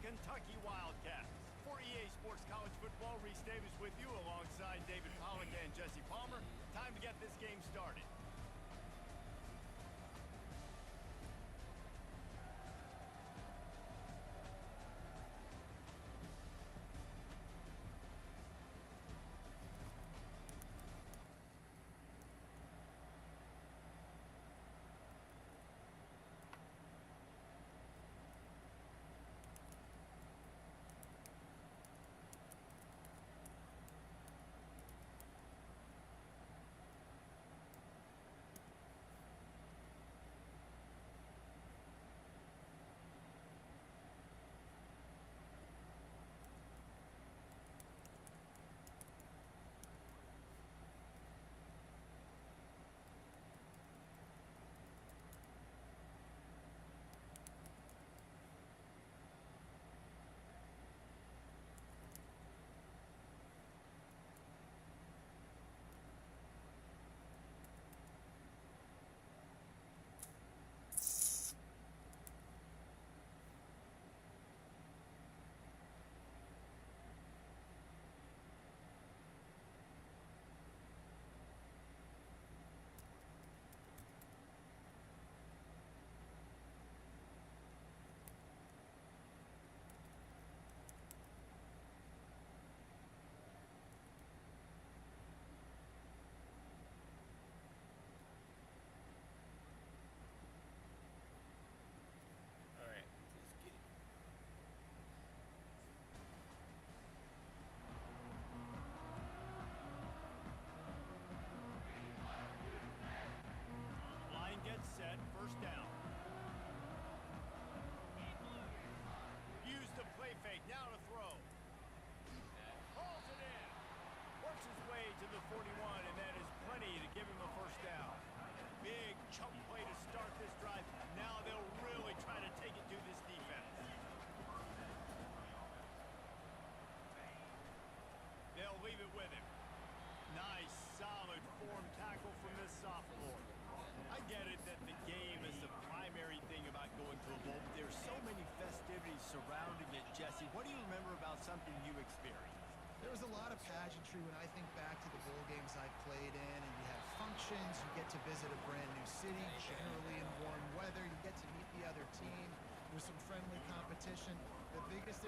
Kentucky Wildcats. For EA Sports College Football, Reese Davis with you alongside David Pollack and Jesse Palmer. Time to get this game started. Set, first down. Use the play fake, now to throw. Hauls it in. Works his way to the 41, and that is plenty to give him a first down. Big chunk play to start this drive. Now they'll really try to take it to this defense. They'll leave it with him. Nice, solid form tackle from this sophomore. I get it that the game is the primary thing about going to a bowl. There's so many festivities surrounding it, Jesse. What do you remember about something you experienced? There was a lot of pageantry when I think back to the bowl games I played in, and you have functions, you get to visit a brand new city, generally in warm weather, you get to meet the other team, there's some friendly competition. The biggest...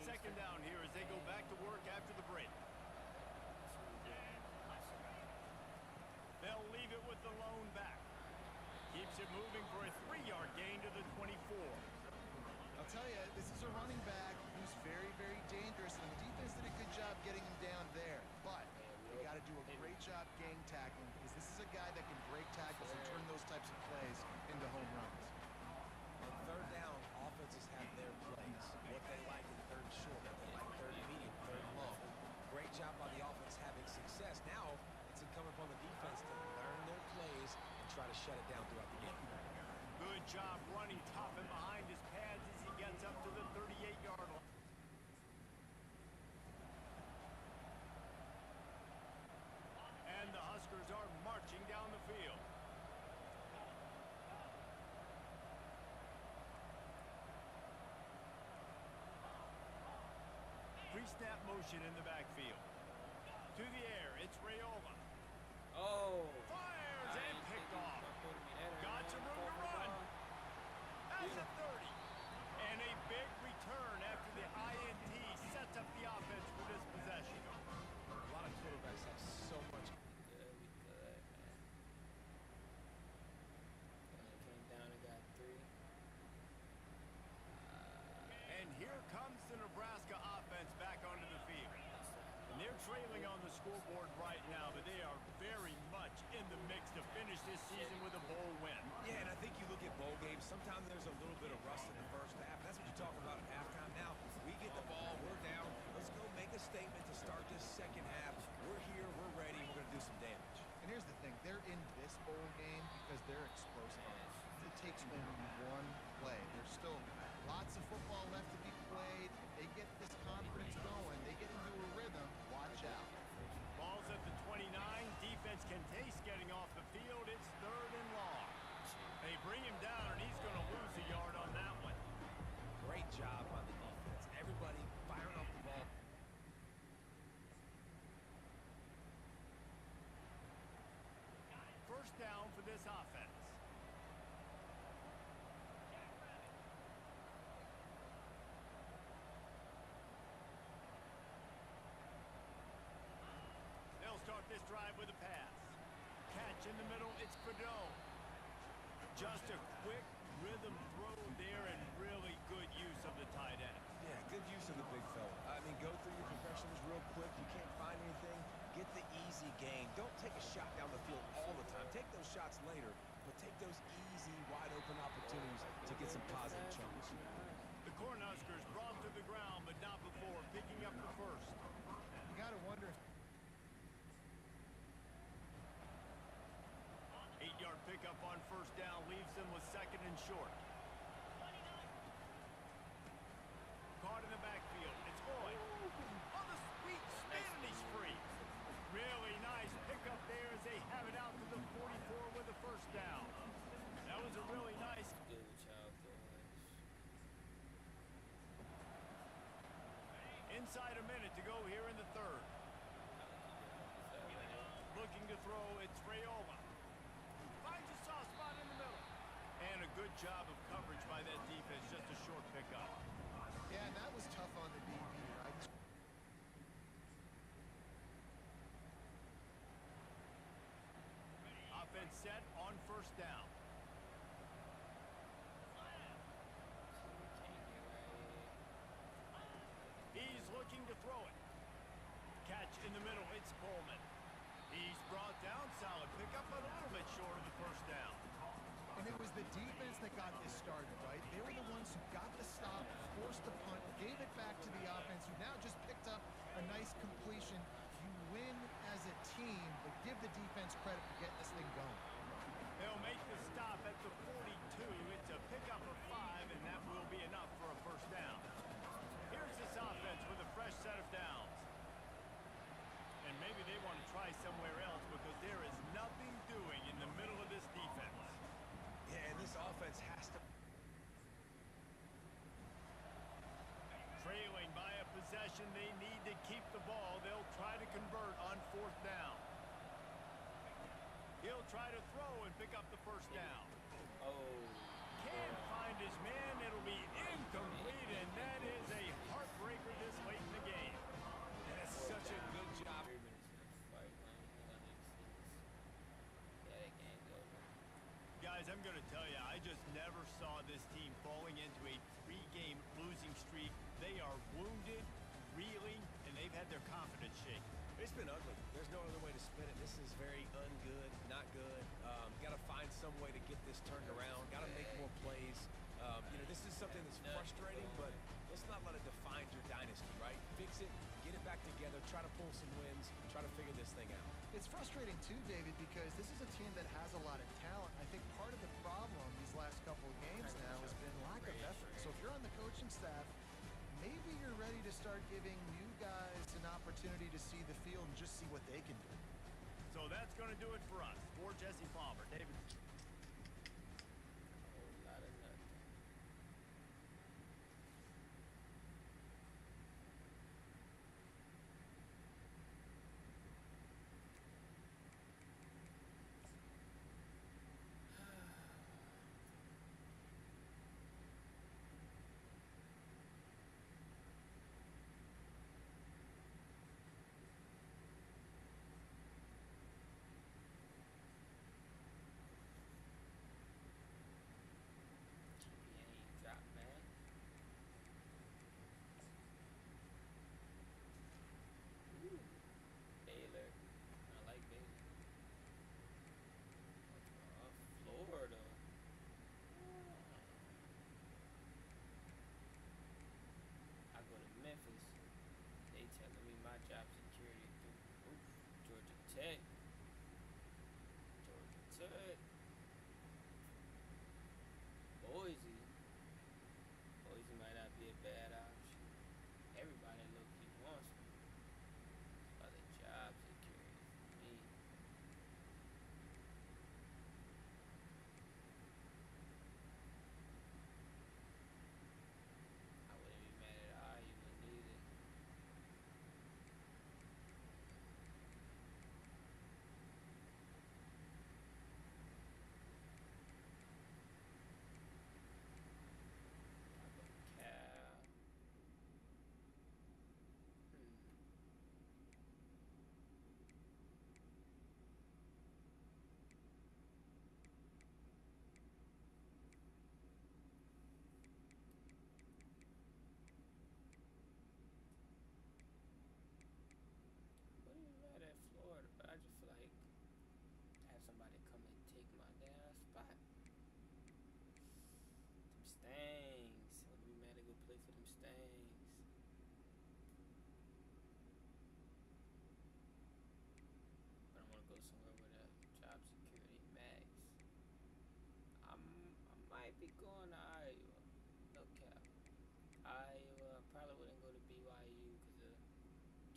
Second down here as they go back to work after the break. They'll leave it with the lone back. Keeps it moving for a 3-yard gain to the 24. I'll tell you, this is a running back who's very, very dangerous, and the defense did a good job getting him down there. But they got to do a great job gang tackling, because this is a guy that can break tackles and turn those types of plays into home runs. On third down, offenses have their plays. What they like in third short, what they like third medium, third long. Great job by the offense having success. Now it's incumbent upon the defense to learn their plays and try to shut it down throughout the game. Good job running top and behind his pads as he gets up to the 38-yard line. And the Huskers are marching down the field. Pre-snap motion in the backfield. To the air, it's Raiola. Oh. Fires and picked off. Got some room to run. Has a 30. And a big return after the INT sets up the offense for this possession. A lot of quarterbacks have so much. Came down and got 3. And here comes the Nebraska offense back onto the field. And they're trailing on the scoreboard right now, but they are very much in the mix to finish this season with a bowl win. Yeah, and I think you look at bowl games, sometimes there's a little bit of rust in the first half. That's what you talk about at halftime. Now, we get the ball, we're down. Let's go make a statement to start this second half. We're here, we're ready, we're going to do some damage. And here's the thing, they're in this bowl game because they're explosive. It takes only one play. There's still lots of football left to be played. If they get this confidence going, they get into a rhythm, watch out. Ball's at the 29. Defense can taste getting off the with a pass. Catch in the middle, it's Fedot. Just a quick rhythm throw there and really good use of the tight end. Yeah, good use of the big fella. I mean, go through your progressions real quick. You can't find anything. Get the easy gain. Don't take a shot down the field all the time. Take those shots later, but take those easy, wide-open opportunities to get some positive chunks. The Cornhuskers brought to the ground, but not before picking up the first. You got to wonder if 8-yard pickup on first down leaves them with second and short. Caught in the backfield. It's Boyd. On the sweet spin, and he's free. Really nice pickup there as they have it out to the 44 with the first down. That was a really nice. Good job, boys. Inside a minute to go here in the third. Looking to throw, it's Raiola. Finds a soft spot in the middle. And a good job of coverage by that defense, just a short pickup. yeah, and that was tough on the DB, right? Offense set on first down. He's looking to throw it. Catch in the middle, it's Coleman. He's brought down, solid pickup, but a little bit short of the first down. And it was the defense that got this started, right? They were the ones who got the stop, forced the punt, gave it back to the offense, who now just picked up a nice completion. You win as a team, but give the defense credit for getting this thing going. They'll make the stop at the 42. It's a pickup of 5, and that will be enough for a first down. Here's this offense with a fresh set of downs. And maybe they want to try somewhere else because there is nothing doing in the middle of this defense. Yeah, and this offense has to... Trailing by a possession, they need to keep the ball. They'll try to convert on fourth down. He'll try to throw and pick up the first down. Oh. Can't find his man. It'll be incomplete, and that is a heartbreaker this late in the game. That's such a good job. 3 minutes left. Fight line. Yeah, that game's over. Guys, I'm going to tell you, I just never saw this team falling into a 3-game losing streak. They are wounded, reeling, and they've had their confidence shaken. It's been ugly. There's no other way to spin it. This is very ungood, not good. Got to find some way to get this turned around. Got to make more plays. This is something that's frustrating, but let's not let it define your dynasty, right? Fix it, get it back together, try to pull some wins, try to figure this thing out. It's frustrating too, David, because this is a team that has a lot of talent. I think part of the problem these last couple of games now has been lack of effort. So if you're on the coaching staff, maybe you're ready to start giving new guys an opportunity to see the field and just see what they can do. So that's going to do it for us. For Jesse Palmer, David. Whole lot of nothing. GPA drop, man. Ooh. Baylor. I like Baylor. Florida. I go to Memphis. They telling me my job security through Georgia Tech. Georgia Tech. Boise. Boise might not be a bad option. Everybody low-key wants me. Other job security for me. I wouldn't be mad at Iowa neither.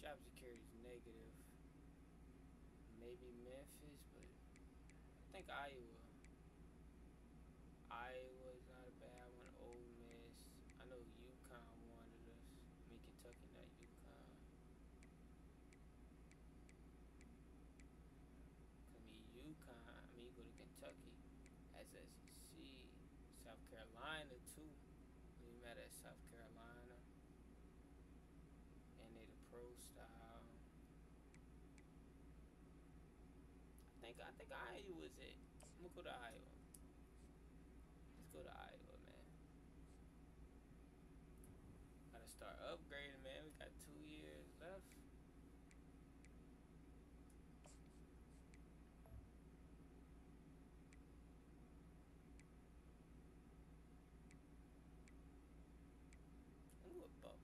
Job security is negative. Maybe Memphis, but I think Iowa. Iowa's not a bad one. Ole Miss. I know UConn wanted us. I mean Kentucky, not UConn. I mean UConn. I mean you go to Kentucky as SEC. South Carolina too. We met at South Carolina. And they the pro style. I think Iowa's it. I'm gonna go to Iowa. Let's go to Iowa, man. Gotta start upgrading, man. We got 2 years left.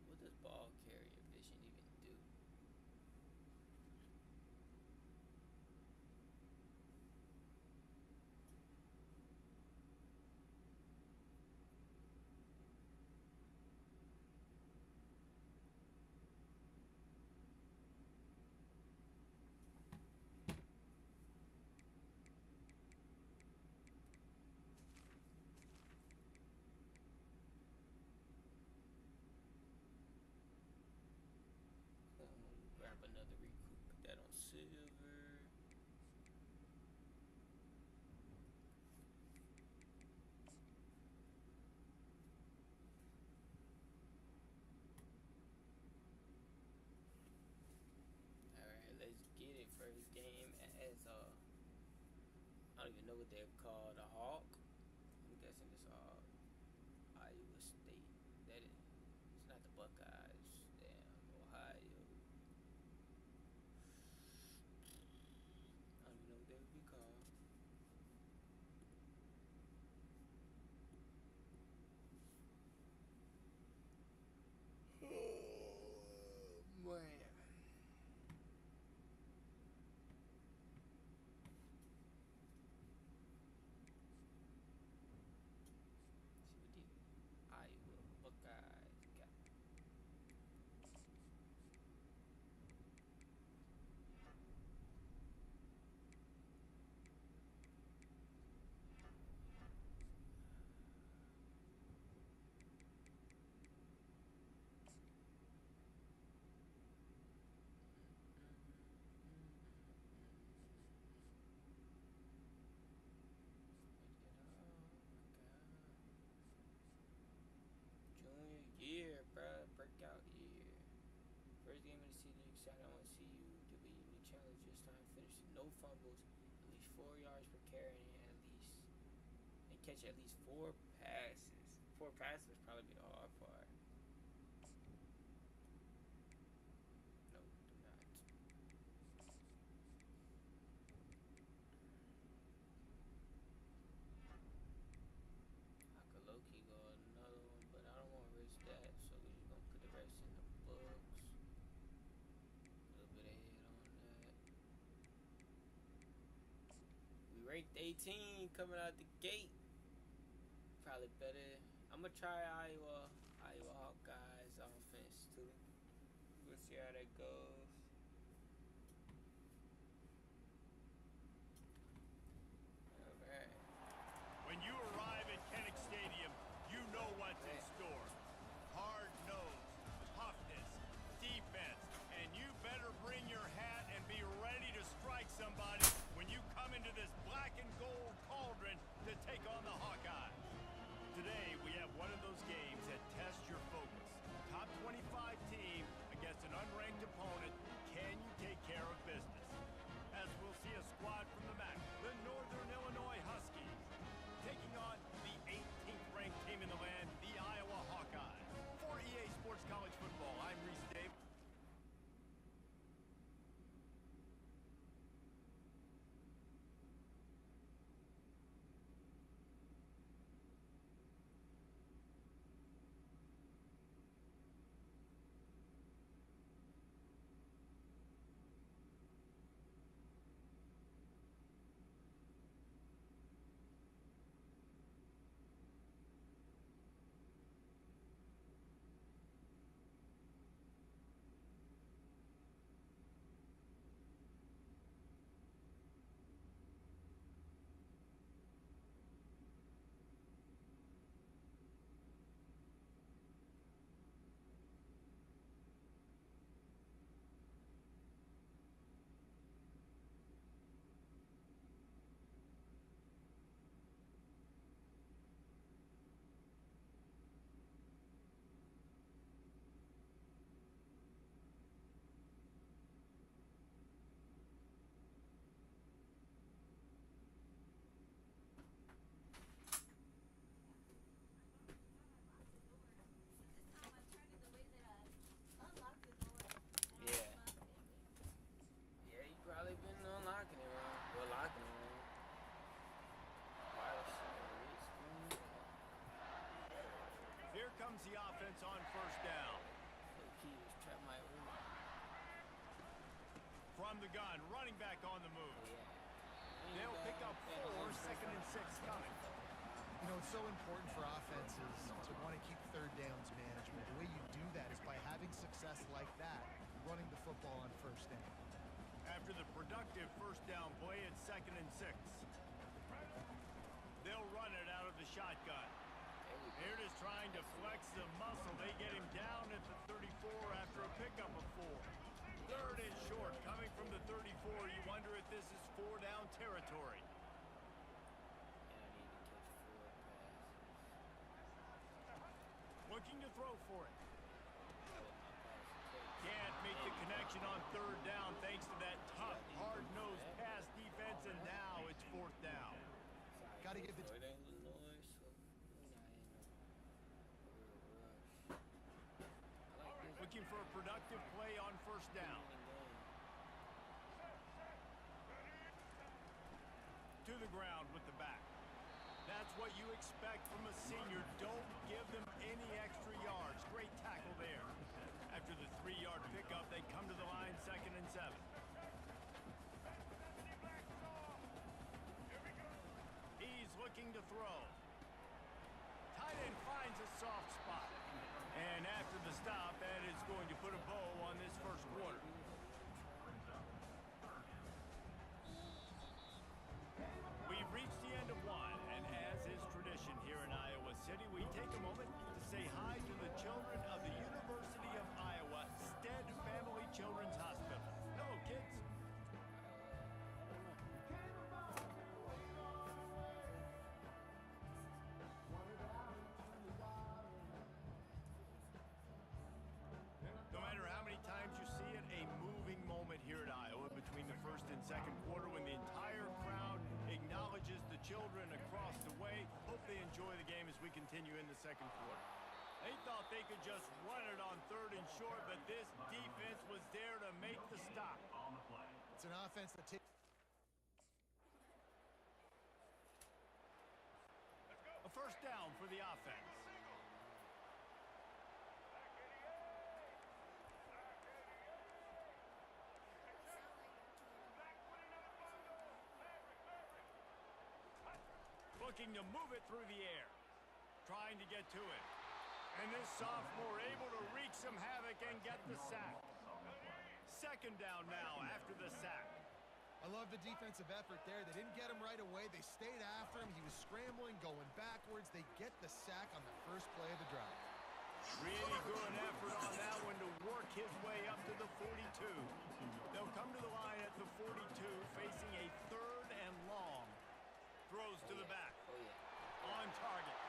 What does ball carrier vision even do? Grab another recruit, put that on silver. Alright, let's get it. First game as I don't even know what they're called, a Hawk. I'm guessing it's Iowa State. That is, it's not the Buckeyes. Damn, Ohio. I don't even know what they would be called. Oh, man. See what the Iowa Buckeyes got. Junior year, bruh. Breakout year. First game of the season, excited. I want to see you to be unique challenge this time. Finishing no fumbles, at least 4 yards per carry, and catch at least 4 passes. 4 passes would probably be the hard part. No, do not. I could low-key go another one, but I don't want to risk that, so we're just going to put the rest in the books. A little bit ahead on that. We ranked 18 coming out the gate. Probably better. I'm going to try Iowa Hawkeyes offense too. We'll see how that goes. Alright. When you arrive at Kinnick Stadium, you know what's in store. Hard nose, toughness, defense, and you better bring your hat and be ready to strike somebody when you come into this black and gold cauldron to take on the Hawkeyes. Today, we have one of those games that tests your focus. Top 25 team against an unranked opponent from the gun, running back on the move. They'll pick up 4, 2nd and 6 coming. You know, it's so important for offenses to want to keep third downs management. The way you do that is by having success like that, running the football on first down. After the productive first down play, it's 2nd and 6. They'll run it out of the shotgun. They're just trying to flex the muscle. They get him down at the 34 after a pickup of 4. 3rd and short, coming from the 34. You wonder if this is 4-down territory. Looking to throw for it. Can't make the connection on 3rd down thanks to that tough, hard-nosed pass defense, and now it's 4th down. Got to give the Looking for a productive play on 1st down. To the ground with the back. That's what you expect from a senior. Don't give them any extra yards. Great tackle there. After the 3-yard pickup, they come to the line 2nd and 7. He's looking to throw. Tight end finds a soft spot. And after the stop, that is going to put a bow on this first quarter. We've reached the end of one, and as is tradition here in Iowa City, we take a moment to say hi to the children of the University of Iowa Stead Family Children's Hospital. Hello, kids. No matter how many times you see it, a moving moment here at Iowa between the 1st and 2nd quarter when the entire crowd acknowledges the children across the way. Hope they enjoy the game as we continue in the 2nd quarter. They thought they could just run it on 3rd and short, but this defense was there to make the stop. It's an offense that takes A 1st down for the offense. Looking to move it through the air. Trying to get to it. And this sophomore able to wreak some havoc and get the sack. 2nd down now after the sack. I love the defensive effort there. They didn't get him right away. They stayed after him. He was scrambling, going backwards. They get the sack on the first play of the drive. Really good effort on that one to work his way up to the 42. They'll come to the line at the 42, facing a 3rd and long. Throws to the back. On target.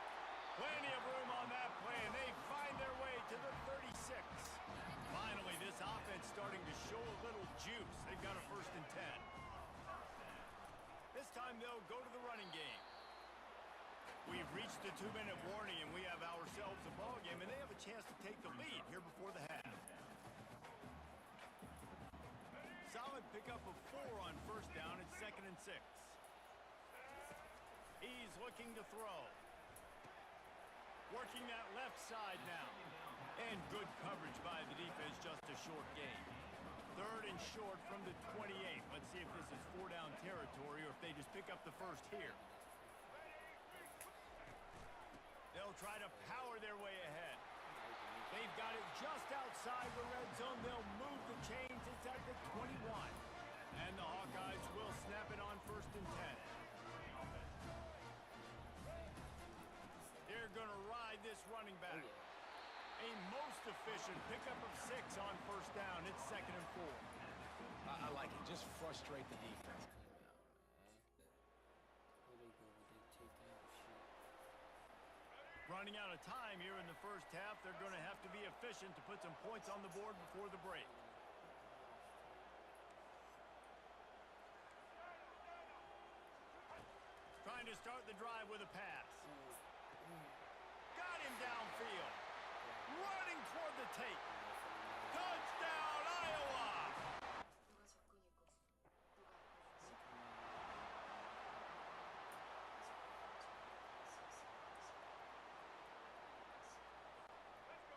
Plenty of room on that play, and they find their way to the 36. Finally, this offense starting to show a little juice. They've got a 1st and 10. This time they'll go to the running game. We've reached the 2-minute warning, and we have ourselves a ball game, and they have a chance to take the lead here before the half. Solid pickup of 4 on 1st down. It's 2nd and 6. He's looking to throw. Working that left side now. And good coverage by the defense, just a short gain. 3rd and short from the 28. Let's see if this is 4-down territory or if they just pick up the 1st here. They'll try to power their way ahead. They've got it just outside the red zone. They'll move the chains. It's at the 21. And the Hawkeyes will snap it on 1st and 10. They're going to ride this running back. A most efficient pickup of 6 on 1st down. It's 2nd and 4. I like it. Just frustrate the defense. Running out of time here in the 1st half. They're going to have to be efficient to put some points on the board before the break. Trying to start the drive with a pass. Got him downfield. Running toward the tape. Touchdown, Iowa!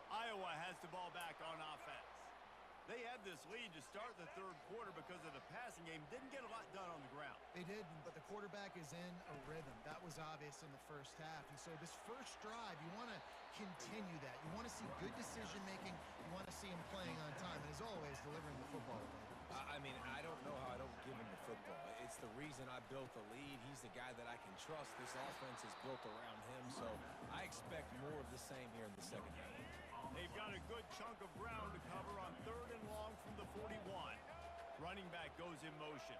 Iowa has the ball back on offense. They had this lead to start the third quarter because of the passing game. Didn't get a lot done on the ground. They did, but the quarterback is in a rhythm. That was obvious in the first half. And so this first drive, you want to continue that. You want to see good decision-making. You want to see him playing on time. And as always, delivering the football. I mean, I don't know how I don't give him the football. It's the reason I built the lead. He's the guy that I can trust. This offense is built around him, so I expect more of the same here in the second half. They've got a good chunk of ground to cover on 3rd and long from the 41. Running back goes in motion.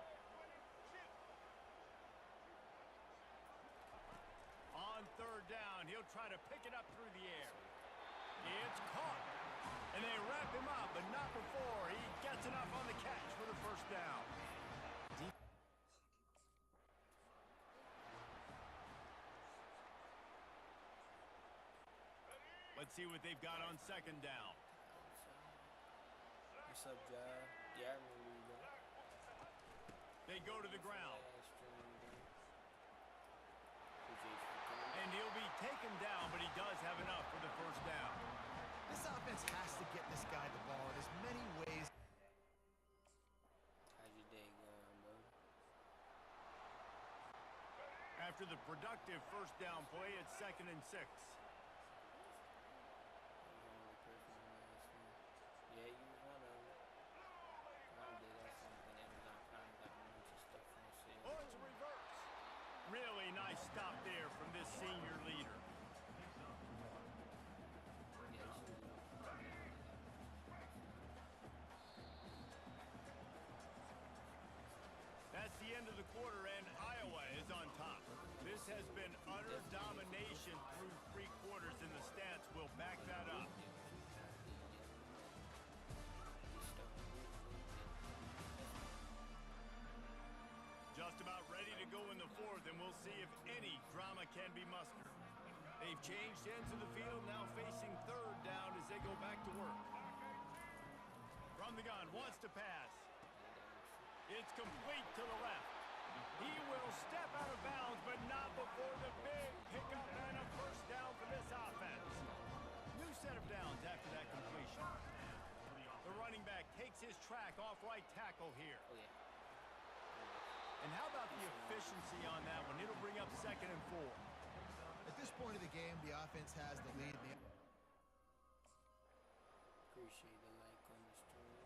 On 3rd down, he'll try to pick it up through the air. It's caught. And they wrap him up, but not before he gets enough on the catch for the first down. Let's see what they've got on 2nd down. What's up, Jai? Yeah, I remember you, bro. They go to the ground. And And he'll be taken down, but he does have enough for the first down. This offense has to get this guy the ball in as many ways. how's your day going, bro? After the productive first down play, it's 2nd and 6. Yeah, you was one of them. One day that's something Amazon Prime got a bunch of stuff on sale. Oh, it's a reverse. Really nice stop there from this senior leader. That's the end of the quarter, and Iowa is on top. This has been utter domination through 3 quarters, and the stats will back that up. Just about ready to go in the 4th, and we'll see if any drama can be mustered. They've changed ends of the field, now facing 3rd down as they go back to work. From the gun, wants to pass. It's complete to the left. He will step out of bounds, but not before the big pickup and a first down for this offense. New set of downs after that completion. The running back takes his track off right tackle here. Oh, yeah. And how about the efficiency on that one? It'll bring up 2nd and 4. At this point of the game, the offense has the lead. Appreciate the like on the stream.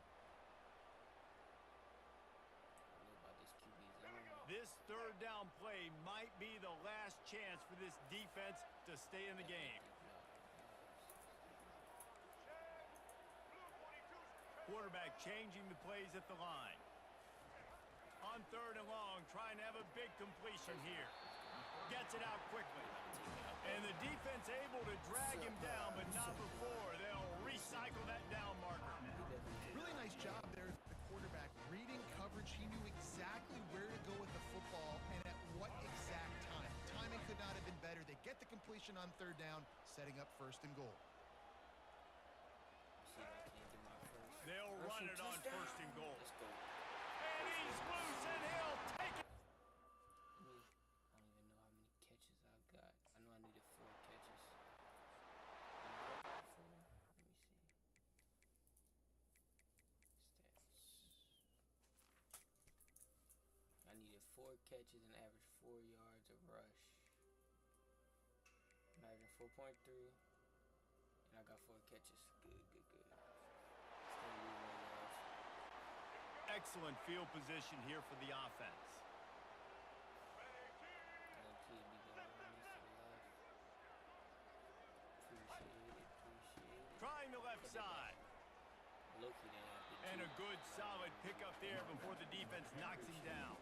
I know about this QB zone. This 3rd down play might be the last chance for this defense to stay in the game. Quarterback changing the plays at the line. On 3rd and long, trying to have a big completion here. Gets it out quickly. And the defense able to drag him down, but not before. They'll recycle that down marker. Really nice job there. The quarterback reading coverage. He knew exactly where to go with the football and at what exact time. Timing could not have been better. They get the completion on 3rd down, setting up 1st and goal. See if I can get my first. They'll run it on touchdown. 1st and goal. Let's go. And he's loose, and he'll take it. I don't even know how many catches I got. I know I needed 4 catches. Let me see. Stats. I needed 4 catches and averaged 4 yards of rush. I'm averaging 4.3, and I got 4 catches. Good. Still losing 1 yards. Excellent field position here for the offense. Trying the left side. And a good solid pickup there before the defense knocks him down.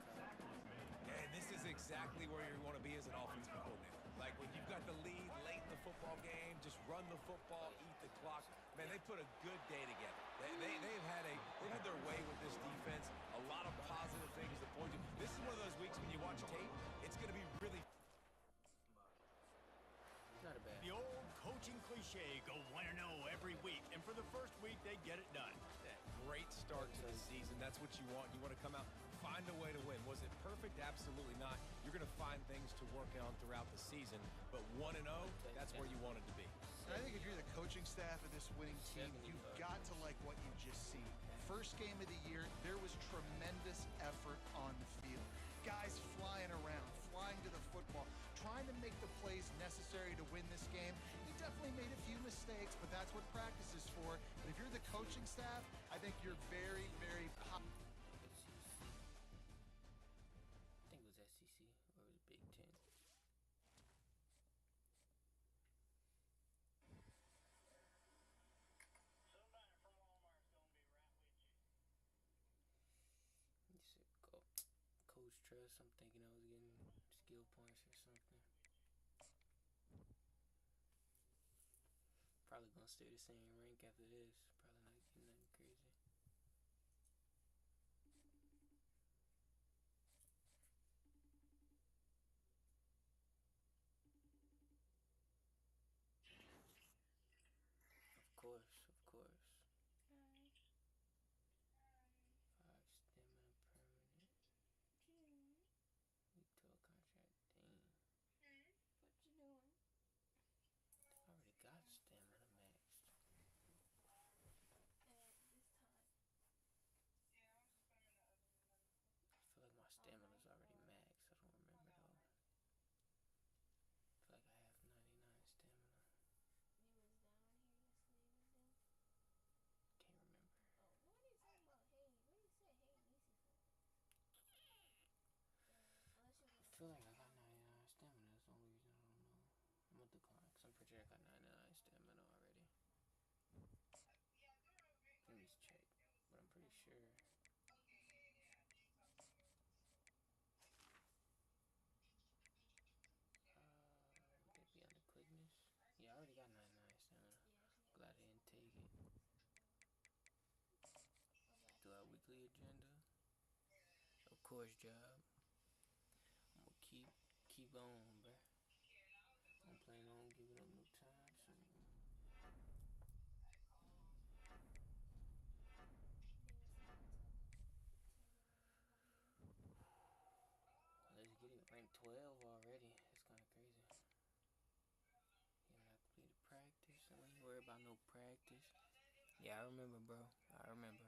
And this is exactly where you want to be as an offensive coordinator. Like when you've got the lead late in the football game, just run the football, eat the clock. Man, they put a good day together. They've had their way with this defense. A lot of positive things to point to. This is one of those weeks when you watch tape, it's going to be really. Not a bad. The old coaching cliche, go 1-0 every week. And for the first week, they get it done. Great start to the season. That's what you want. You want to come out, find a way to win. Was it perfect? Absolutely not. You're going to find things to work on throughout the season. But 1-0, that's where you want it to be. And I think if you're the coaching staff of this winning team, you've got to like what you just see. first game of the year, there was tremendous effort on the field. Guys flying around, flying to the football, trying to make the plays necessary to win this game. He definitely made a few mistakes, but that's what practice is for. And if you're the coaching staff, I think you're very, very I think it was SEC or it was Big Ten. You said Coach Trust. I'm thinking I was getting skill points or something. Probably gonna stay the same rank after this. Probably not getting nothing crazy. Of course, of course. 5 stamina permanent. Week 12 contract. Dang. What you doing? I already got stamina maxed. This time. I feel like my stamina's already maxed. I don't remember though. I feel like I have 99 stamina. You was down here yesterday with them? Can't remember. Oh, what are you talking about? Hey, what do you say? Hey, Nisi for? Unless you I feel like I got 99 stamina. That's the only reason I don't know. I'm gonna decline because I'm pretty sure I got 99 stamina already. Let me just check, but I'm pretty sure. Would that be under quickness? Yeah, I already got 99 stamina. Glad I didn't take it. Do our weekly agenda. Of course, job. I'm gonna keep on, bruh. I'm planning on giving up no time soon. Let's get it. Rank 12 already. That's kind of crazy. You don't have to be to practice. I ain't worry about no practice. Yeah, I remember, bro. I remember.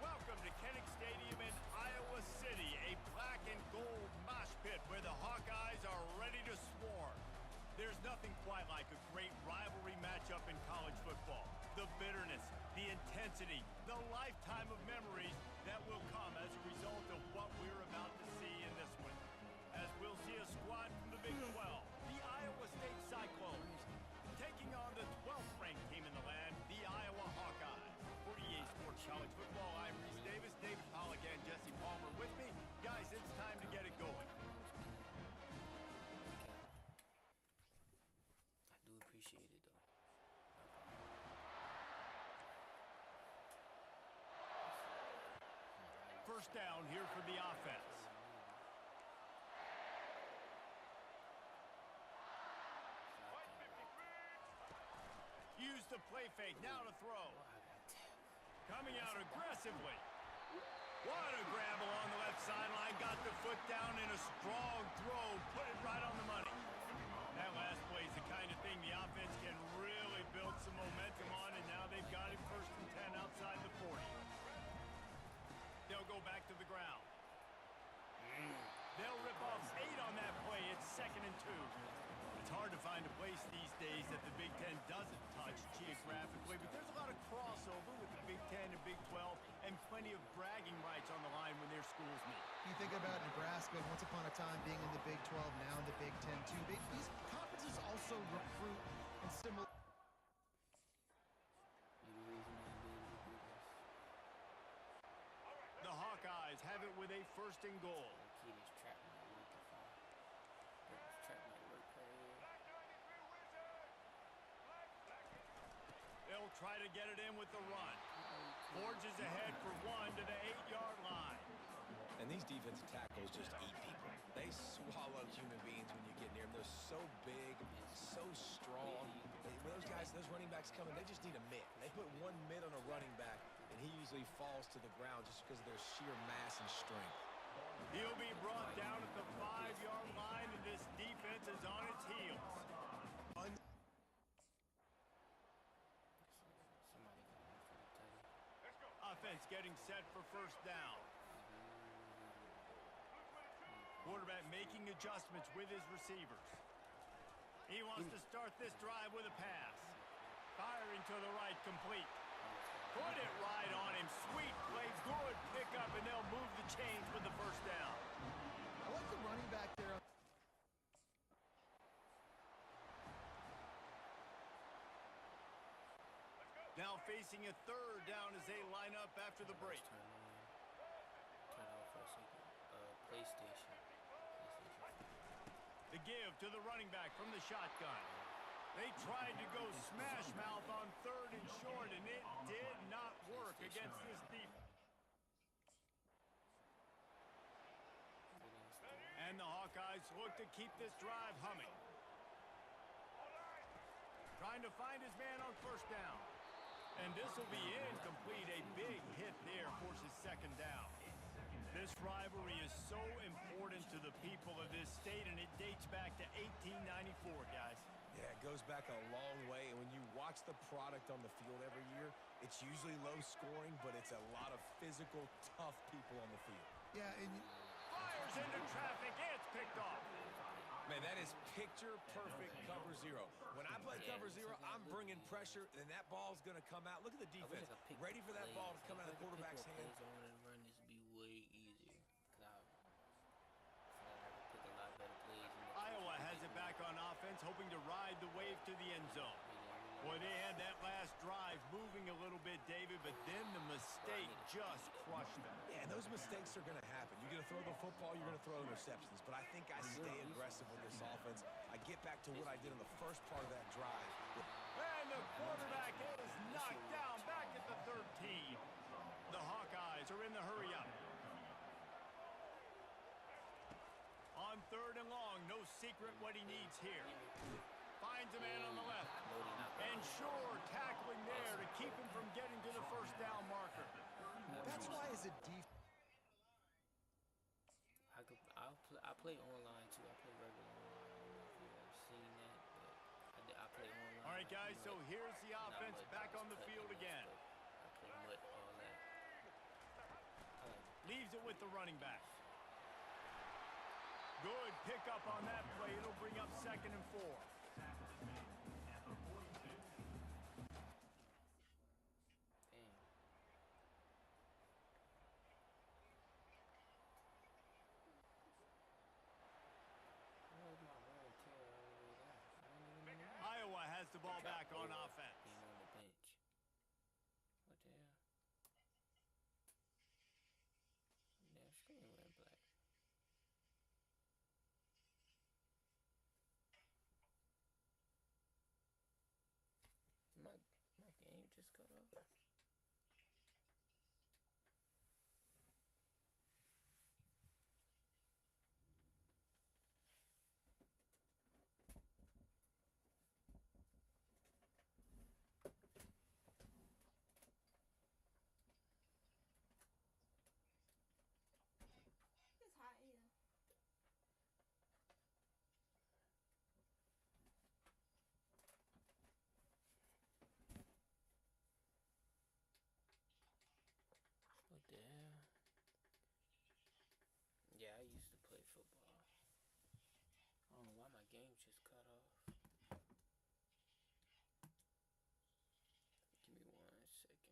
Welcome to Kinnick Stadium in Iowa City, a black and gold mosh pit where the Hawkeyes are ready to swarm. There's nothing quite like a great rivalry matchup in college football. The bitterness, the intensity, the lifetime of memories that will come as a result of what we're about to see in this one. As we'll see a squad from the Big 12, the Iowa State Cyclones, taking on the 12th ranked team in the land, the Iowa Hawkeyes. 48 Sports College Football, I'm Reese Davis, David Pollock, and Jesse Palmer with me. Guys, it's time to get it going. I do appreciate it, though. First down here for the offense. Use the play fake, now to throw. Coming out aggressively. What a grab along the left sideline. Got the foot down in a strong throw. Put it right on the money. That last play is the kind of thing the offense can really build some momentum on, and now they've got it 1st and 10 outside the 40. They'll go back to the ground. They'll rip off 8 on that play. It's 2nd and 2. It's hard to find a place these days that the Big Ten doesn't touch geographically, but there's a lot of crossover with the Big Ten and Big 12 and plenty of bragging rights on the line when their schools meet. You think about Nebraska once upon a time being in the Big 12, now in the Big 10 too. These conferences also recruit in similar. The Hawkeyes have it with a 1st and goal. They'll try to get it in with the run. Forges ahead for 1 to the 8-yard line. And these defensive tackles just eat people. They swallow human beings when you get near them. They're so big, so strong. When those guys, those running backs come in, they just need a mitt. They put one mitt on a running back, and he usually falls to the ground just because of their sheer mass and some strength. He'll be brought down at the 5-yard line, and this defense is on its heels. Somebody got me for the title. Offense getting set for first down. Quarterback making adjustments with his receivers. He wants to start this drive with a pass. Firing to the right, complete. Put it right on him. Sweet play, good pickup, and they'll move the chains with the first down. I like the running back there. Now facing a third down as they line up after the break. Turn off for a second. PlayStation. The give to the running back from the shotgun. They tried to go smash mouth on third and short, and it did not work against this defense. And the Hawkeyes look to keep this drive humming. Trying to find his man on first down. And this will be incomplete. A big hit there forces second down. This rivalry is so important to the people of this state, and it dates back to 1894, guys. Yeah, it goes back a long way, and when you watch the product on the field every year, it's usually low scoring, but it's a lot of physical, tough people on the field. Yeah, and Fires into traffic. It's picked off. Man, that is picture-perfect cover zero. When I play cover zero, I'm bringing pressure, and that ball's going to come out. Look at the defense, ready for that ball to come out of the quarterback's hand. I want to run this be way easier. Cause I pick a lot better plays. Iowa has it back on offense, hoping to ride the wave to the end zone. Boy, they had that last drive moving a little bit, David, but then the mistake just crushed them. Yeah, and those mistakes are going to happen. You're going to throw the football, you're going to throw interceptions. But I think I stay aggressive with this offense. I get back to what I did in the first part of that drive. And the quarterback is knocked down back at the 13. The Hawkeyes are in the hurry-up. On third and long, no secret what he needs here. Finds a man on the left. And sure, tackling there to keep him from getting to the first down marker. that's why as a defense. I play online too. I play regular online. I don't know if you've ever seen that, but I play online. All right, guys, so here's the offense back on the field again. I play MUT, all that. Leaves it with the running back. Good pickup on that play. It'll bring up 2nd and 4. Iowa has the ball back on offense. Being on the bench. What the hell? Damn screen went black. My game just cut off. It's hot here. What the hell? Yeah, I used to play football. I don't know why my game just cut off. Give me 1 second.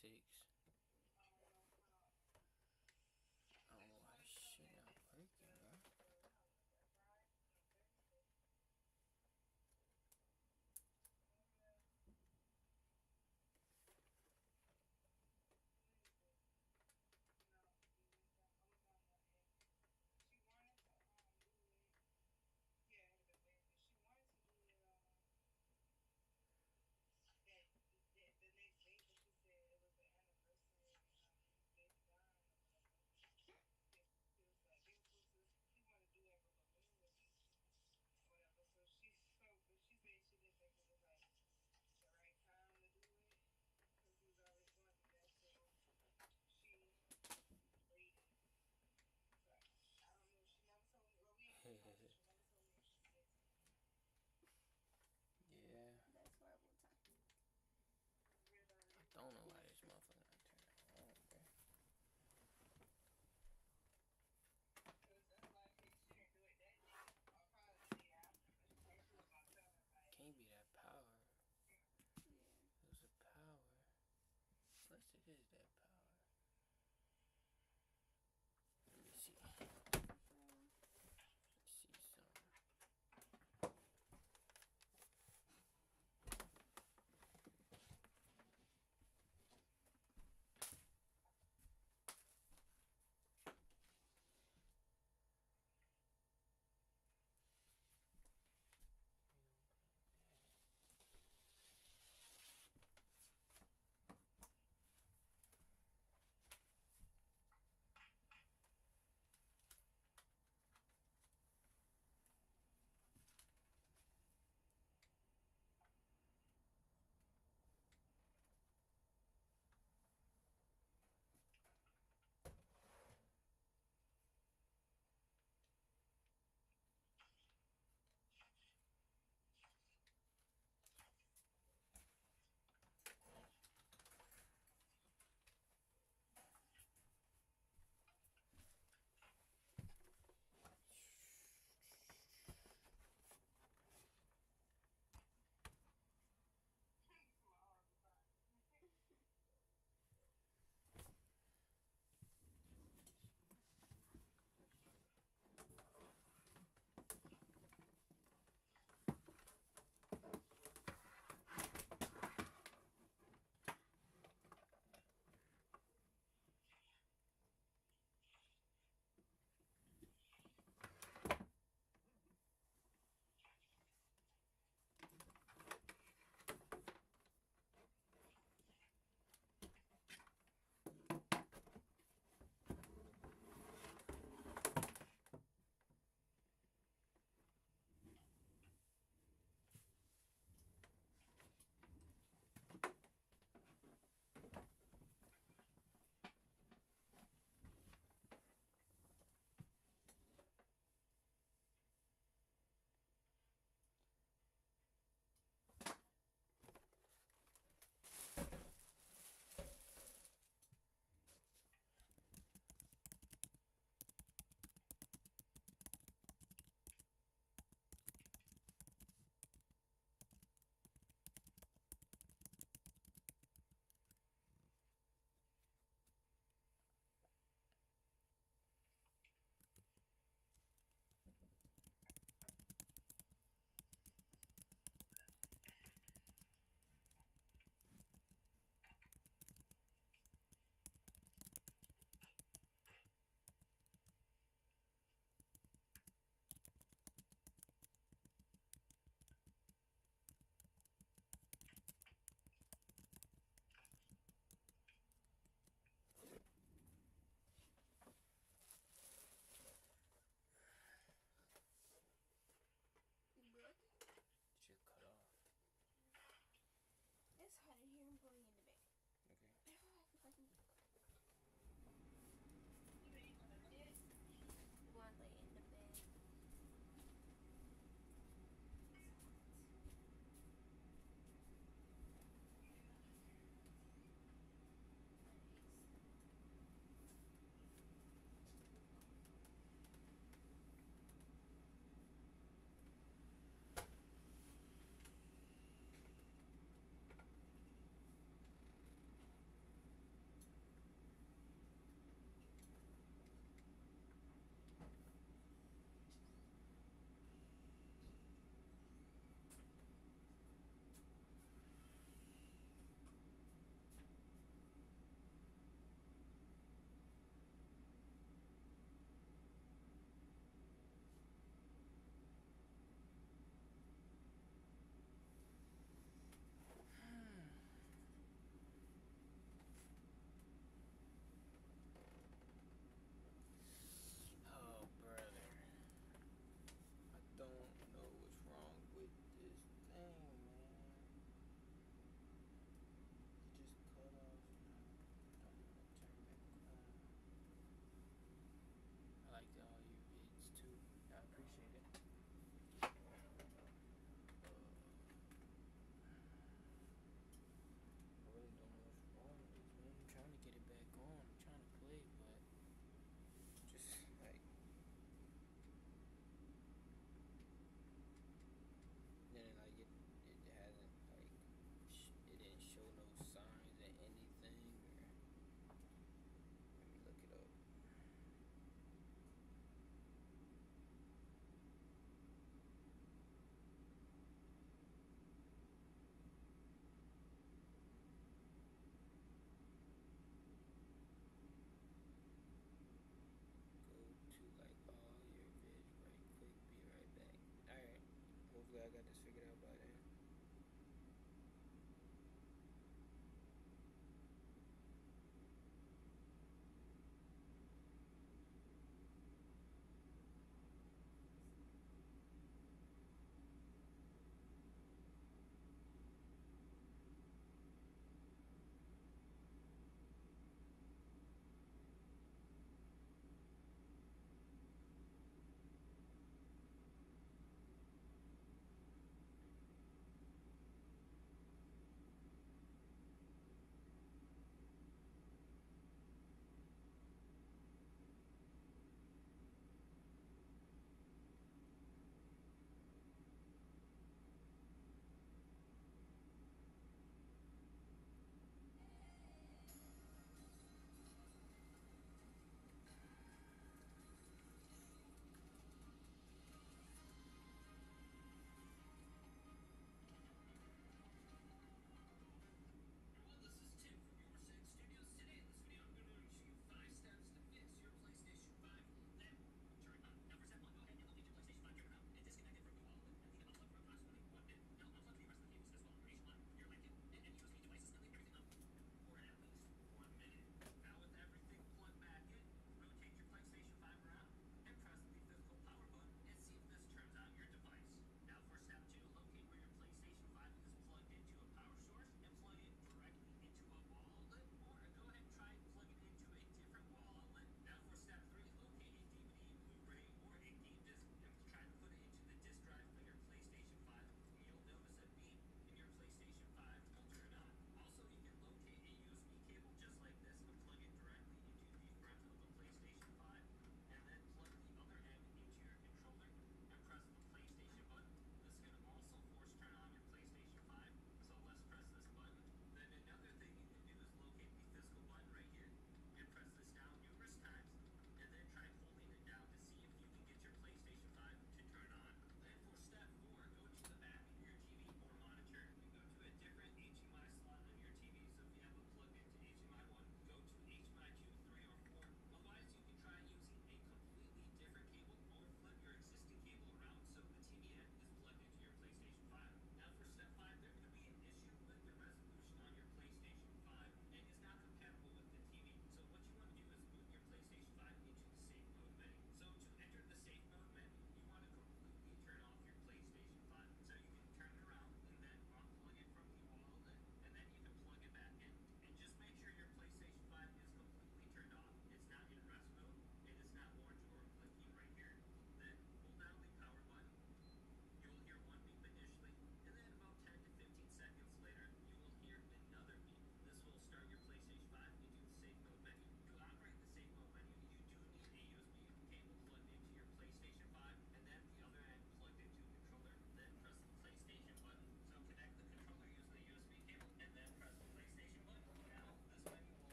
6. I don't know why this shit not working, bro.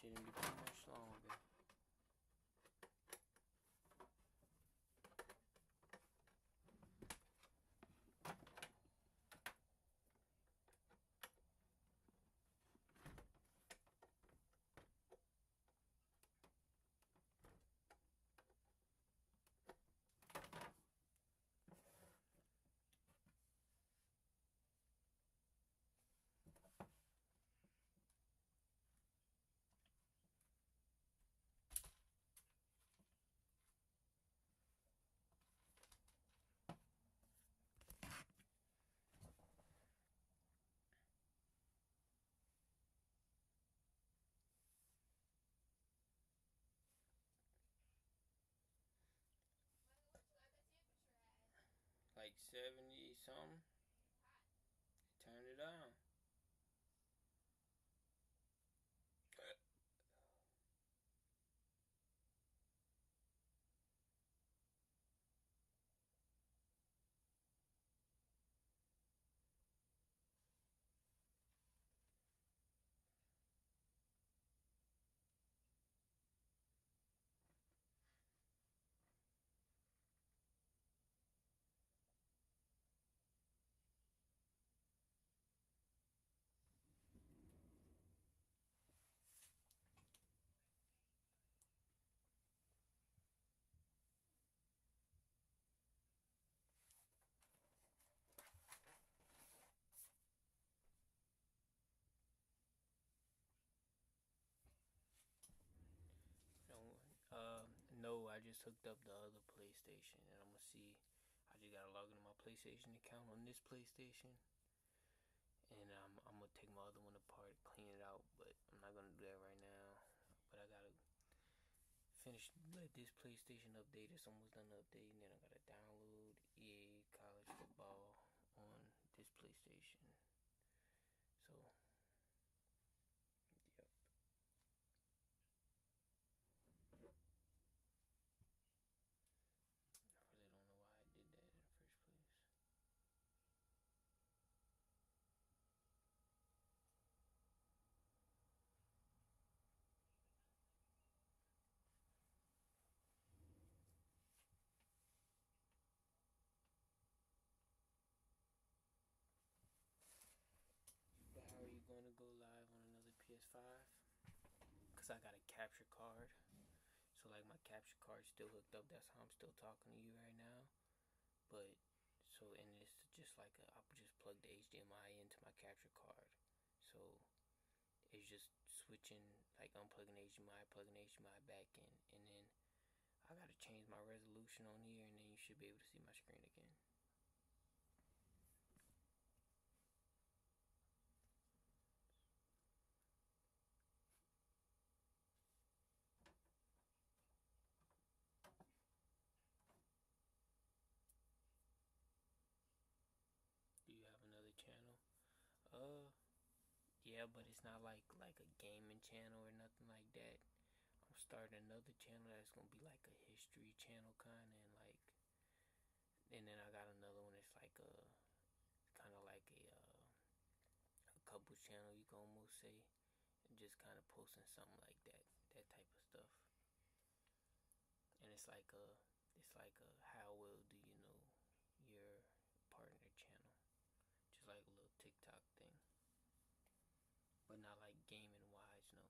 shouldn't be too much longer. Like 70 something. Turn it on. No, I just hooked up the other PlayStation, and I'm gonna see. I just gotta log into my PlayStation account on this PlayStation, and I'm gonna take my other one apart, clean it out. But I'm not gonna do that right now. But I gotta finish let this PlayStation update. It's almost done updating, and I gotta download EA College Football on this PlayStation. So, yep. I really don't know why I did that in the first place. But how are you going to go live on another PS5? Because I got a capture card. So, like, my capture card's still hooked up. That's how I'm still talking to you right now. But, so, and it's just like, I just plug the HDMI into my capture card. So, it's just switching, like, unplugging HDMI, plugging HDMI back in. And then I got to change my resolution on here. And then you should be able to see my screen again. Do you have another channel? Yeah, but it's not like a gaming channel or nothing like that. I'm starting another channel that's gonna be like a history channel kinda, and then I got another one that's like a kind of like a couples channel, you can almost say, and just kind of posting something like that type of stuff. And it's like a how well do you know your partner channel, just like a little TikTok thing, but not like gaming wise, no.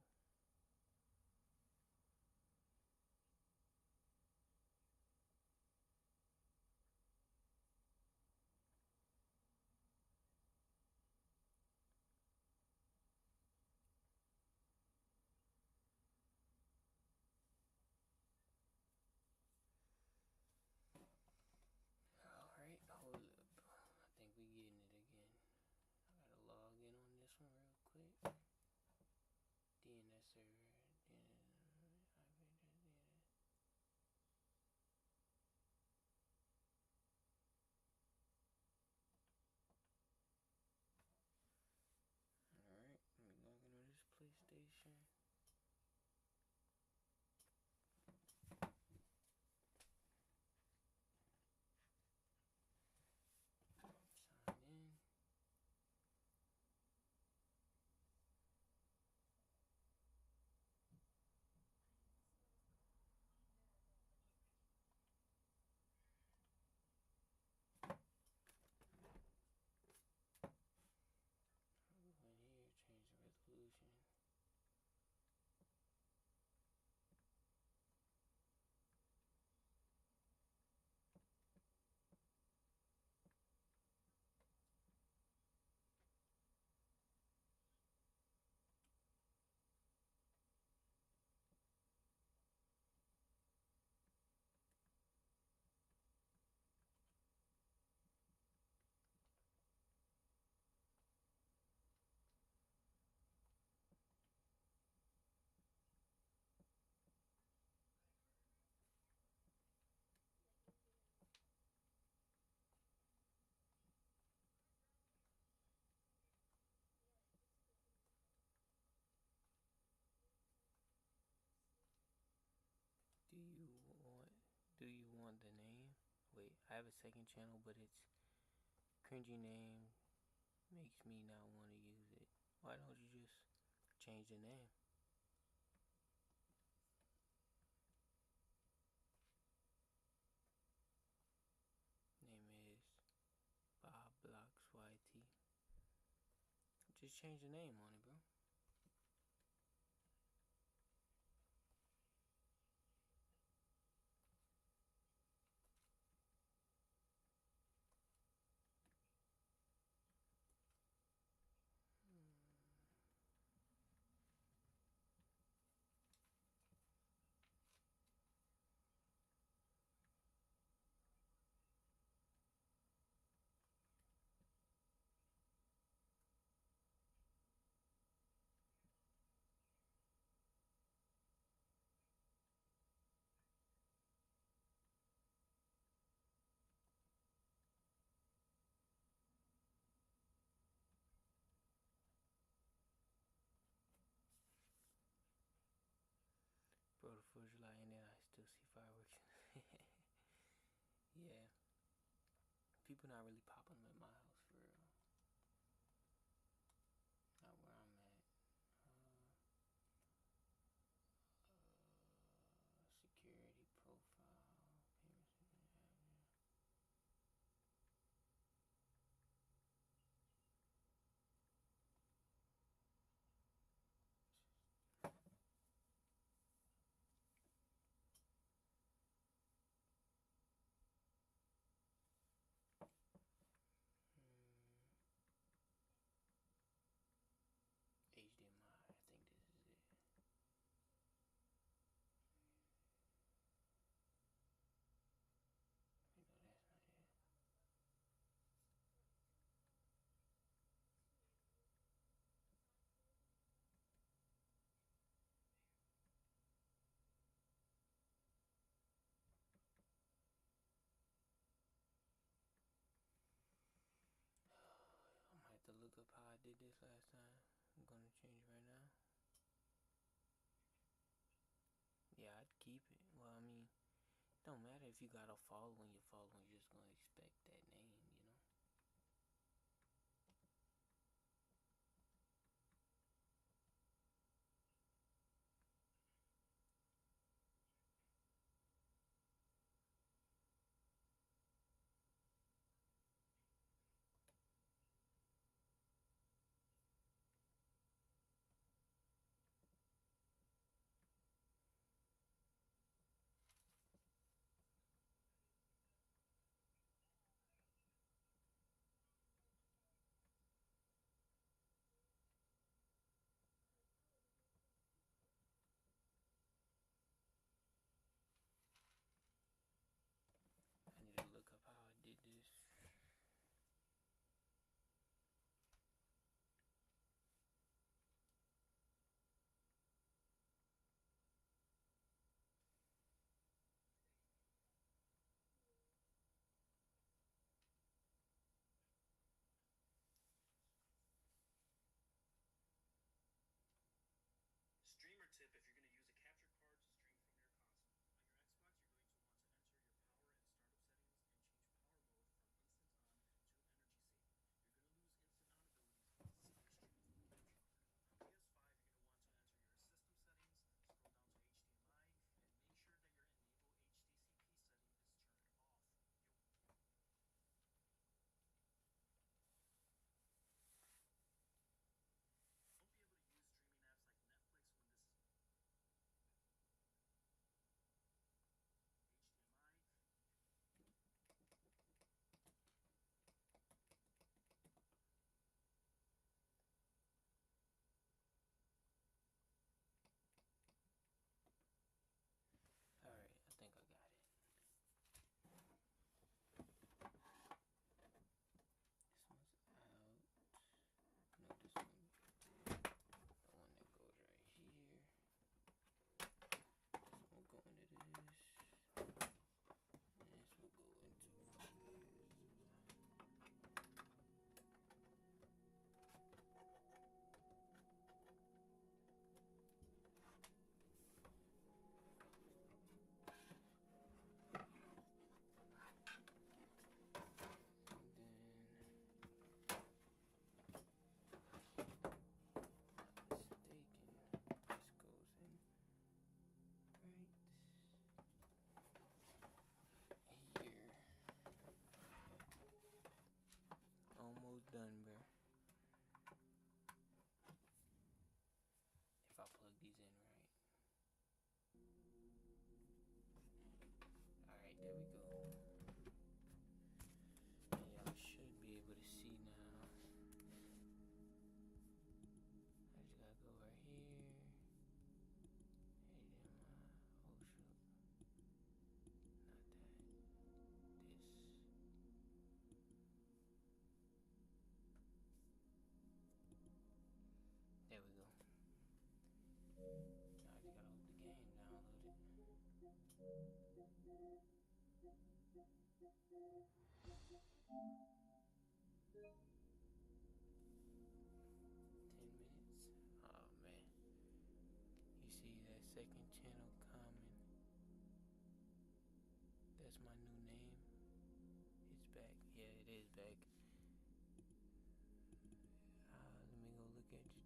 you want the name? Wait, I have a second channel, but it's cringy name makes me not want to use it. Why don't you just change the name? Name is Bob Blocks YT. Just change the name on it, bro. Bro, the 4th of July and then I still see fireworks. Yeah. People not really popping them at my house for real. Not where I'm at. Security profile. Payments. HDMI, I think this is it. You know, that's not it. I'm gonna have to look up how I did this last time. I'm gonna change right now. Yeah, I'd keep it. Well, I mean, it don't matter if you got a following. Your following just gonna expect that name, you know?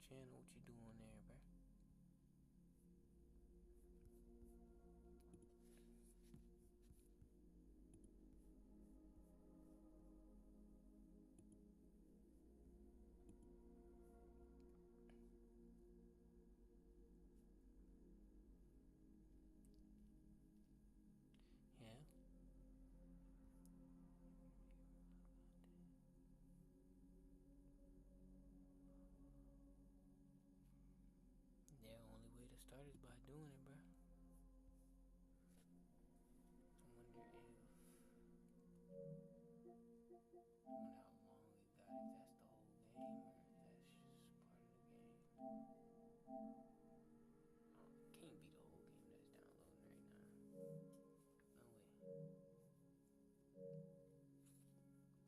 channel. What you doing there, bro? Yeah. The only way to start is by doing it, bro. I wonder if, I wonder how long we got, if that's the whole game or if that's just part of the game. Oh, it can't be the whole game that's downloading right now.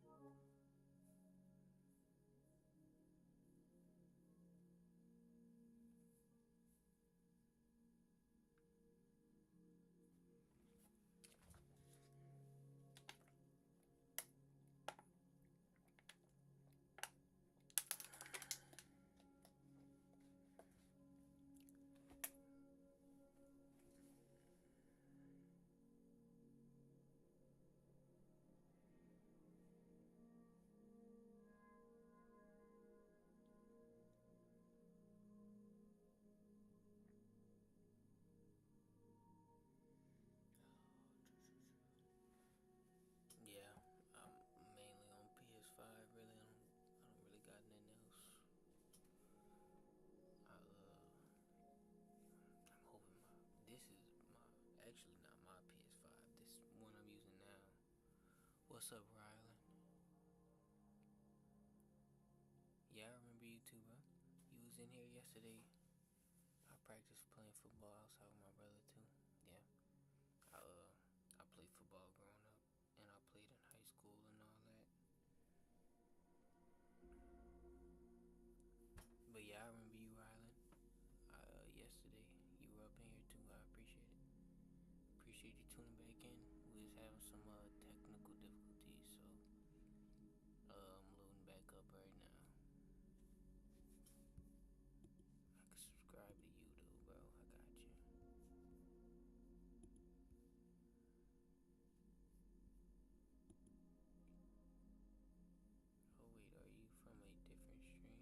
No way. Yeah, I'm mainly on PS5. Really, I don't really got nothing else. I'm hoping this is my, actually not my PS5. This one I'm using now. What's up, Rylan? Yeah, I remember you too, bro. You was in here yesterday. I practiced playing football outside with my brother too. Yeah, I played football growing up, and I played in high school and all that. But yeah, I remember you, Rylan. Yesterday you were up in here too. I appreciate it. Appreciate you tuning back in. We was having some technical difficulties, so I'm loading back up right now. I can subscribe to you though, bro. I got you. Oh wait, are you from a different stream?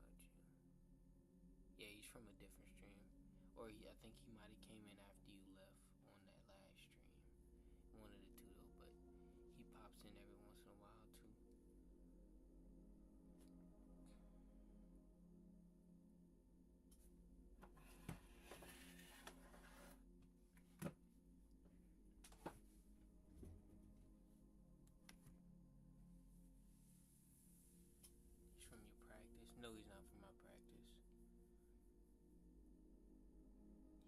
Talking about you. Yeah, he's from a different stream. Or I think he might have came in after you left on that last stream. One of the two though, but he pops in every once in a while too. He's from your practice? No, he's not from my practice.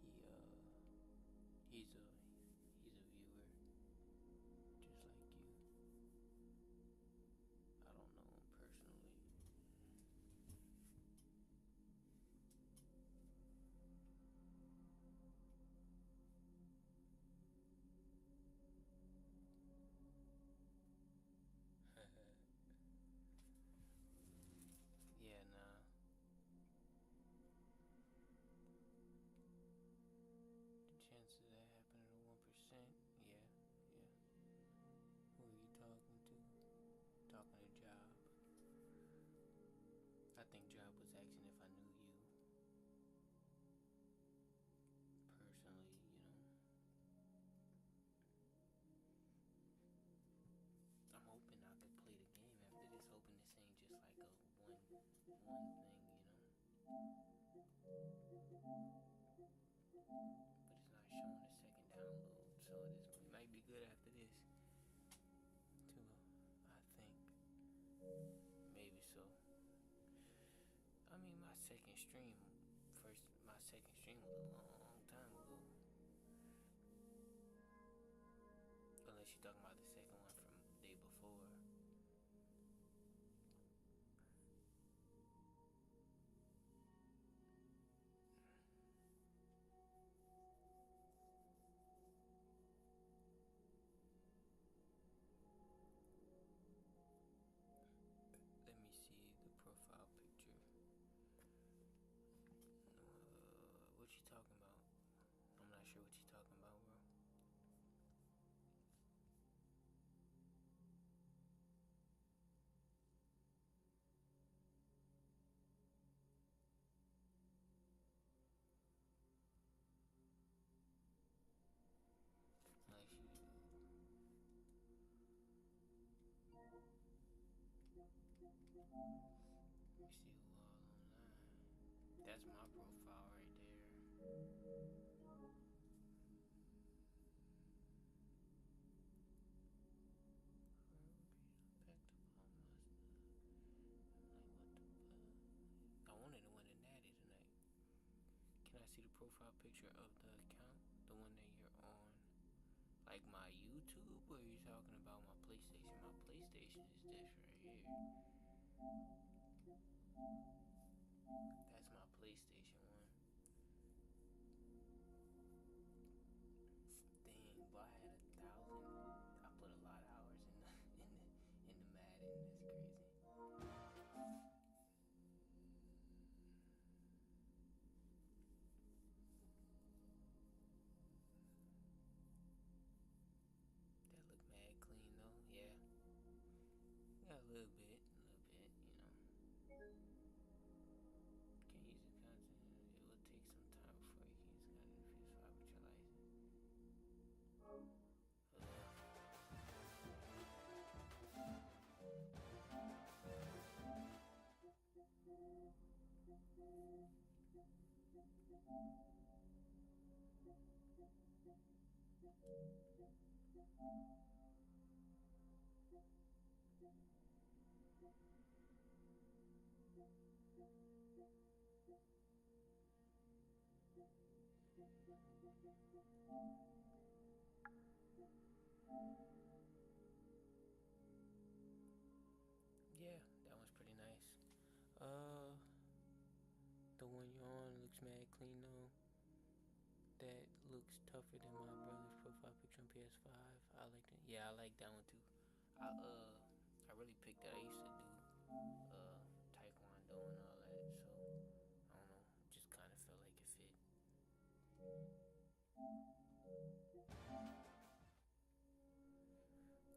He's a viewer, just like you. I don't know him personally. Yeah, nah. The chances of that happening are 1%. Yeah, yeah. Who are you talking to? Talking to Job. I think Job was asking if I knew you. Personally, you know. I'm hoping I could play the game after this. Hoping this ain't just like a one thing, you know. But it's not showing a second download, so it might be good after this too. I think maybe so. I mean, my second stream was a long time ago. Unless you're talking about the second one from the day before. Let me see the profile picture. Let me see who all online. That's my profile right there. Back to Palmas. I'm like, what the fuck? I wanted to win a natty tonight. Can I see the profile picture of the account? The one that you're on? Like my YouTube? Or are you talking about my PlayStation? My PlayStation is this right here. That's my PlayStation one. Dang, boy, I had 1,000. I put a lot of hours in the Madden. That's crazy. That look mad clean though. Yeah. Yeah, a little bit, you know. Can't use the content. It will take some time before you can use the content if you swap with your license. Yeah, that one's pretty nice. The one you're on looks mad clean though. That looks tougher than my brother's profile picture on PS5. I like that. Yeah, I like that one too. I really picked that. I used to do taekwondo and all that, so I don't know. Just kind of felt like it fit.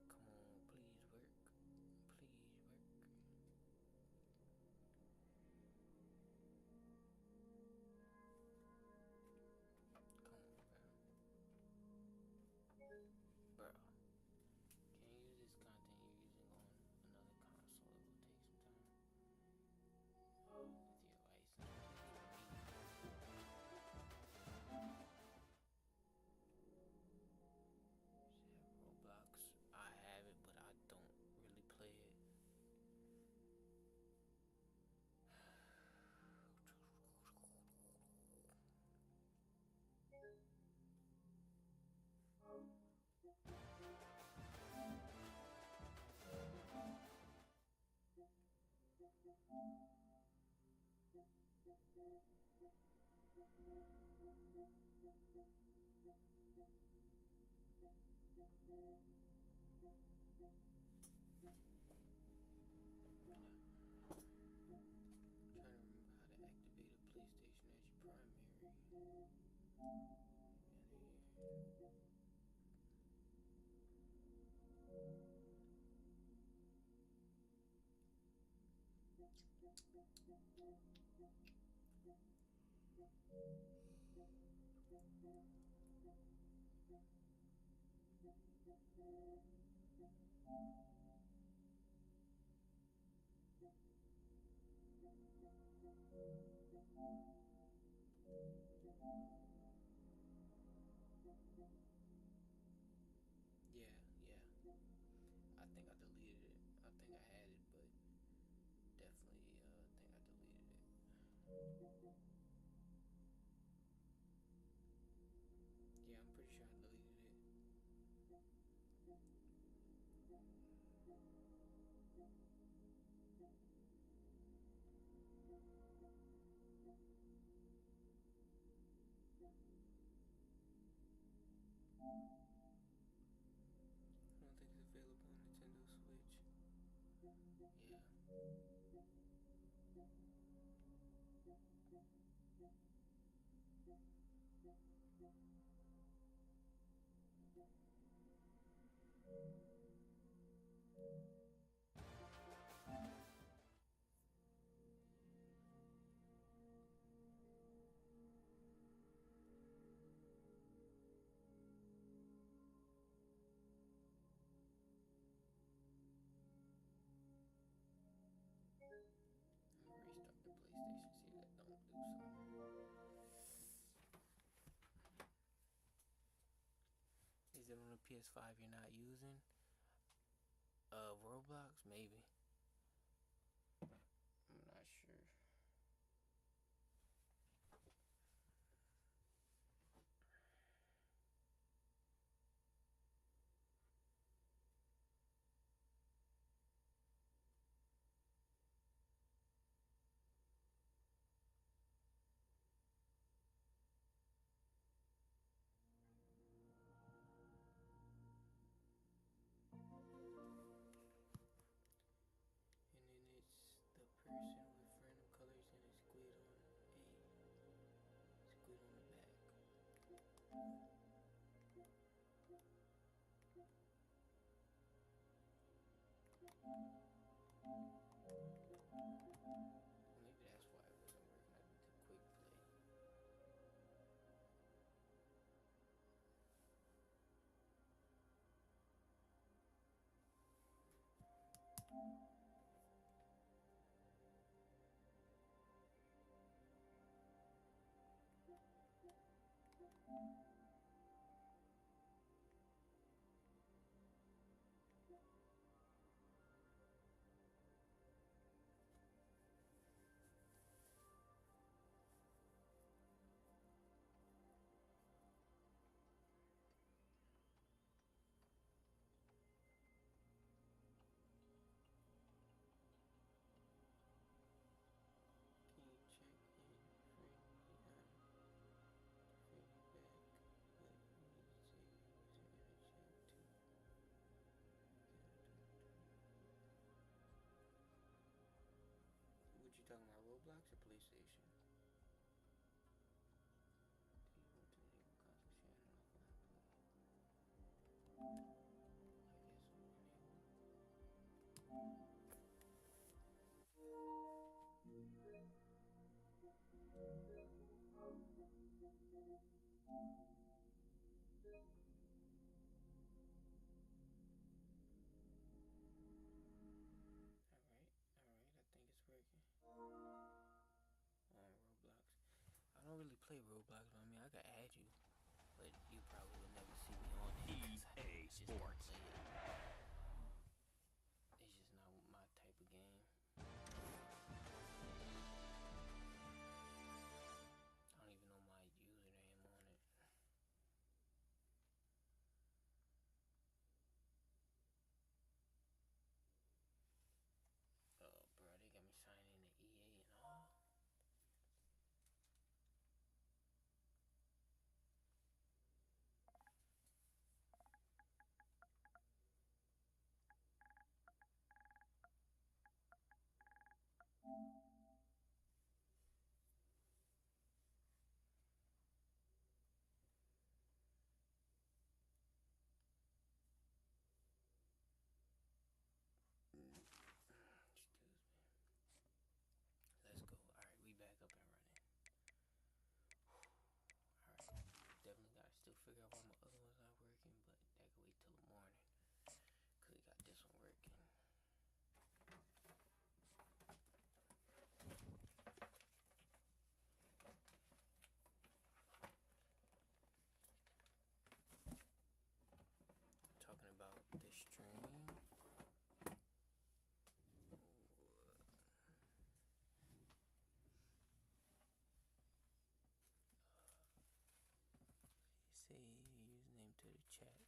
Come on, please work. Please work. Come on, bro. Bro. Can you use this content you're using on another console? It will take some time. With your license. Roblox. I have it, but I don't really play it. Trying to remember how to activate a PlayStation as your primary. Yeah, yeah. I think I deleted it. I think I had it, but definitely think I deleted it. Yeah, I'm pretty sure I deleted it. I don't think it's available on Nintendo Switch. Yeah. that on the PS5 you're not using? Roblox, maybe. I'm not sure. And then it's the person with random colors and a squid on the back. Maybe that's why it wasn't working. I did the quick play. Can you check in? Friend me, friend you back. What you need to say was in the chat too. What you talking about, Roblox or PlayStation? Do you want to enable constant sharing and offline play? I guess I'm enable. Alright, I think it's working. On Roblox. I don't really play Roblox, but I mean, I could add you. But you probably would never see me on it. EA Sports. It's just not my type of game. I don't even know my username on it. Oh, bro, they got me signing into EA and all. Excuse me. Let's go. Alright, we back up and running. Alright. Definitely gotta still figure out why my other one's not working, but that could wait till the morning. Cause we got this one working. Talking about the stream. Say username to the chat.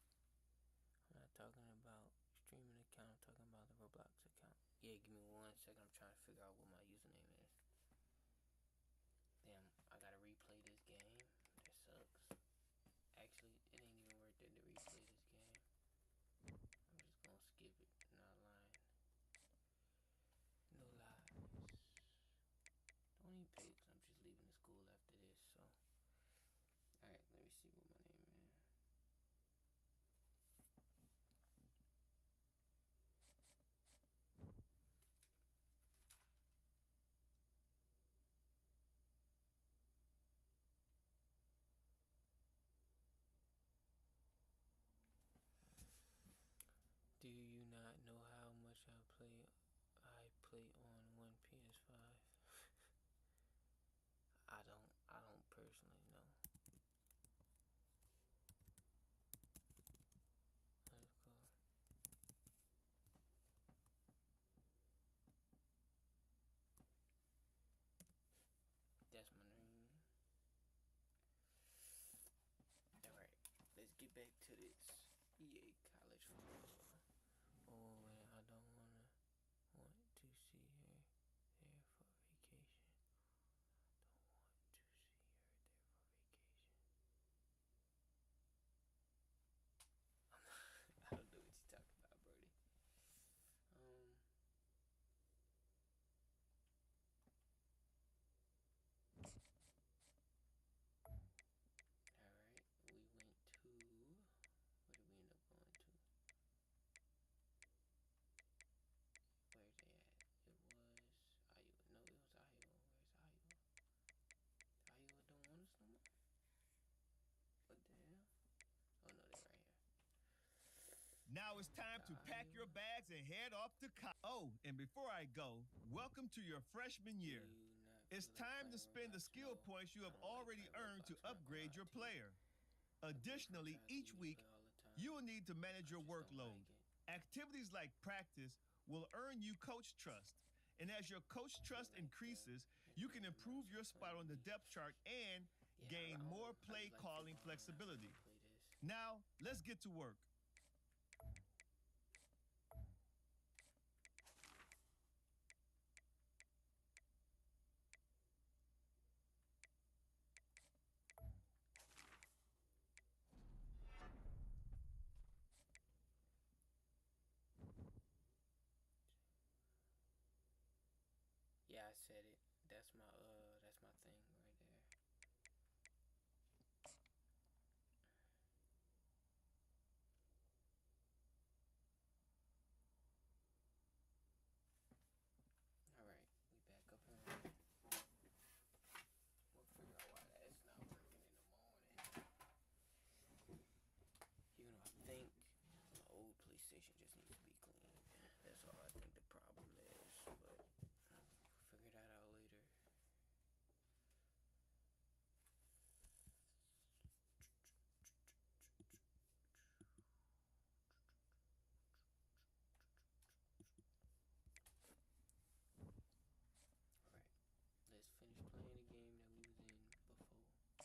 I'm not talking about streaming account, I'm talking about the Roblox account. Yeah, give me 1 second, I'm trying to figure out what my username is. Damn, I gotta replay this game. That sucks. Actually, it ain't even worth it to replay this game. I'm just gonna skip it, not lying. No lies. Don't even pay because I'm just leaving the school after this, so. Alright, let me see what my name is. back to this EA college football. Oh, and I don't want to see her there for vacation. Don't want to see her there for vacation. I don't know what you're talking about, Brody. Alright, we went to, where did we end up going to? Where's they at? It was Iowa. No, it was Iowa. Where's Iowa? Iowa don't want us no more? What the hell? Oh no, they're right here. Now it's time to pack your bags and head off to college. Oh, and before I go, welcome to your freshman year. Do you not It's feel like time to playing spend the Roblox? skill No, points you I have don't like already playing earned to Roblox, I'm not gonna upgrade lie your to you. player. My Additionally, girlfriend tries each to get me week, to play all the time. you will need to manage I your just don't workload. like it. Activities like practice will earn you coach trust. And as your coach trust like increases, that. you can Yeah, improve I'm your just spot on the playing depth chart and Yeah, gain I more just play like calling football, I'm not flexibility. gonna play this. Now, let's get to work. Yeah, I said it. That's my thing right there. Alright, we back up and running. We'll figure out why that's not working in the morning. You know, I think my old PlayStation just needs to be cleaned. That's all I think the problem is, but we'll figure that out later. Alright, let's finish playing the game that we was in before it happened.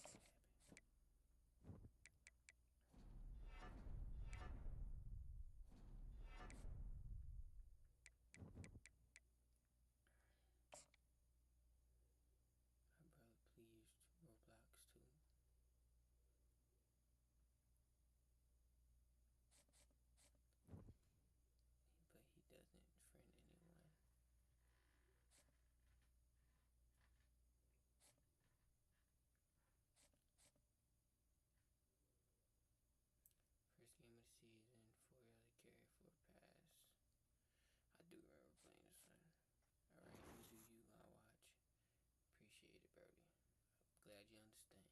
My brother pleased Roblox too. But he doesn't friend anyone. First game of the season, 4 yard carry, 4 pass. I do remember playing this one. Alright, you do you, I'll watch. Appreciate it, Birdie. Glad you understand.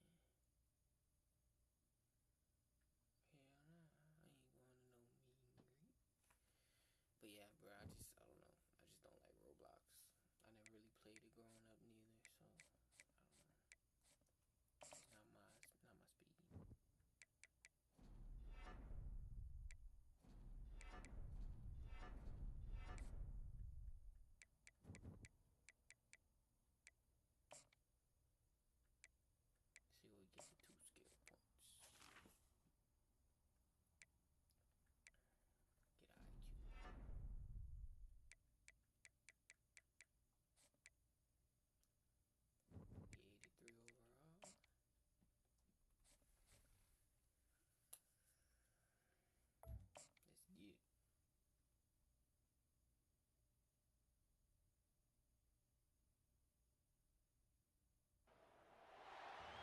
Hell nah, I ain't going to no meet and greet. But yeah, bro, I don't know. I just don't like Roblox. I never really played it growing up neither, so I don't know. It's not my speed. See what we get the 2 skill points. Get IQ. Be 83 overall. Let's get it.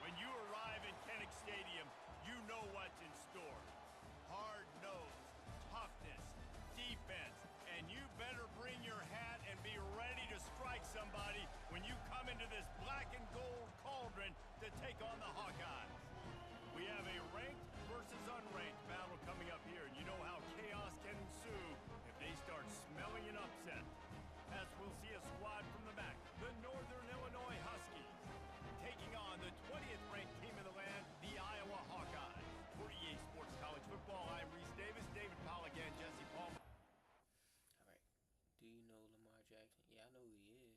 When you arrive in Kinnick Stadium, you know what's in store. Hard nose, toughness, defense, and you better bring your hat and be ready to strike somebody when you come into this black and gold cauldron to take on the Hawkeyes. We have a ranked versus unranked battle coming up here, and you know how chaos can ensue if they start smelling an upset. As we'll see a squad from the back, the Northern Illinois Huskies, taking on the 20th ranked team in the land, the Iowa Hawkeyes. For EA Sports College Football, I'm Reese Davis, David Pollock, and Jesse Palmer. Alright. Do you know Lamar Jackson? Yeah, I know who he is.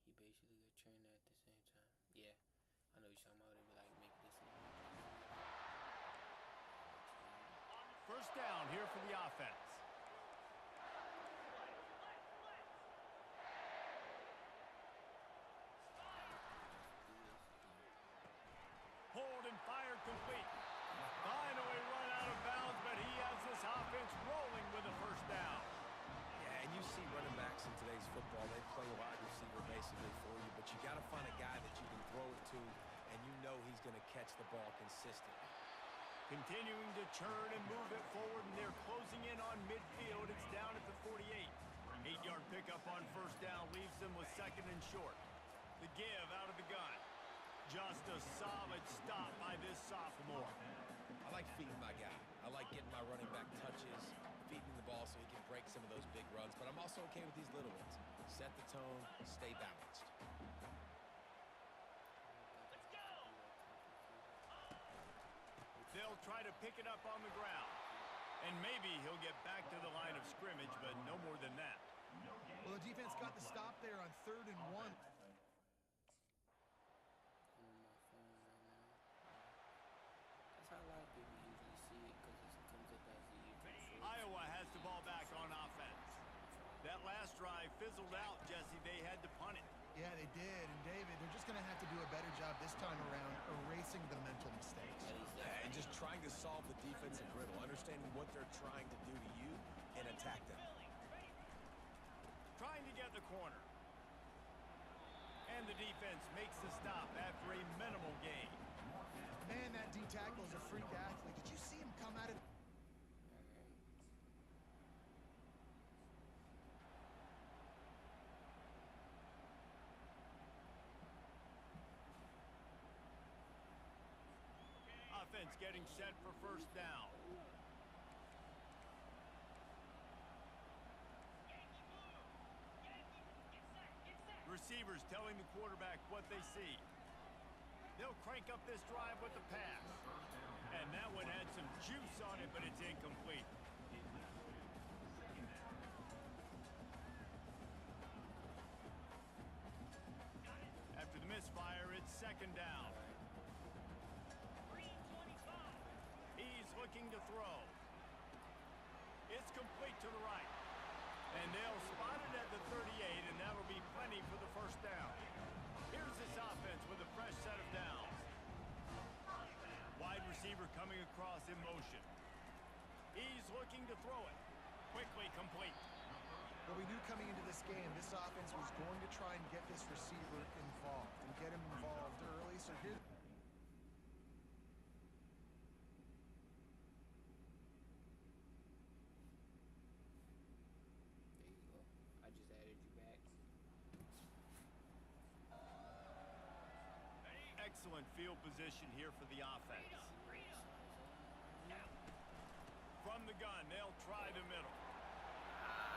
He basically a trainer at the same time. Yeah. I know you're talking about it, but like make this First down here for the offense. Hold and fire complete. Finally run out of bounds, but he has this offense rolling with a first down. Yeah, and you see running backs in today's football, they play wide receiver basically for you, but you got to find a guy that you can throw it to, and you know he's going to catch the ball consistently. Continuing to turn and move it forward, and they're closing in on midfield. It's down at the 48. 8-yard pickup on first down leaves them with second and short. The give out of the gun. Just a solid stop by this sophomore. I like feeding my guy. I like getting my running back touches, feeding the ball so he can break some of those big runs, but I'm also okay with these little ones. Set the tone, stay balanced. They'll try to pick it up on the ground. And maybe he'll get back to the line of scrimmage, but no more than that. Well, the defense got the stop there on 3rd and 1. That's how a lot of people usually see it because it comes up as the usual short. Iowa has the ball back on offense. That last drive fizzled out, Jesse. They had to punt it. Yeah, they did. And David, they're just going to have to do a better job this time around erasing the mental mistakes. And just trying to solve the defensive riddle, understanding what they're trying to do to you and attack them. Trying to get the corner. And the defense makes the stop after a minimal gain. Man, that D tackle is a freak athlete. Did you see him come out of... Offense getting set for first down. Receivers telling the quarterback what they see. They'll crank up this drive with the pass. And that one had some juice on it, but it's incomplete. After the misfire, it's second down. He's looking to throw. It's complete to the right. And they'll spot it at the 38, and that'll be plenty for the first down. Here's this offense with a fresh set of downs. Wide receiver coming across in motion. He's looking to throw it. Quickly complete. Well, we knew coming into this game, this offense was going to try and get this receiver involved and get him involved early. So here... There you go. I just added you back. Excellent field position here for the offense. From the gun, they'll try the middle.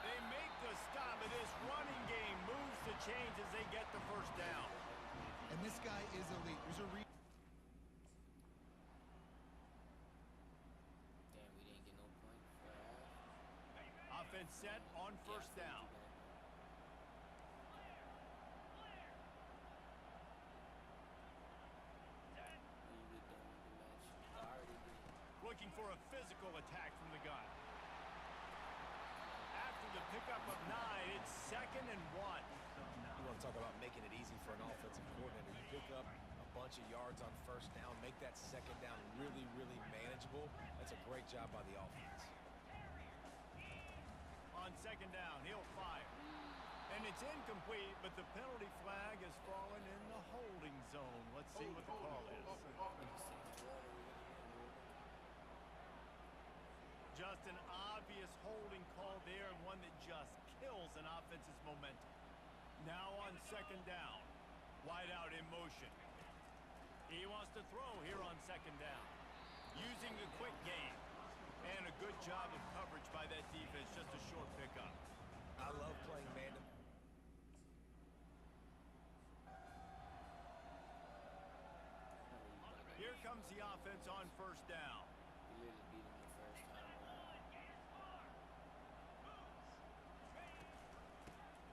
They make the stop, and this running game moves the chains as they get the first down. And this guy is elite. There's a reason. Damn, we didn't get no point for half. Offense set on first down. When you get done with the match, I already did. Looking for a physical attack from the gun. After the pickup of 9, it's 2nd and 1. You want to talk about making it easy for an offensive coordinator. You pick up a bunch of yards on first down, make that second down really, really manageable. That's a great job by the offense. On second down, he'll fire. And it's incomplete, but the penalty flag has fallen in the holding zone. Let's see what the call is. Just an obvious holding call there, and one that just kills an offense's momentum. Now on second down. Wide out in motion. He wants to throw here on second down. Using the quick game. And a good job of coverage by that defense. Just a short pickup. I love playing man to Here comes the offense on first down. We literally beat him the first time around.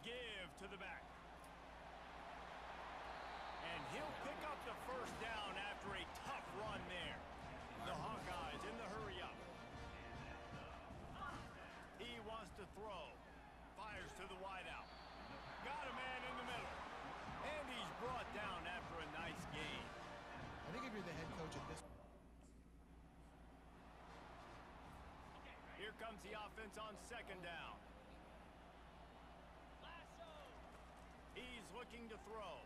Give to the back. And he'll pick up the first down after a tough run there. The Hawkeyes in the hurry up. to throw. Fires to the wideout. Got a man in the middle. And he's brought down after a nice gain. I think if you're the head coach at this... Here comes the offense on second down. He's looking to throw.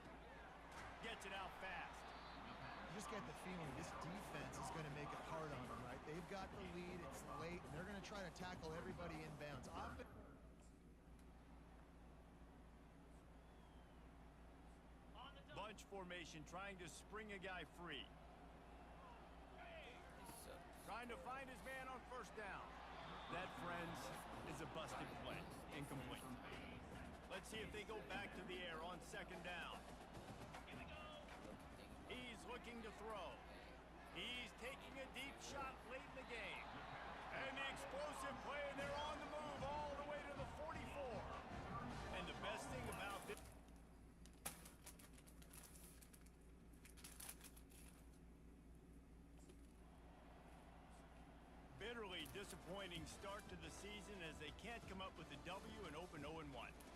Gets it out fast. You just get the feeling this defense is going to make it hard on them, right? They've got the lead, it's late, and they're going to try to tackle everybody inbounds. Bunch formation, trying to spring a guy free. Trying to find his man on first down. That, friends, is a busted play. Incomplete. Let's see if they go back to the air on second down. He's looking to throw. He's taking a deep shot late in the game. And the explosive play, and they're on the move all the way to the 44. And the best thing about this... Bitterly disappointing start to the season as they can't come up with a W and open 0-1.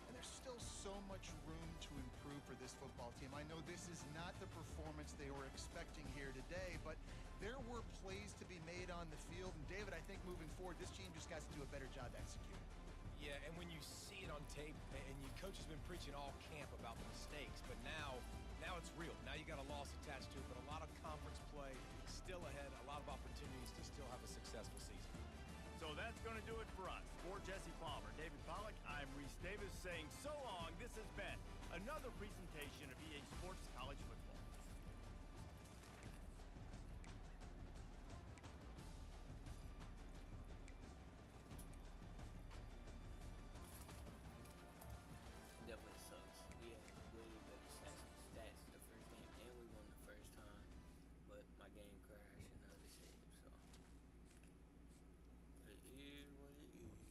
And there's still so much room to improve for this football team. I know this is not the performance they were expecting here today, but there were plays to be made on the field. And David, I think moving forward, this team just got to do a better job executing. Yeah, and when you see it on tape, and your coach has been preaching all camp about the mistakes, but now it's real. Now you got a loss attached to it, but a lot of conference play still ahead, a lot of opportunities to still have a successful season. So that's going to do it for us. For Jesse Palmer, David Pollack, I'm Reese Davis saying so long. This has been another presentation of EA Sports College Football. Definitely sucks. We had way better stats the first game, and we won the first time. But my game crashed and the other saved, so it is what it is.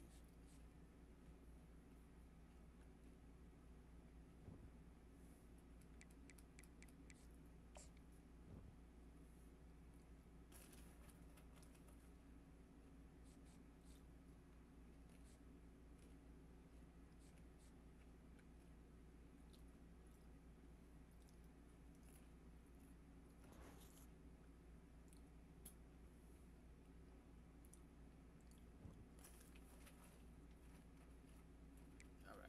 All right.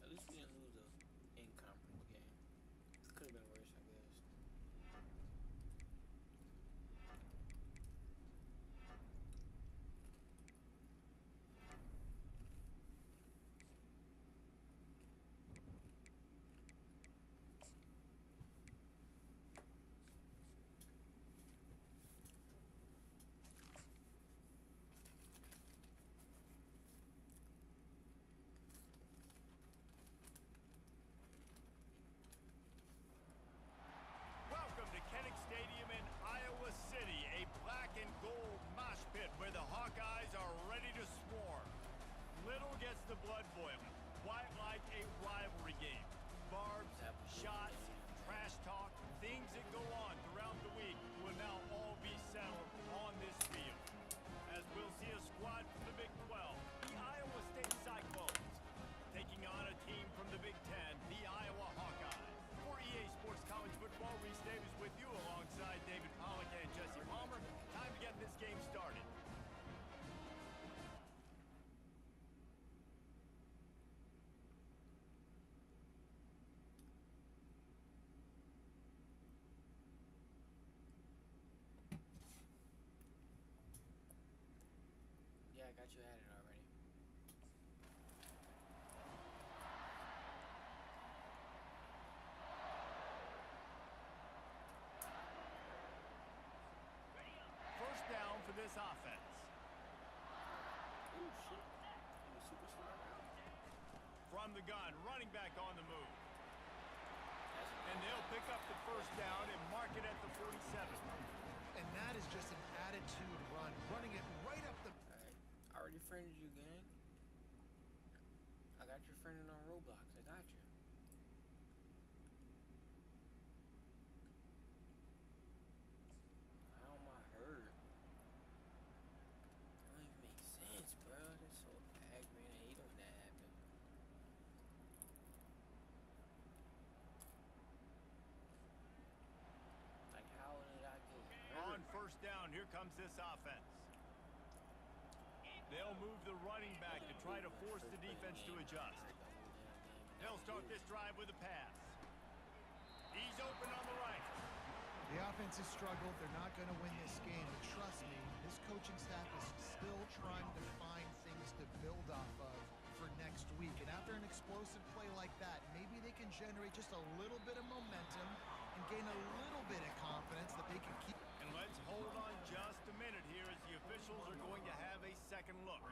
At least we didn't lose a in-conference game. Could have been worse, I guess. Welcome to Kinnick Stadium in Iowa City, a black and gold mosh pit where the Hawkeyes are ready to swarm. Little gets the blood boiling, quite like a rivalry game. Barbs, shots, trash talk, things that go on throughout the week will now all be settled on this field. As we'll see a squad from the Big 12, the Iowa State Cyclones, taking on a team from the Big 10, the Iowa Hawkeyes. For EA Sports College Football, Reese Davis with you alongside David Pollack and Jesse Palmer. Time to get this game started. Yeah, I got you at it already. First down for this offense. Ooh, shit. He was super smart. From the gun, running back on the move. That's And they'll pick up the first down and mark it at the 47. And that is just an attitude run, running it right up the... alright. I already friended you, gang. I got your friended on Roblox. I got you. How am I hurt? That don't even make sense, bro. That's so aggravating. comes this offense. They'll move the running back to try to force the defense to adjust. They'll start this drive with a pass. He's open on the right. The offense has struggled. They're not going to win this game. But trust me, this coaching staff is still trying to find things to build off of for next week. And after an explosive play like that, maybe they can generate just a little bit of momentum and gain a little bit of confidence that they can keep. And let's hold on just a minute here as the officials are going to have a second look.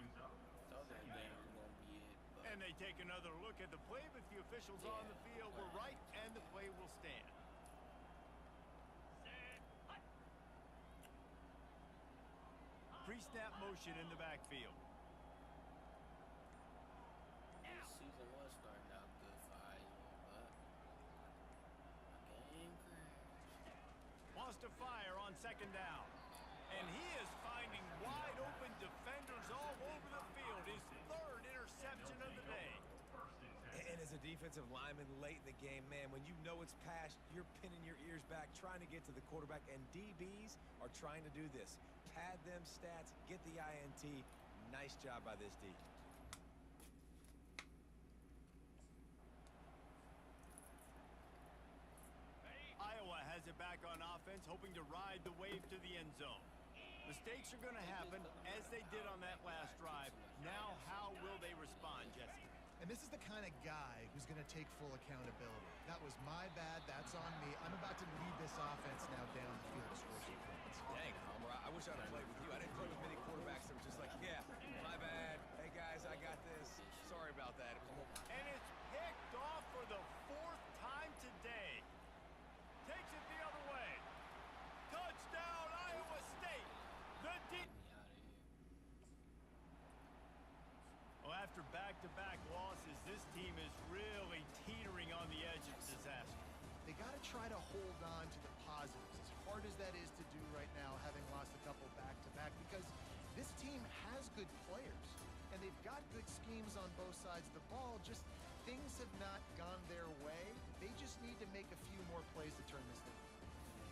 Thought that game was gonna be it, but And they take another look at the play, but the officials on the field were right, and the play will stand. Pre-snap motion in the backfield. this season was starting out good for Iowa, but game crashed. Wants to fire on second down. And he is finding wide open defenders all over the field. His third interception of the day. And as a defensive lineman late in the game, man, when you know it's past, you're pinning your ears back, trying to get to the quarterback, and DBs are trying to do this. Pad them stats, get the INT. Nice job by this D. Iowa has it back on offense, hoping to ride the wave to the end zone. Mistakes are going to happen, as they did on that last drive. Now, how will they respond, Jesse? And this is the kind of guy who's going to take full accountability. That was my bad. That's on me. I'm about to lead this offense now down the field to score some points. Dang, Homer, I wish I'd have played with you. I didn't play with many quarterbacks that were just like, yeah, my bad. Hey, guys, I got this. Sorry about that. It was And it's picked off for the fourth time today. Takes it the other way. Touchdown, Iowa State. The deep. Get me out of here. Well, after back-to-back losses, this team is really teetering on the edge of disaster. They got to try to hold on to the positives, as hard as that is to do right now, having lost a couple back-to-back, because this team has good players, and they've got good schemes on both sides of the ball, just things have not gone their way. They just need to make a few more plays to turn this thing.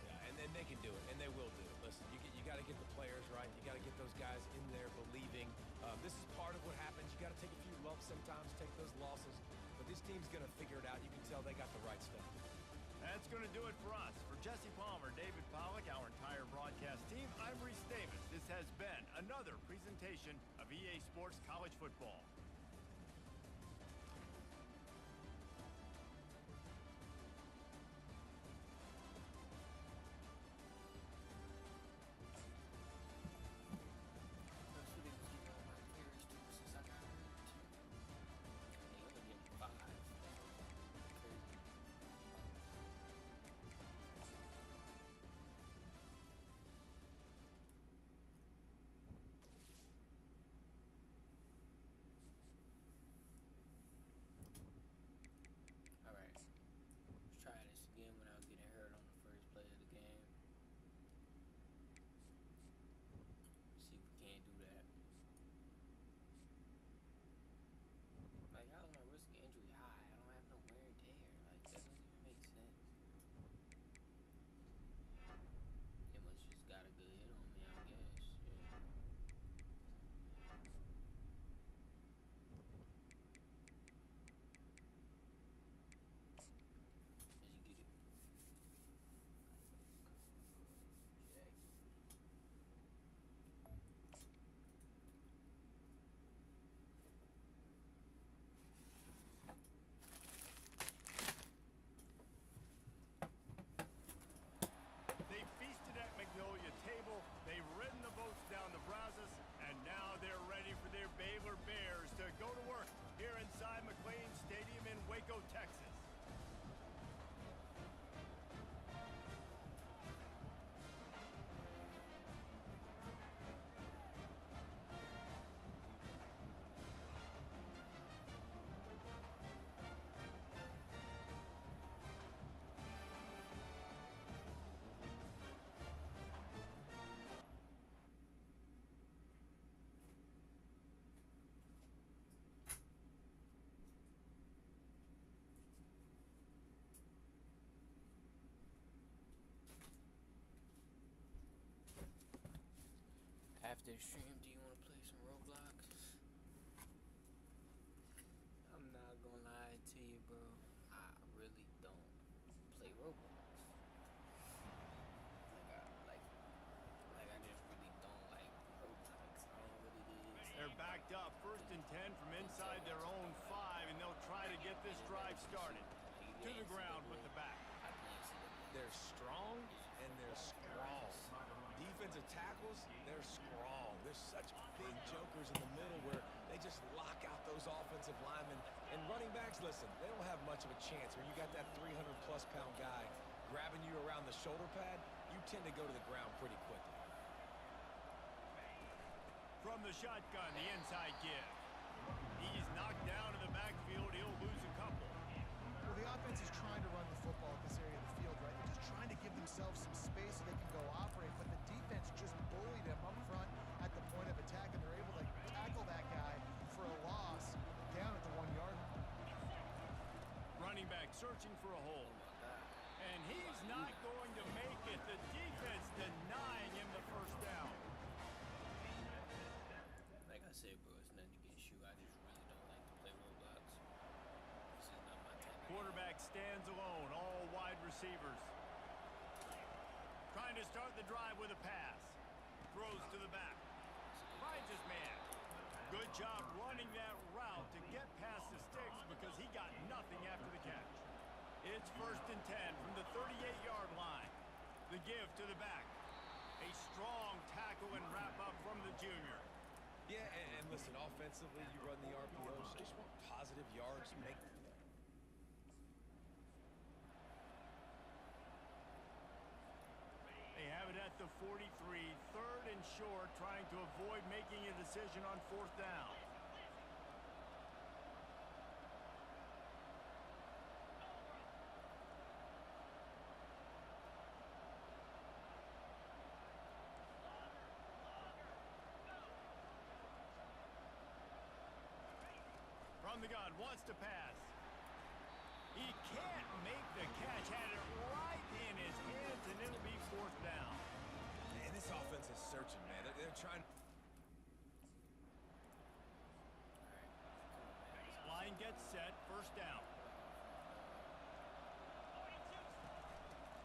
Yeah, and then they can do it, and they will do it. Listen, you got to get the players right. You got to get those guys in there believing. This is part of what happens. You got to take a few lumps sometimes, take those losses. But this team's going to figure it out. You can tell they got the right stuff. That's going to do it for us. For Jesse Palmer, David Pollack, our entire broadcast team, I'm Reese Davis. This has been another presentation of EA Sports College Football. after the stream, do you want to play some Roblox? I'm not gonna lie to you, bro. I really don't play Roblox. Like I just really don't like Roblox. I don't know what it is. They're backed up, 1st and 10 from inside their own 5, and they'll try to get this drive started. To the ground with the back. I play NCAA. They're strong and they're strong. Defensive tackles, they're strong. There's such big jokers in the middle where they just lock out those offensive linemen. And running backs, listen, they don't have much of a chance. When you got that 300-plus pound guy grabbing you around the shoulder pad, you tend to go to the ground pretty quickly. From the shotgun, the inside give. He's knocked down in the backfield. He'll lose a couple. Well, the offense is trying to run the football at this area of the field, right? They're just trying to give themselves some space so they can go operate, but the defense just bullied them up front at the point of attack, and they're able to tackle that guy for a loss down at the 1-yard line. Running back searching for a hole. And he's not going to make it. The defense denying him the first down. Like I said, bro, it's nothing against you. I just really don't like to play Roblox. This is not my type of Quarterback stands alone, all wide receivers. Trying to start the drive with a pass. Throws to the back. Finds his man. Good job running that route to get past the sticks because he got nothing after the catch. It's 1st and 10 from the 38-yard line. The give to the back. A strong tackle and wrap up from the junior. Yeah, and listen, offensively, you run the RPOs. So you just want positive yards. They have it at the 43, 3rd and short, trying to avoid making a decision on 4th down. From the gun, wants to pass. He can't make the catch. Had it right in his hands, and it'll be 4th down. And this offense is searching, man. They're trying. Line gets set, 1st down.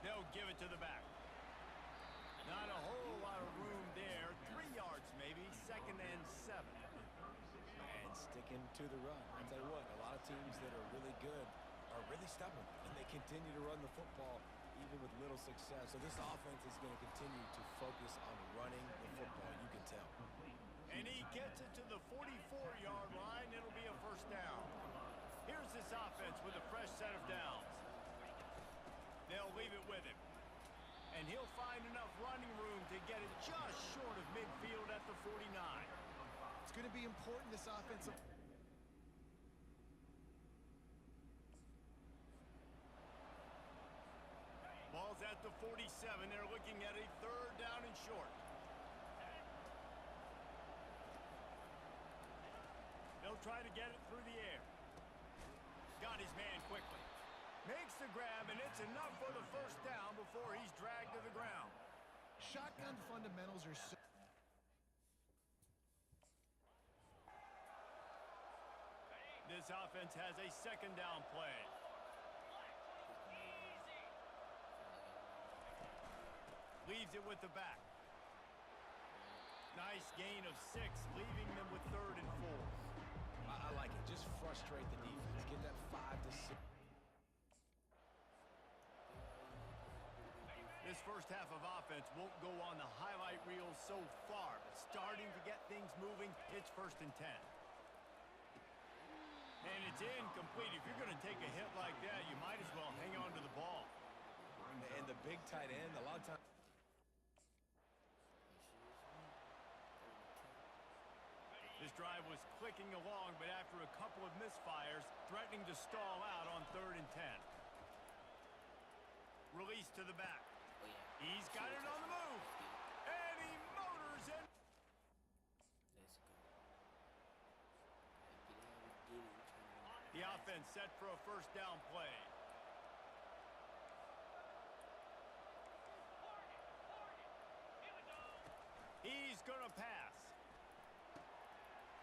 They'll give it to the back. Not a whole lot of room there. 3 yards maybe, 2nd and 7. And sticking to the run. I'll tell you what, a lot of teams that are really good are really stubborn, and they continue to run the football even with little success. So this offense is going to continue to focus on running the football, you can tell. And he gets it to the 44-yard line. It'll be a 1st down. Here's this offense with a fresh set of downs. They'll leave it with him. And he'll find enough running room to get it just short of midfield at the 49. It's going to be important, this offensive. Ball's at the 47. They're looking at a 3rd down and short. They'll try to get it through the air. Got his man quickly. Makes the grab, and it's enough for the 1st down before he's dragged to the ground. Shotgun fundamentals are so. This offense has a 2nd down play. Leaves it with the back. Nice gain of 6, leaving them with 3rd and 4. I like it. Just frustrate the defense. Get that 5 to 6. This first half of offense won't go on the highlight reel so far, but starting to get things moving, it's 1st and 10. And it's incomplete. If you're going to take a hit like that, you might as well hang on to the ball. And the big tight end, a lot of times. This drive was clicking along, but after a couple of misfires, threatening to stall out on 3rd and 10. Release to the back. Oh, yeah. He's got it on the move. And he motors in. Let's go. Get it. The offense set for a 1st down play. He's going to pass.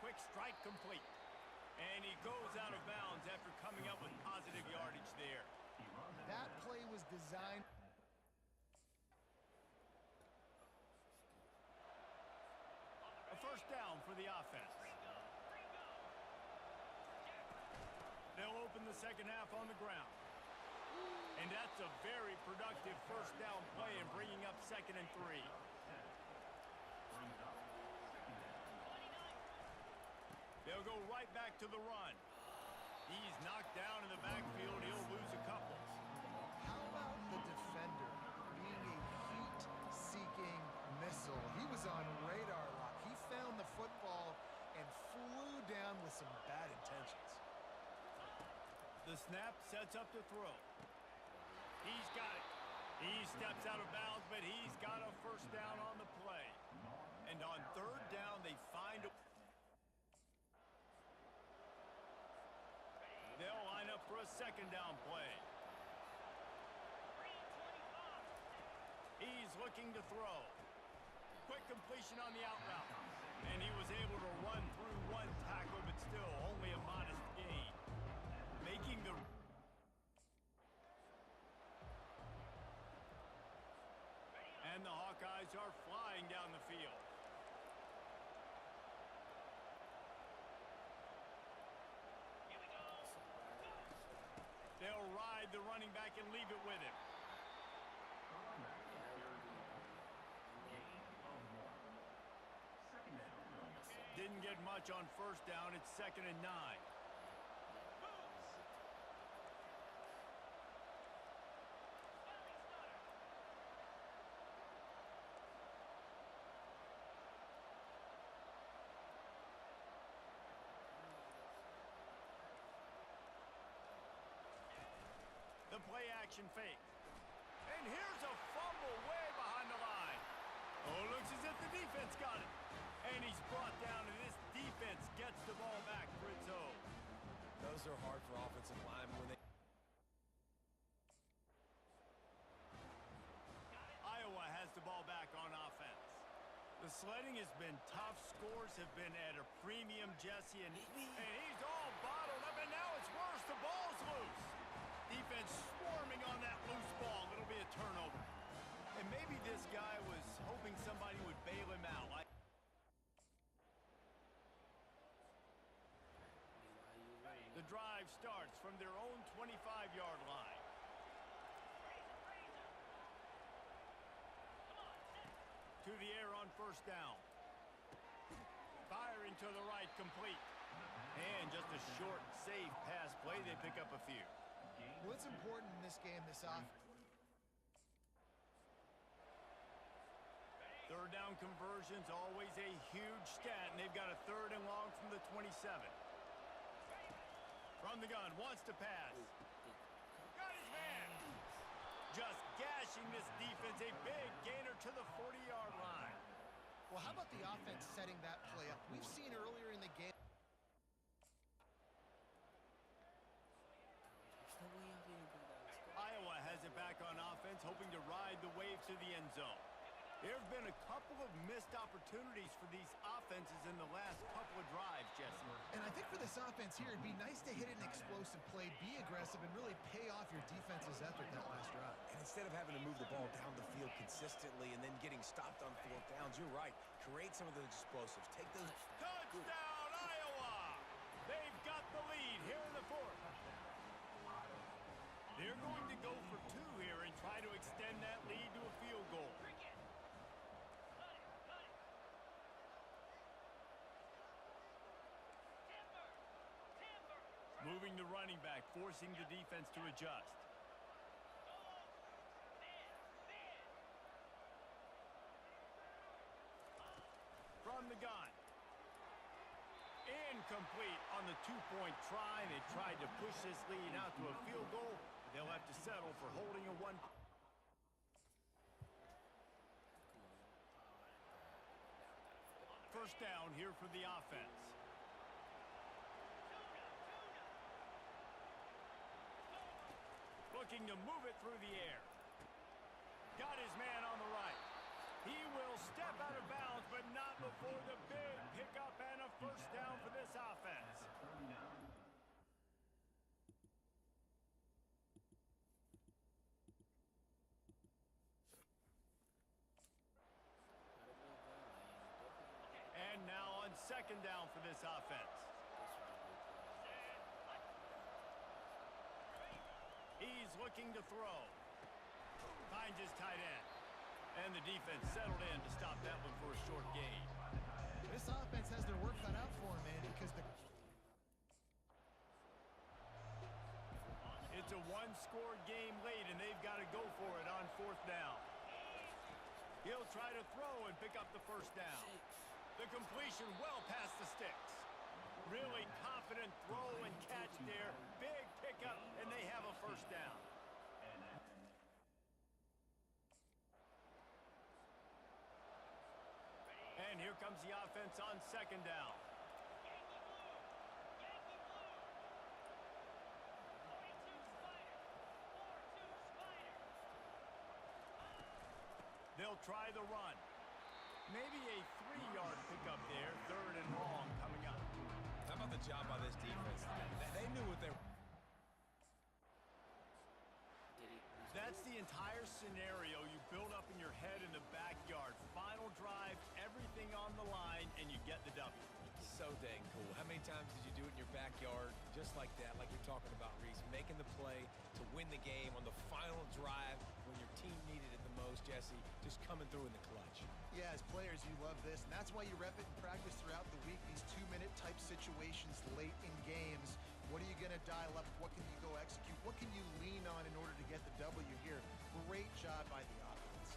quick strike complete. And he goes out of bounds after coming up with positive yardage there. That play was designed. A first down for the offense. They'll open the second half on the ground. And that's a very productive first down play and bringing up 2nd and 3. They'll go right back to the run. He's knocked down in the backfield. He'll lose a couple. How about the defender being a heat-seeking missile? He was on radar lock. He found the football and flew down with some bad intentions. The snap sets up to throw. He's got it. He steps out of bounds, but he's got a first down on the play. And on 3rd down, they find a... They'll line up for a 2nd down play. He's looking to throw. Quick completion on the out route. And he was able to run through one tackler, but still only a modest gain. Making the... And the Hawkeyes are flying down the field. They'll ride the running back and leave it with him. Didn't get much on 1st down. It's 2nd and 9. The play action fake. And here's a fumble way behind the line. Oh, looks as if the defense got it. And he's brought down, and this defense gets the ball back for its own. Those are hard for offensive linemen when they... Iowa has the ball back on offense. The sledding has been tough. Scores have been at a premium, Jesse, and he's all bottled up, and now it's worse. The ball's loose. Defense swarming on that loose ball. It'll be a turnover. And maybe this guy was hoping somebody would bail him out. The drive starts from their own 25-yard line. To the air on 1st down. Firing to the right, complete. And just a short, safe pass play. They pick up a few. What's important in this game, this off? 3rd down conversions, always a huge stat, and they've got a 3rd and long from the 27. From the gun, wants to pass. Got his man. Just gashing this defense, a big gainer to the 40-yard line. Well, how about the offense setting that play up? We've seen earlier in the game. Iowa has it back on offense, hoping to ride the wave to the end zone. There have been a couple of missed opportunities for these offenses in the last couple of drives, Jesse. And I think for this offense here, it'd be nice to hit an explosive play, be aggressive, and really pay off your defense's effort that last drive. And instead of having to move the ball down the field consistently and then getting stopped on 4th downs, you're right. Create some of those explosives. Take those... Touchdown, Iowa! They've got the lead here in the 4th. They're going to go for 2 here and try to extend that lead to a field goal. Moving the running back, forcing the defense to adjust. From the gun. Incomplete on the 2-point try. They tried to push this lead out to a field goal. They'll have to settle for holding a 1. First down here for the offense. Looking to move it through the air. Got his man on the right. He will step out of bounds, but not before the big pickup and a first down for this offense. And now on second down for this offense. He's looking to throw. Finds his tight end. And the defense settled in to stop that one for a short gain. This offense has their work cut out for them, man, because it's a one-score game late, and they've got to go for it on fourth down. He'll try to throw and pick up the first down. The completion well past the sticks. Really confident throw and catch there. Big pickup, and they have a first down. And here comes the offense on second down. They'll try the run. Maybe a 3-yard pickup there. Third and long coming up. How about the job by this defense? They knew what they were. That's the entire scenario you build up in your head in the backyard. Final drive, everything on the line, and you get the W. So dang cool. How many times did you do it in your backyard just like that, like you're talking about, Reese, making the play to win the game on the final drive when your team needed it the most, Jesse, just coming through in the clutch. yeah, as players, you love this, and that's why you rep it in practice throughout the week, these 2-minute type situations late in games. What are you going to dial up? What can you go execute? What can you lean on in order to get the W here? Great job by the offense.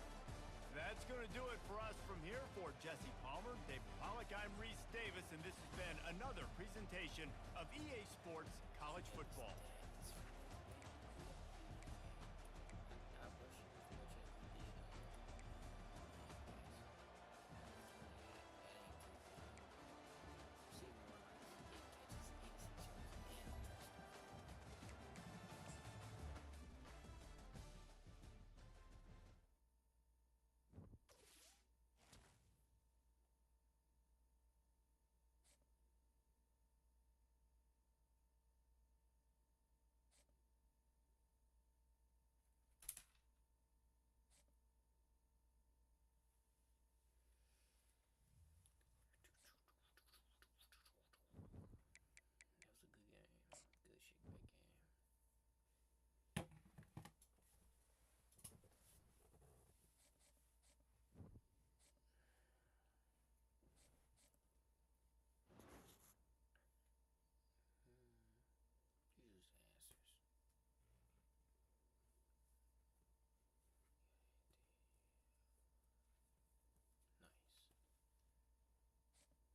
That's going to do it for us from here. For Jesse Palmer, Dave Pollock, I'm Reese Davis, and this has been another presentation of EA Sports College Football.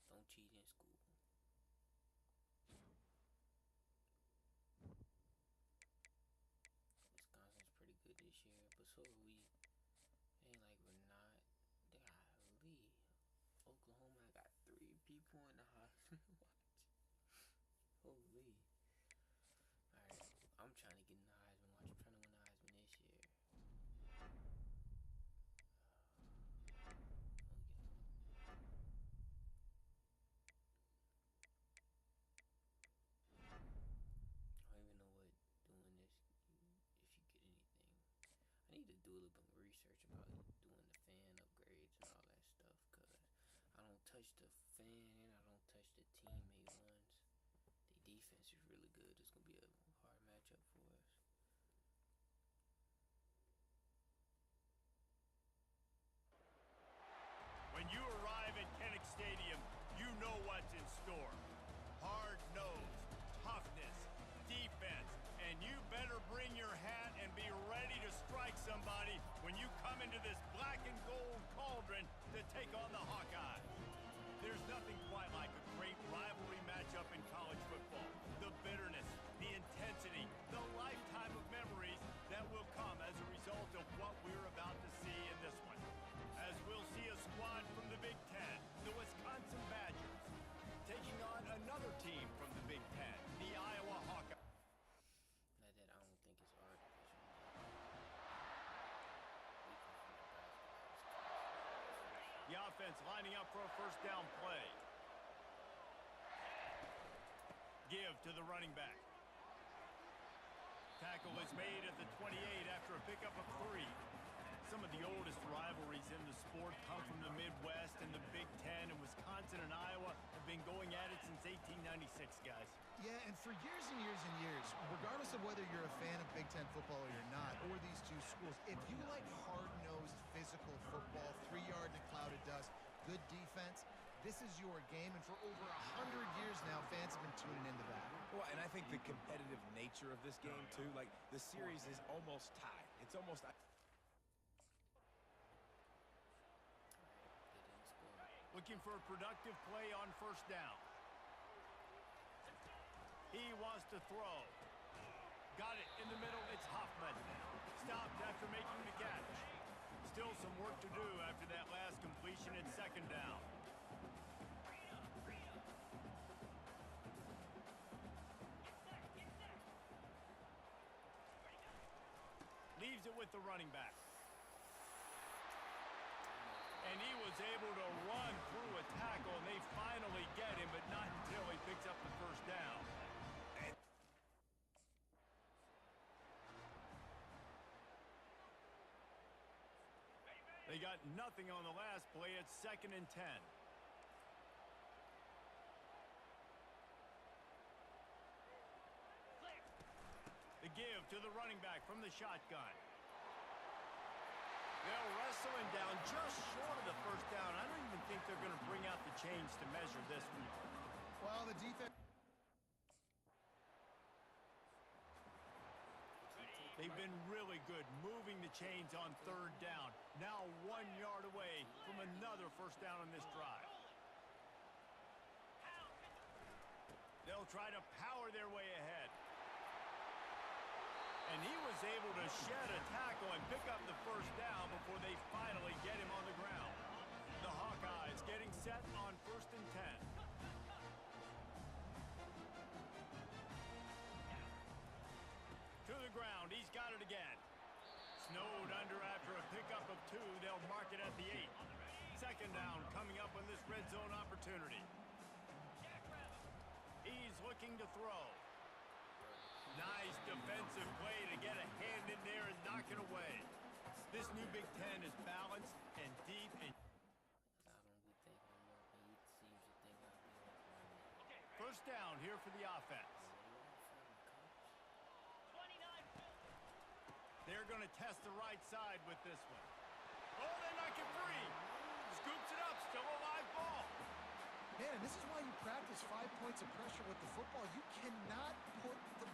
Don't cheat in school. Wisconsin's pretty good this year, but so are we. Ain't like we're not. Golly. Oklahoma, I got 3 people in the Heisman watch. Holy. Alright, I'm trying to get in the Heisman watch. I'm trying to win the Heisman this year. I need to do a little bit more research about doing the fan upgrades and all that stuff, because I don't touch the fan and I don't touch the teammate ones. The defense is really good. It's going to be a hard matchup for us. When you arrive at Kinnick Stadium, you know what's in store. Hard nose, toughness, defense, and you better bring your hat and be ready to strike somebody when you come into this black and gold cauldron to take on the Hawkeyes. There's nothing quite like a great rivalry matchup in college football. The bitterness, the intensity, the lifetime of memories that will come as a result of what we're about to see in this one. As we'll see a squad from the Big Ten, the Wisconsin Badgers, taking on another team from the Big Ten, the Iowa Hawkeyes. Not that I don't think it's our division. defense lining up for a first down play. Give to the running back. Tackle is made at the 28 after a pickup of 3. Some of the oldest rivalries in the sport come from the Midwest, and the Big Ten, and Wisconsin and Iowa have been going at it since 1896, guys. Yeah, and for years and years and years, regardless of whether you're a fan of Big Ten football or you're not, or these two schools, if you like hard-nosed physical football, 3-yard and clouded dust, good defense, this is your game, and for over 100 years now, fans have been tuning into that. Well, and I think the competitive nature of this game, too, like, the series is almost tied. It's almost... Looking for a productive play on first down. He wants to throw. Got it in the middle. It's Hoffman. Stopped after making the catch. Still some work to do after that last completion at second down. Leaves it with the running back. And he was able to run through a tackle, and they finally get him, but not until he picks up the first down. They got nothing on the last play. It's 2nd and 10. The give to the running back from the shotgun. They'll wrestle him down just short of the first down. I don't even think they're going to bring out the chains to measure this one. Well, the defense... They've been really good moving the chains on third down. Now 1 yard away from another first down on this drive. They'll try to power their way ahead. And he was able to shed a tackle and pick up the first down before they finally get him on the ground. The Hawkeyes getting set on 1st and 10. To the ground. He's got it again. Snowed under after a pickup of 2. They'll mark it at the 8. Second down coming up on this red zone opportunity. He's looking to throw. Nice defensive play to get a hand in there and knock it away. This new Big Ten is balanced and deep. And first down here for the offense. They're going to test the right side with this one. Oh, they knock it free. Scoops it up. Still a live ball. Man, and this is why you practice 5 points of pressure with the football. You cannot put the...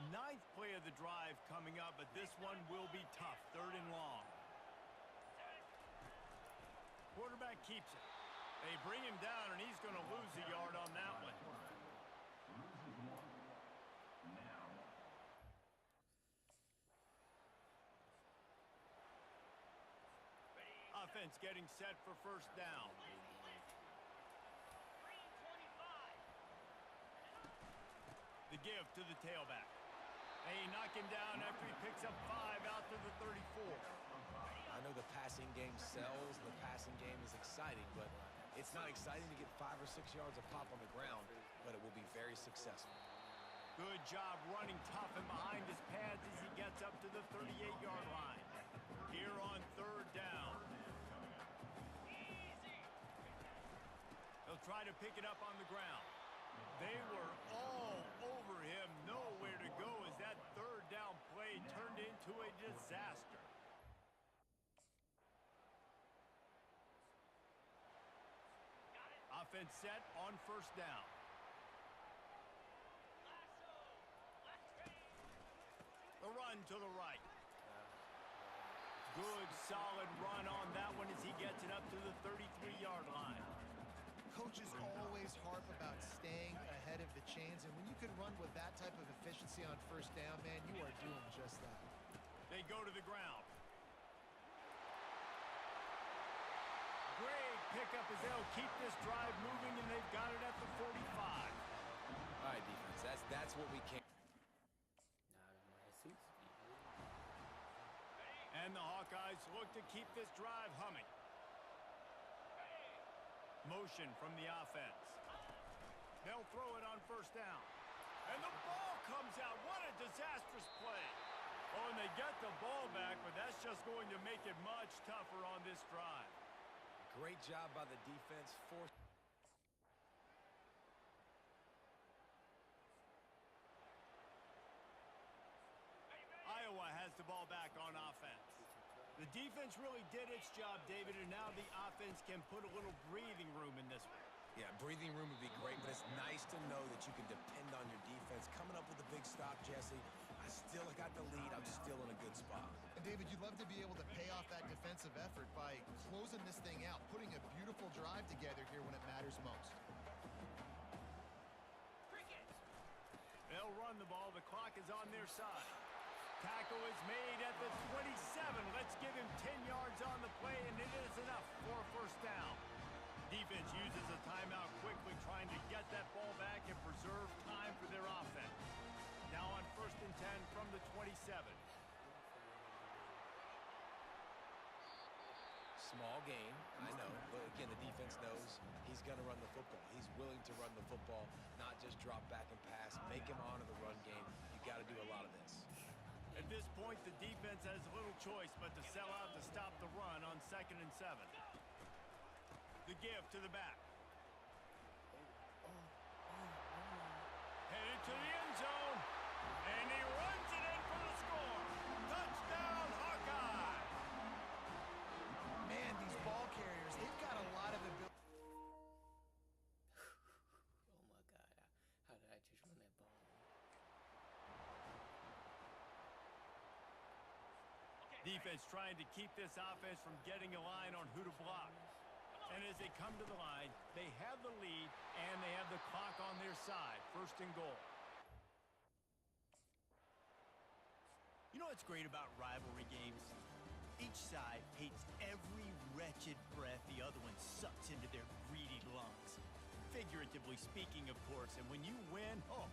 Ninth play of the drive coming up, but this one will be tough. 3rd and long. Quarterback keeps it. They bring him down, and he's going to lose a yard on that one. Offense getting set for first down. The give to the tailback. They knock him down after he picks up 5 out to the 34. I know the passing game sells, the passing game is exciting, but it's not exciting to get 5 or 6 yards of pop on the ground, but it will be very successful. Good job running tough and behind his pads as he gets up to the 38-yard line. Here on 3rd down. They'll try to pick it up on the ground. They were all over him, nowhere to go as that 3rd down play turned into a disaster. Offense set on first down. The run to the right. Good, solid run on that one as he gets it up to the 33-yard line. Coaches always harp about staying ahead of the chains, and when you can run with that type of efficiency on first down, man, you are doing just that. They go to the ground. Great pickup as they'll keep this drive moving, and they've got it at the 45. All right, defense, that's what we can't. Nah, And the Hawkeyes look to keep this drive humming. Motion from the offense. They'll throw it on first down. And the ball comes out. What a disastrous play. Oh, and they get the ball back, but that's just going to make it much tougher on this drive. Great job by the defense. Iowa has the ball back on offense. The defense really did its job, David, and now the offense can put a little breathing room in this one. Yeah, breathing room would be great, but it's nice to know that you can depend on your defense. Coming up with a big stop, Jesse. I still got the lead. I'm still in a good spot. And David, you'd love to be able to pay off that defensive effort by closing this thing out, putting a beautiful drive together here when it matters most. They'll run the ball. The clock is on their side. Tackle is made at the 27. Let's give him 10 yards on the play, and it is enough for a first down. Defense uses a timeout quickly, trying to get that ball back and preserve time for their offense. Now on 1st and 10 from the 27. Small gain, I know, but again, the defense knows he's going to run the football. He's willing to run the football, not just drop back and pass, make him honor the run game. You got to do a lot of this. At this point, the defense has little choice but to sell out to stop the run on 2nd and 7. The give to the back. Headed to the end zone. And he runs it in for the score. Touchdown, Hawkeye! Man, these ball carriers, they've got a lot of ability. Oh my God, how did I just run that ball? Defense trying to keep this offense from getting a line on who to block. And as they come to the line, they have the lead and they have the clock on their side. 1st and goal. You know what's great about rivalry games? Each side hates every wretched breath the other one sucks into their greedy lungs. Figuratively speaking, of course, and when you win, oh,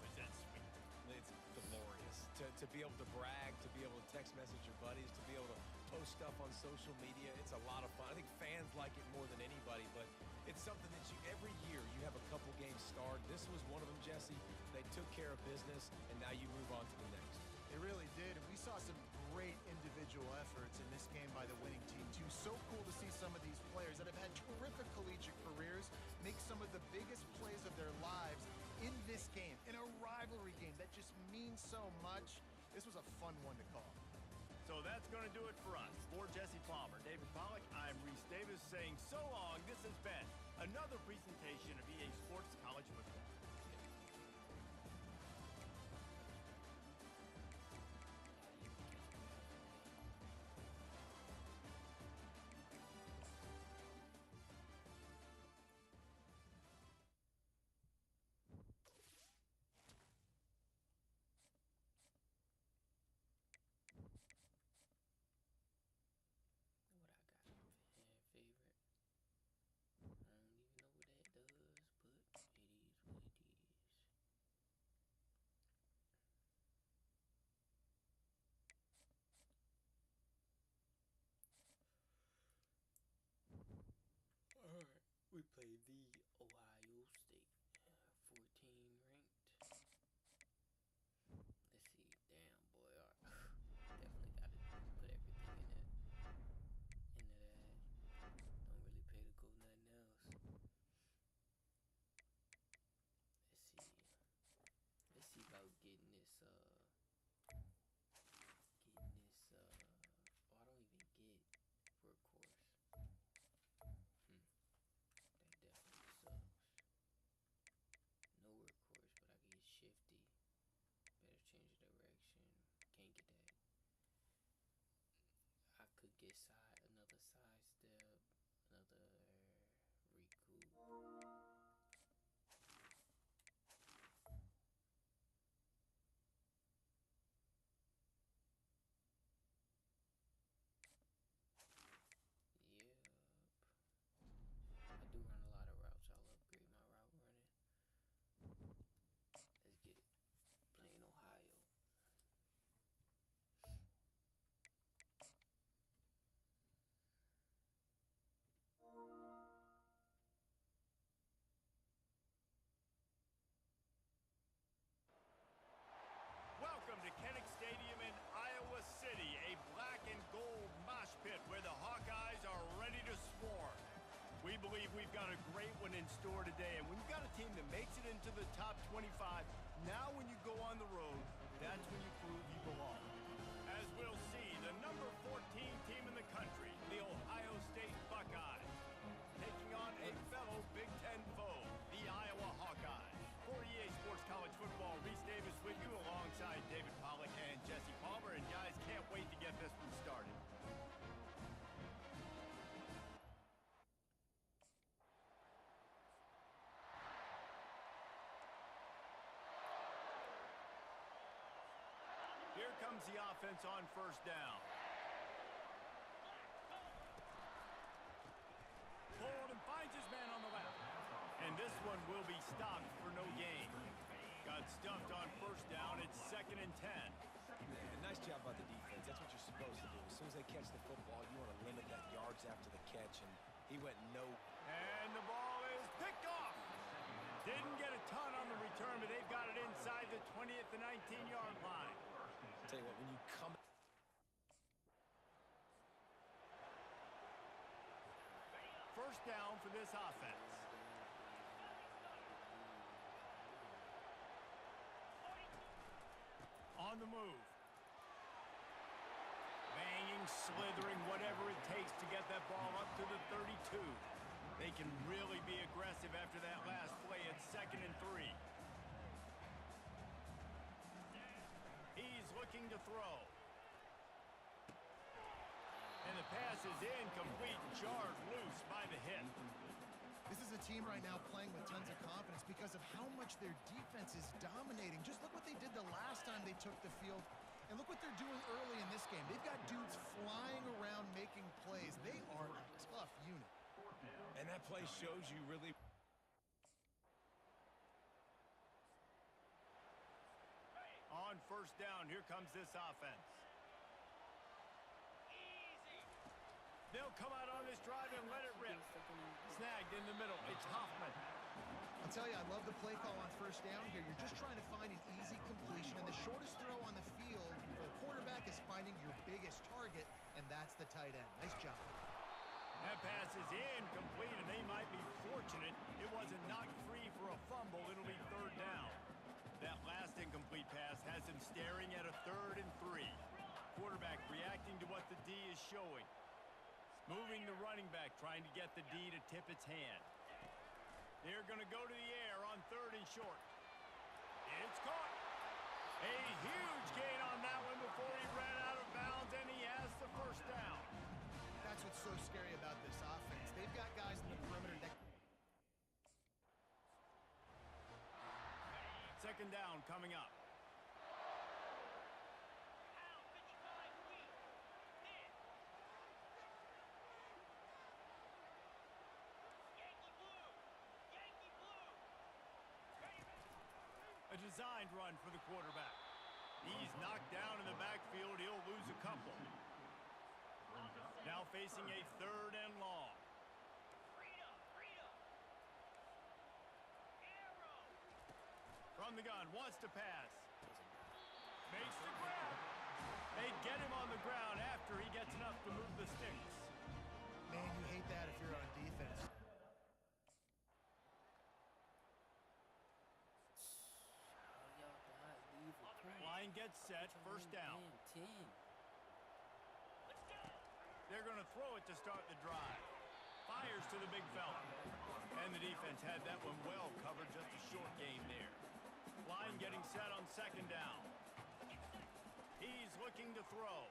is that sweet. It's glorious. To be able to brag, to be able to text message your buddies, to be able to post stuff on social media, it's a lot of fun. I think fans like it more than anybody, but it's something that every year you have a couple games starred. This was one of them, Jesse. They took care of business, and now you move on to the next. It really did, and we saw some great individual efforts in this game by the winning team, too. So cool to see some of these players that have had terrific collegiate careers make some of the biggest plays of their lives in this game, in a rivalry game that just means so much. This was a fun one to call. So that's going to do it for us. For Jesse Palmer, David Pollack, I'm Reese Davis saying so long. This has been another presentation of EA Sports College Football. We played the Ohio State 14 ranked. Let's see, damn boy, definitely got to put everything into that. Don't really pay to go nothing else. Let's see about getting this oh, I don't even get workhorse. That definitely sucks. store today, and when you got a team that makes it into the top 25, now when you go on the road, that's when you prove you belong. As we'll see, the number 14 team in the country, the Ohio State Buckeyes, taking on a fellow Big Ten foe, the Iowa Hawkeyes. For EA Sports College Football, Reese Davis with you alongside David Pollack and Jesse Palmer, and guys, can't wait to get this one started. Here comes the offense on first down. Pulled and finds his man on the left. And this one will be stopped for no gain. Got stuffed on first down. It's 2nd and 10. Yeah, nice job by the defense. That's what you're supposed to do. As soon as they catch the football, you want to limit that yards after the catch, and he went no. And the ball is picked off. Didn't get a ton on the return, but they've got it inside the 20 at the 19-yard line. Tell you what, when you come. First down for this offense. On the move. Banging, slithering, whatever it takes to get that ball up to the 32. They can really be aggressive after that last play. It's 2nd and 3. He's looking to throw. And the pass is incomplete, jarred loose by the hit. This is a team right now playing with tons of confidence because of how much their defense is dominating. Just look what they did the last time they took the field, and look what they're doing early in this game. They've got dudes flying around making plays. They are a tough unit. And that play shows you really. On first down, here comes this offense. They'll come out on this drive and let it rip. Snagged in the middle. It's Hoffman. I'll tell you, I love the play call on first down here. You're just trying to find an easy completion, and the shortest throw on the field for a quarterback is finding your biggest target, and that's the tight end. Nice job. That pass is incomplete, and they might be fortunate it wasn't knocked free for a fumble. It'll be 3rd down. That last incomplete pass has him staring at a 3rd and 3. Quarterback reacting to what the D is showing. Moving the running back, trying to get the D to tip its hand. They're going to go to the air on 3rd and short. It's caught. A huge gain on that one before he ran out of bounds, and he has the first down. That's what's so scary about this offense. They've got guys in the perimeter that... 2nd down coming up. A designed run for the quarterback. He's knocked down in the backfield. He'll lose a couple. Now facing a 3rd and long. From the gun, wants to pass. Makes the grab. They get him on the ground after he gets enough to move the sticks. Man, you hate that if you're on defense. Line gets set, first down. They're going to throw it to start the drive. Fires to the big fella. And the defense had that one well covered, just a short gain there. Line getting set on 2nd down. He's looking to throw.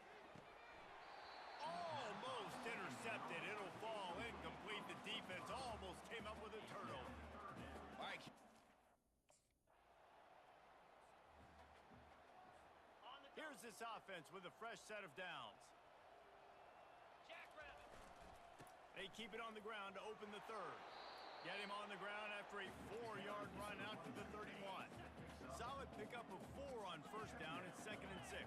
Almost intercepted. It'll fall incomplete. The defense almost came up with a turnover. All right. Here's this offense with a fresh set of downs. They keep it on the ground to open the 3rd. Get him on the ground after a 4-yard run out to the 31. Solid pickup of 4 on first down. It's 2nd and 6.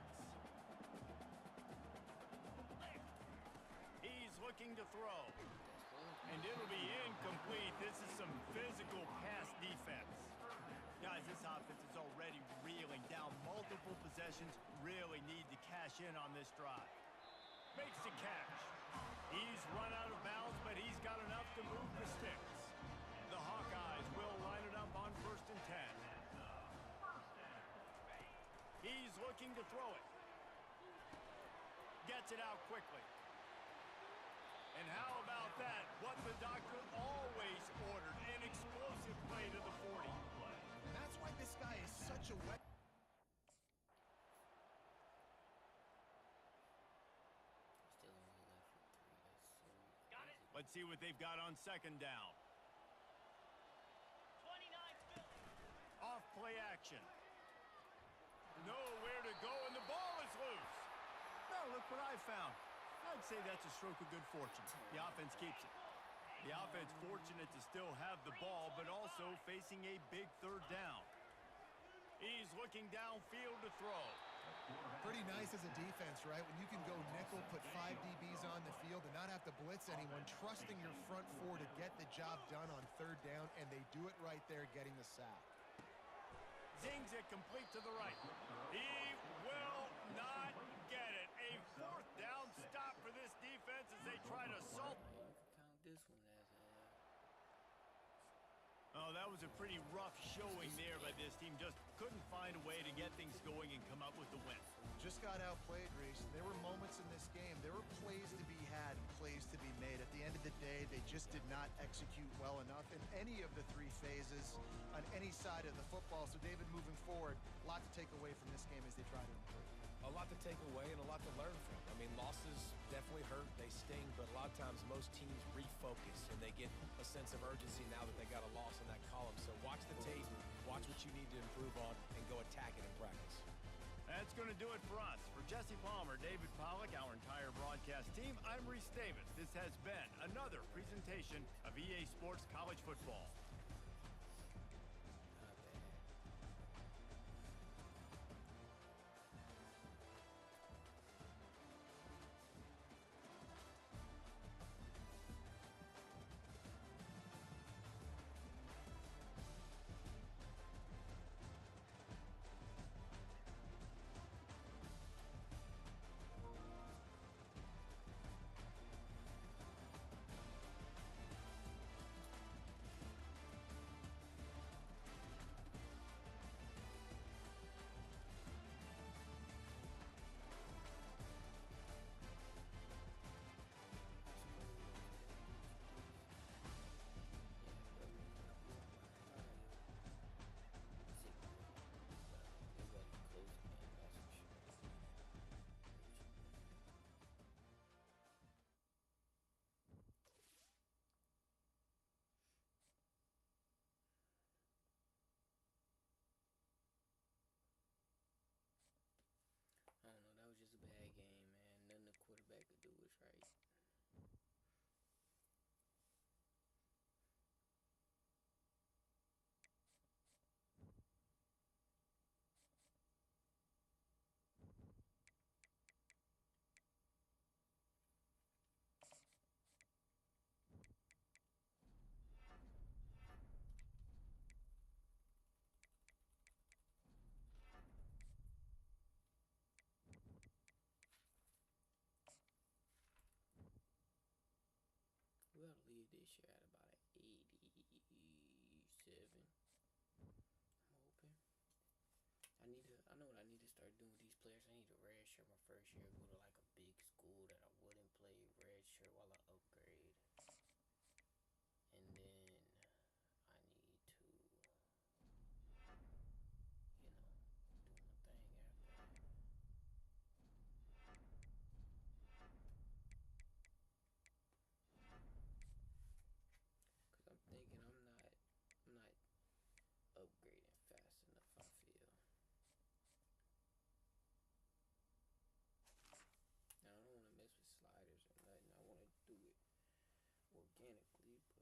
He's looking to throw. And it'll be incomplete. This is some physical pass defense. Guys, this offense is already reeling down multiple possessions. Really need to cash in on this drive. Makes the catch. He's run out of bounds, but he's got enough to move the sticks. The Hawkeyes looking to throw it. Gets it out quickly. And how about that? What the doctor always ordered, an explosive play to the 40. And that's why this guy is such a weapon. Still only left with 3. That's so Let's see what they've got on second down. 29's Philly. Off play action. Nowhere to go, and the ball is loose. Now look what I found. I'd say that's a stroke of good fortune. The offense keeps it. The offense fortunate to still have the ball, but also facing a big third down. He's looking downfield to throw. Pretty nice as a defense, right? When you can go nickel, put 5 DBs on the field and not have to blitz anyone, trusting your front four to get the job done on third down, and they do it right there, getting the sack. Zings it complete to the right. He will not get it. A fourth down stop for this defense as they try to assault. you can count this one as a Oh, that was a pretty rough showing there by this team. Just couldn't find a way to get things going and come up with the win. Just got outplayed, Reese. There were moments in this game. There were plays to be had and plays to be made. At the end of the day, they just did not execute well enough in any of the 3 phases on any side of the football. So, David, moving forward, a lot to take away from this game as they try to improve. A lot to take away and a lot to learn from. I mean, losses definitely hurt, they sting, but a lot of times most teams refocus and they get a sense of urgency now that they got a loss in that column. So watch the tape, watch what you need to improve on, and go attack it in practice. That's going to do it for us. For Jesse Palmer, David Pollack, our entire broadcast team, I'm Reese Davis. This has been another presentation of EA Sports College Football. I don't know, that was just a bad game, man. Nothing the quarterback could do was right. We ought to leave this year at about an 87. I'm hoping. I know what I need to start doing with these players. I need to redshirt my first year, go to like a big school that I wouldn't play redshirt while I upgrade. And then I need to, do my thing after that. Cause I'm thinking I'm not upgrading fast enough, I feel. Now I don't want to mess with sliders or nothing. I want to do it organically, but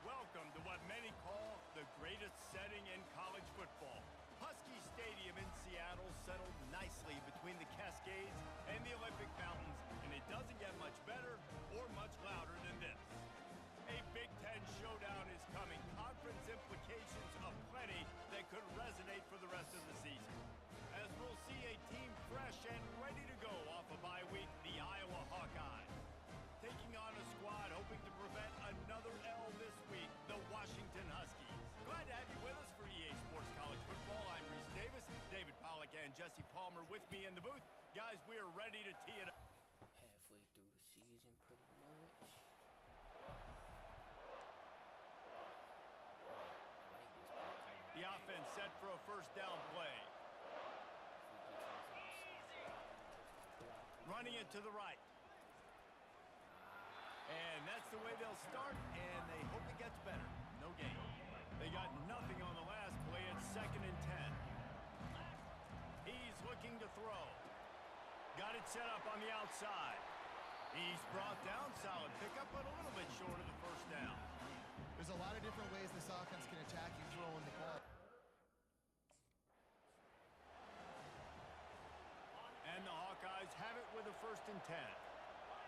Welcome to what many call the greatest setting in college football. Husky Stadium in Seattle settled nicely between the Cascades and the Olympic Mountains, and it doesn't get much better or much louder than this. A Big Ten showdown is coming. Conference implications aplenty that could resonate for the rest of the season. As we'll see a team fresh and ready to go off a bye week, the Iowa Hawkeyes. Taking on a squad hoping to prevent another L this week, the Washington Huskies. me in the booth. Guys, we are ready to tee it up. Halfway through the season, pretty much. The offense set for a first down play. Running it to the right. And that's the way they'll start, and they hope it gets better. No gain. They got nothing on the last play. It's 2nd and 10. He's looking to throw. Got it set up on the outside. He's brought down. Solid pickup, but a little bit short of the first down. There's a lot of different ways this offense can attack you throwing the ball. And the Hawkeyes have it with a 1st and 10.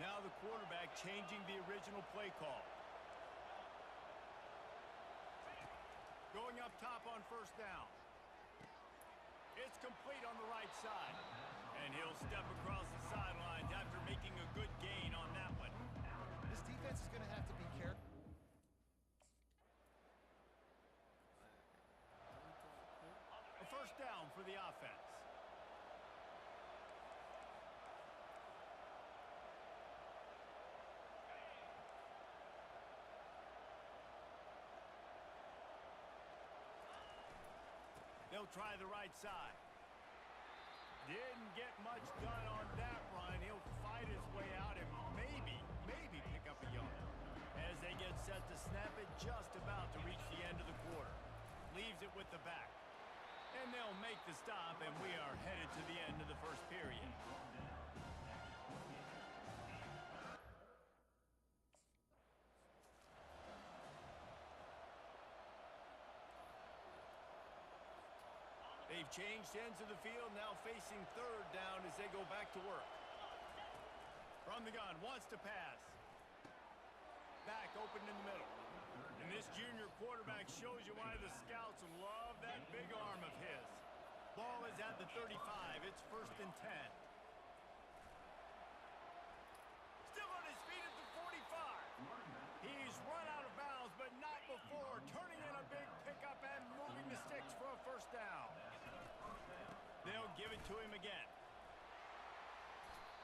Now the quarterback changing the original play call. Going up top on 1st down. It's complete on the right side. And he'll step across the sidelines after making a good gain on that one. This defense is going to have to be careful. A 1st down for the offense. They'll try the right side. Didn't get much done on that run. He'll fight his way out and maybe pick up a yard. As they get set to snap it, just about to reach the end of the quarter. Leaves it with the back. And they'll make the stop, and we are headed to the end of the first period. They've changed ends of the field, now facing 3rd down as they go back to work. From the gun, wants to pass. Back open in the middle. And this junior quarterback shows you why the scouts love that big arm of his. Ball is at the 35. It's 1st and 10. Still on his feet at the 45. He's run out of bounds, but not before. Turning in a big pickup and moving the sticks for a 1st down. They'll give it to him again.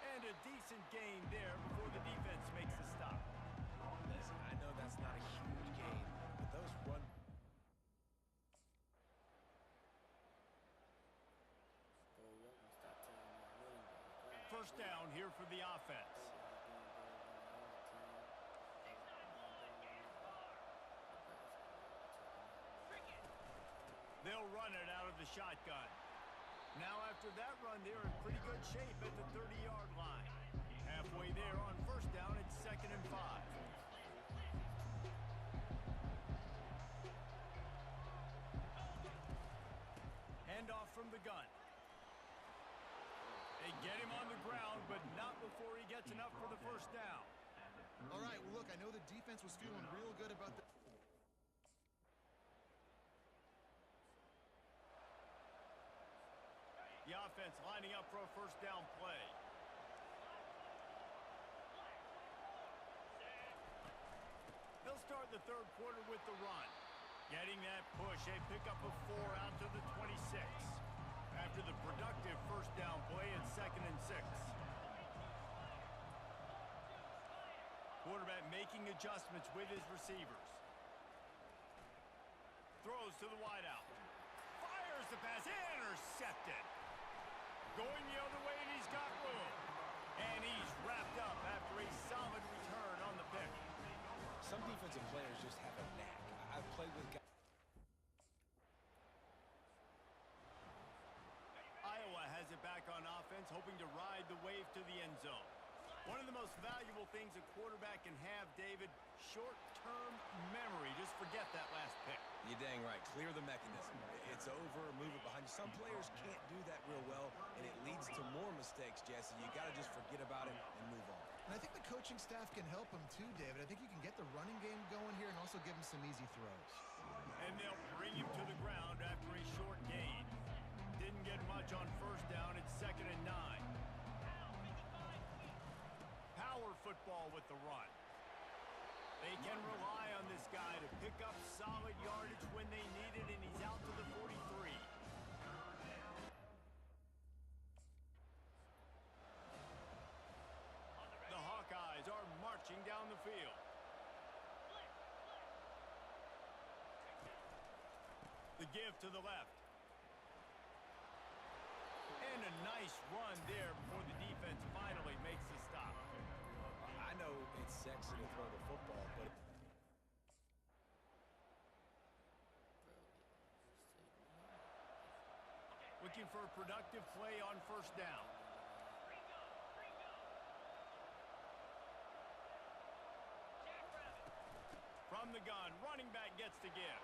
And a decent gain there before the defense makes the stop. Listen, I know that's not a huge gain, but those run... First down here for the offense. They'll run it out of the shotgun. Now after that run, they're in pretty good shape at the 30-yard line. Halfway there on 1st down, it's 2nd and 5. Handoff from the gun. They get him on the ground, but not before he gets enough for the 1st down. All right, well, look, I know the defense was feeling real good about the... The offense lining up for a 1st down play. They'll start the 3rd quarter with the run. Getting that push, a pickup of 4 out to the 26. After the productive 1st down play, it's 2nd and 6. Quarterback making adjustments with his receivers. Throws to the wideout. Fires the pass, intercepted. Going the other way, and he's got room. And he's wrapped up after a solid return on the pick. Some defensive players just have a knack. I've played with guys. Iowa has it back on offense, hoping to ride the wave to the end zone. One of the most valuable things a quarterback can have, David, short-term memory. Just forget that last pick. You're dang right. Clear the mechanism. It's over, move it behind you. Some players can't do that real well, and it leads to more mistakes, Jesse. You got to just forget about it and move on. And I think the coaching staff can help him too, David. I think you can get the running game going here and also give him some easy throws. And they'll bring him to the ground after a short gain. Didn't get much on 1st down. It's 2nd and 9. Power football with the run. They can rely on this guy to pick up solid yardage when they need it, and he's out to the 43. field. The give to the left. And a nice run there before the defense finally makes the stop. I know it's sexy to throw the football, but Looking for a productive play on first down. From the gun, running back gets the give.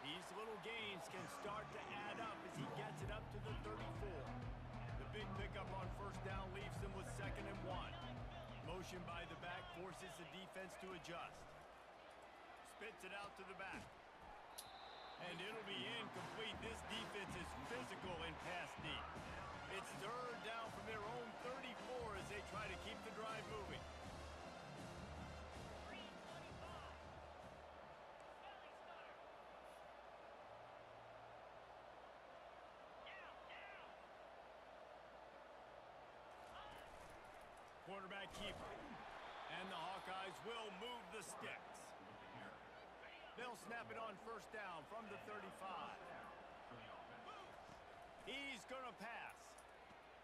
These little gains can start to add up as he gets it up to the 34. The big pickup on first down leaves them with 2nd and 1. Motion by the back forces the defense to adjust. Spits it out to the back. And it'll be incomplete. This defense is physical in pass deep. It's 3rd down from their own 34 as they try to keep the drive moving. Quarterback keeper. And the Hawkeyes will move the sticks. They'll snap it on first down from the 35. He's going to pass.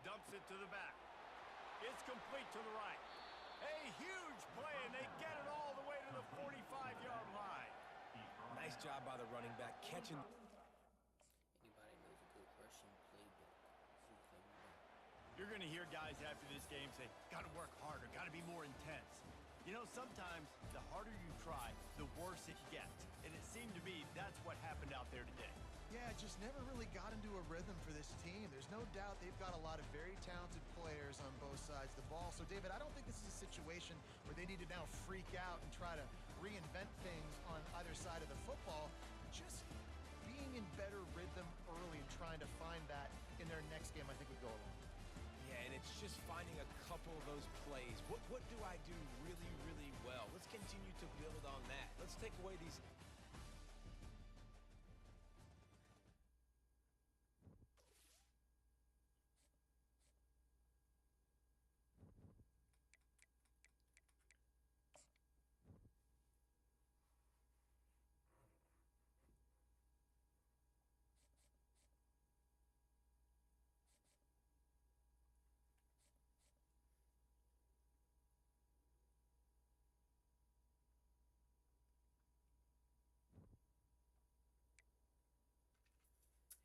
Dumps it to the back. It's complete to the right. A huge play, and they get it all the way to the 45-yard line. nice job by the running back catching. Anybody knows a good rushing playbook, please let me know. You're going to hear guys after this game say, got to work harder, got to be more intense. You know, sometimes the harder you try, the worse it gets. And it seemed to me that's what happened out there today. Yeah, just never really got into a rhythm for this team. There's no doubt they've got a lot of very talented players on both sides of the ball. So, David, I don't think this is a situation where they need to now freak out and try to reinvent things on either side of the football. Just being in better rhythm early and trying to find that in their next game, I think would go a long way. Yeah, and it's just finding a couple of those plays. What do I do really, really well? Let's continue to build on that. Let's take away these.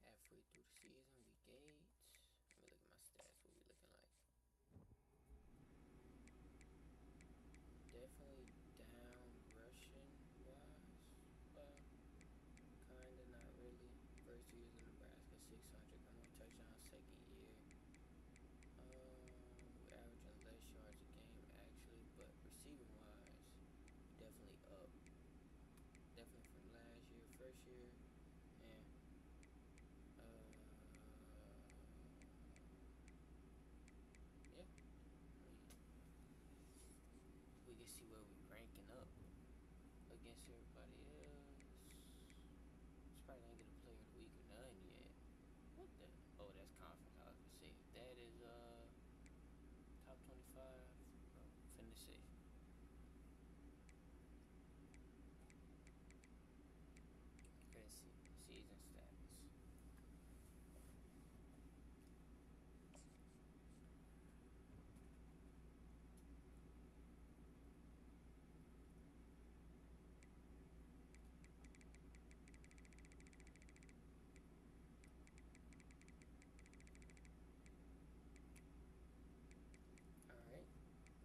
Halfway through the season, week 8. Let me look at my stats. What we looking like? Definitely down rushing wise, but kinda not really. First 2 years in Nebraska, 600. Got more touchdowns second year. We're averaging less yards a game actually, but receiving wise, definitely up. Definitely from last year, first year, and yeah, we can see where we're ranking up against everybody else. It's probably not get a player of the week or none yet. What the? Oh, that's conference. I was gonna say if that is top 25. Finna see. Let's see season status. Alright,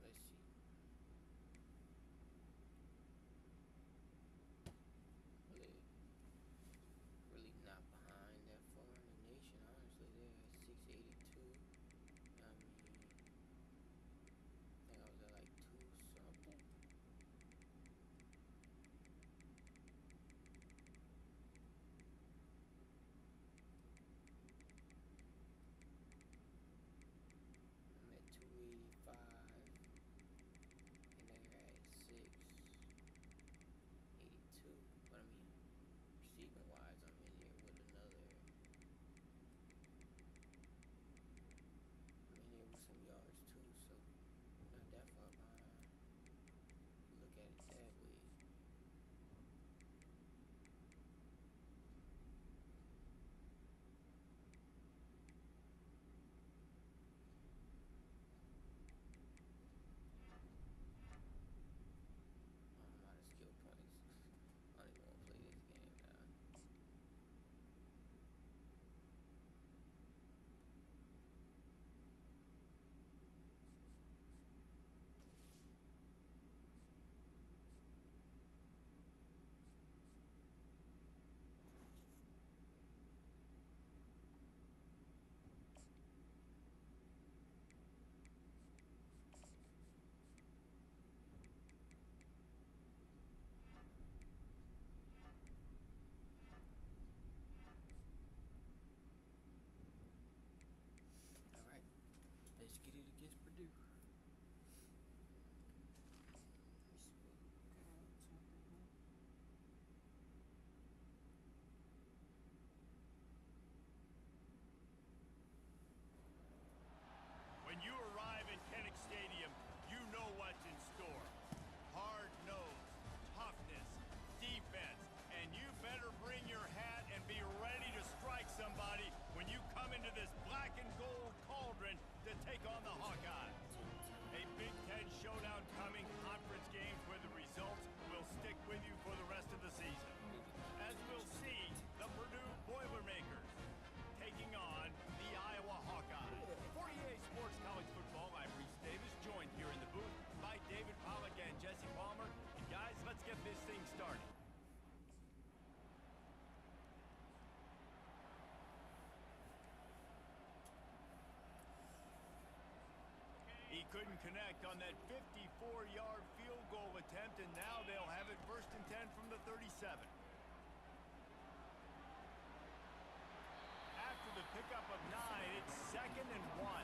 let's see. couldn't connect on that 54-yard field goal attempt, and now they'll have it 1st and 10 from the 37. After the pickup of 9, it's 2nd and 1.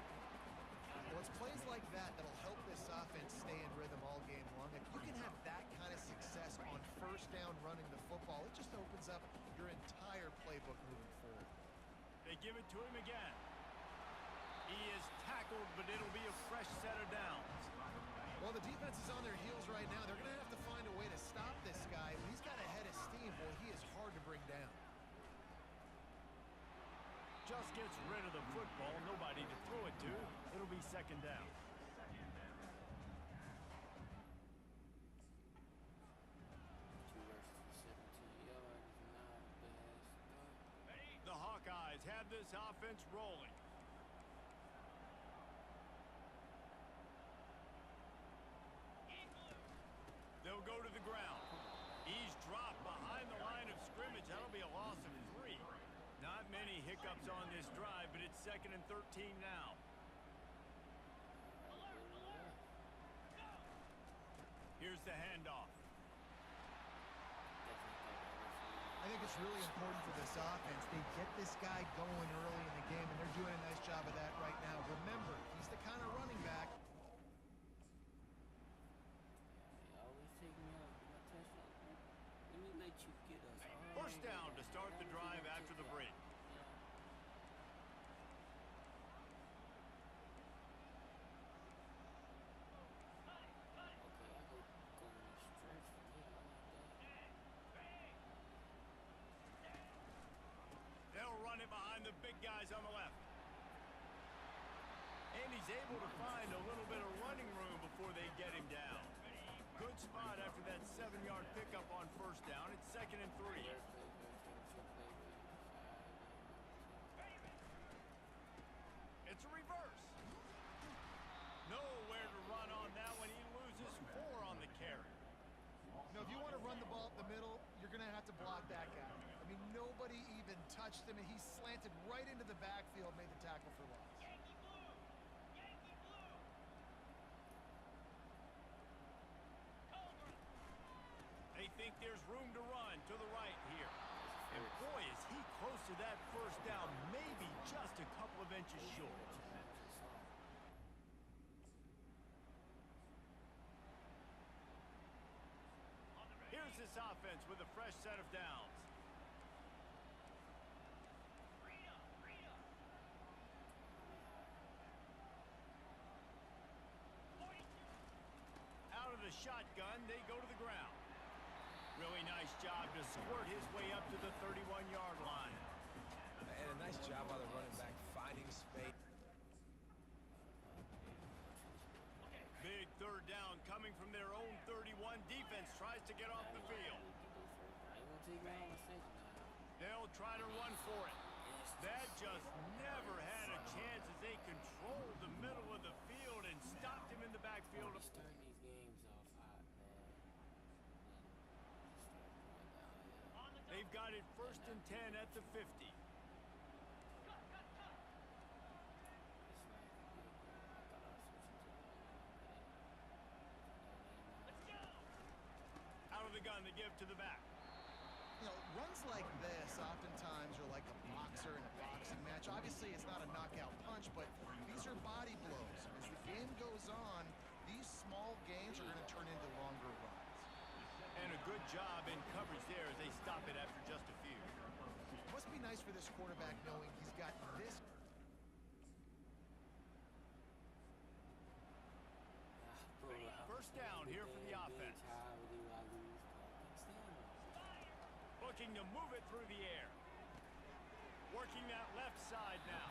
Well, it's plays like that that'll help this offense stay in rhythm all game long. If you can have that kind of success on 1st down running the football, it just opens up your entire playbook moving forward. They give it to him again. He is tackled, but it'll be a fresh set of downs. Well, the defense is on their heels right now. They're going to have to find a way to stop this guy. When he's got a head of steam, boy, he is hard to bring down. Just gets rid of the football. Nobody to throw it to. It'll be 2nd down. The Hawkeyes have this offense rolling. They'll go to the ground. He's dropped behind the line of scrimmage. That'll be a loss of 3. Not many hiccups on this drive, but it's 2nd and 13 now. Here's the handoff. I think it's really important for this offense. They get this guy going early in the game, and they're doing a nice job of that right now. Remember, he's the kind of running back. First down to start the drive after the break. They'll run it behind the big guys on the left. And he's able to find a little bit of running room before they get him down. Good spot after that 7-yard pickup on 1st down. It's 2nd and 3. It's a reverse. Nowhere to run on that one. He loses 4 on the carry. If you want to run the ball up the middle, you're going to have to block that guy. I mean, nobody even touched him, and he slanted right into the backfield, made the tackle for loss. They think there's room to run to the right here. And boy, is he close to that 1st down, maybe just a couple of inches short. Here's this offense with a fresh set of downs. Out of the shotgun, they go to the ground. Really nice job to squirt his way up to the 31-yard line. And a nice job by the running back finding space. Big 3rd down coming from their own 31. Defense tries to get off the field. They'll try to run for it. That just never had a chance as they controlled the middle of the field and stopped him in the backfield. Starting these games off hot, man. They've got it 1st and 10 at the 50. Out of the gun to give to the back. You know, runs like this oftentimes are like a boxer in a boxing match. Obviously, it's not a knockout punch, but these are body blows. As the game goes on, these small gains are going to turn into longer runs. And a good job in coverage there as they stop it after just a few. It must be nice for this quarterback knowing he's got this. First down here for the offense. Looking to move it through the air. Working that left side now.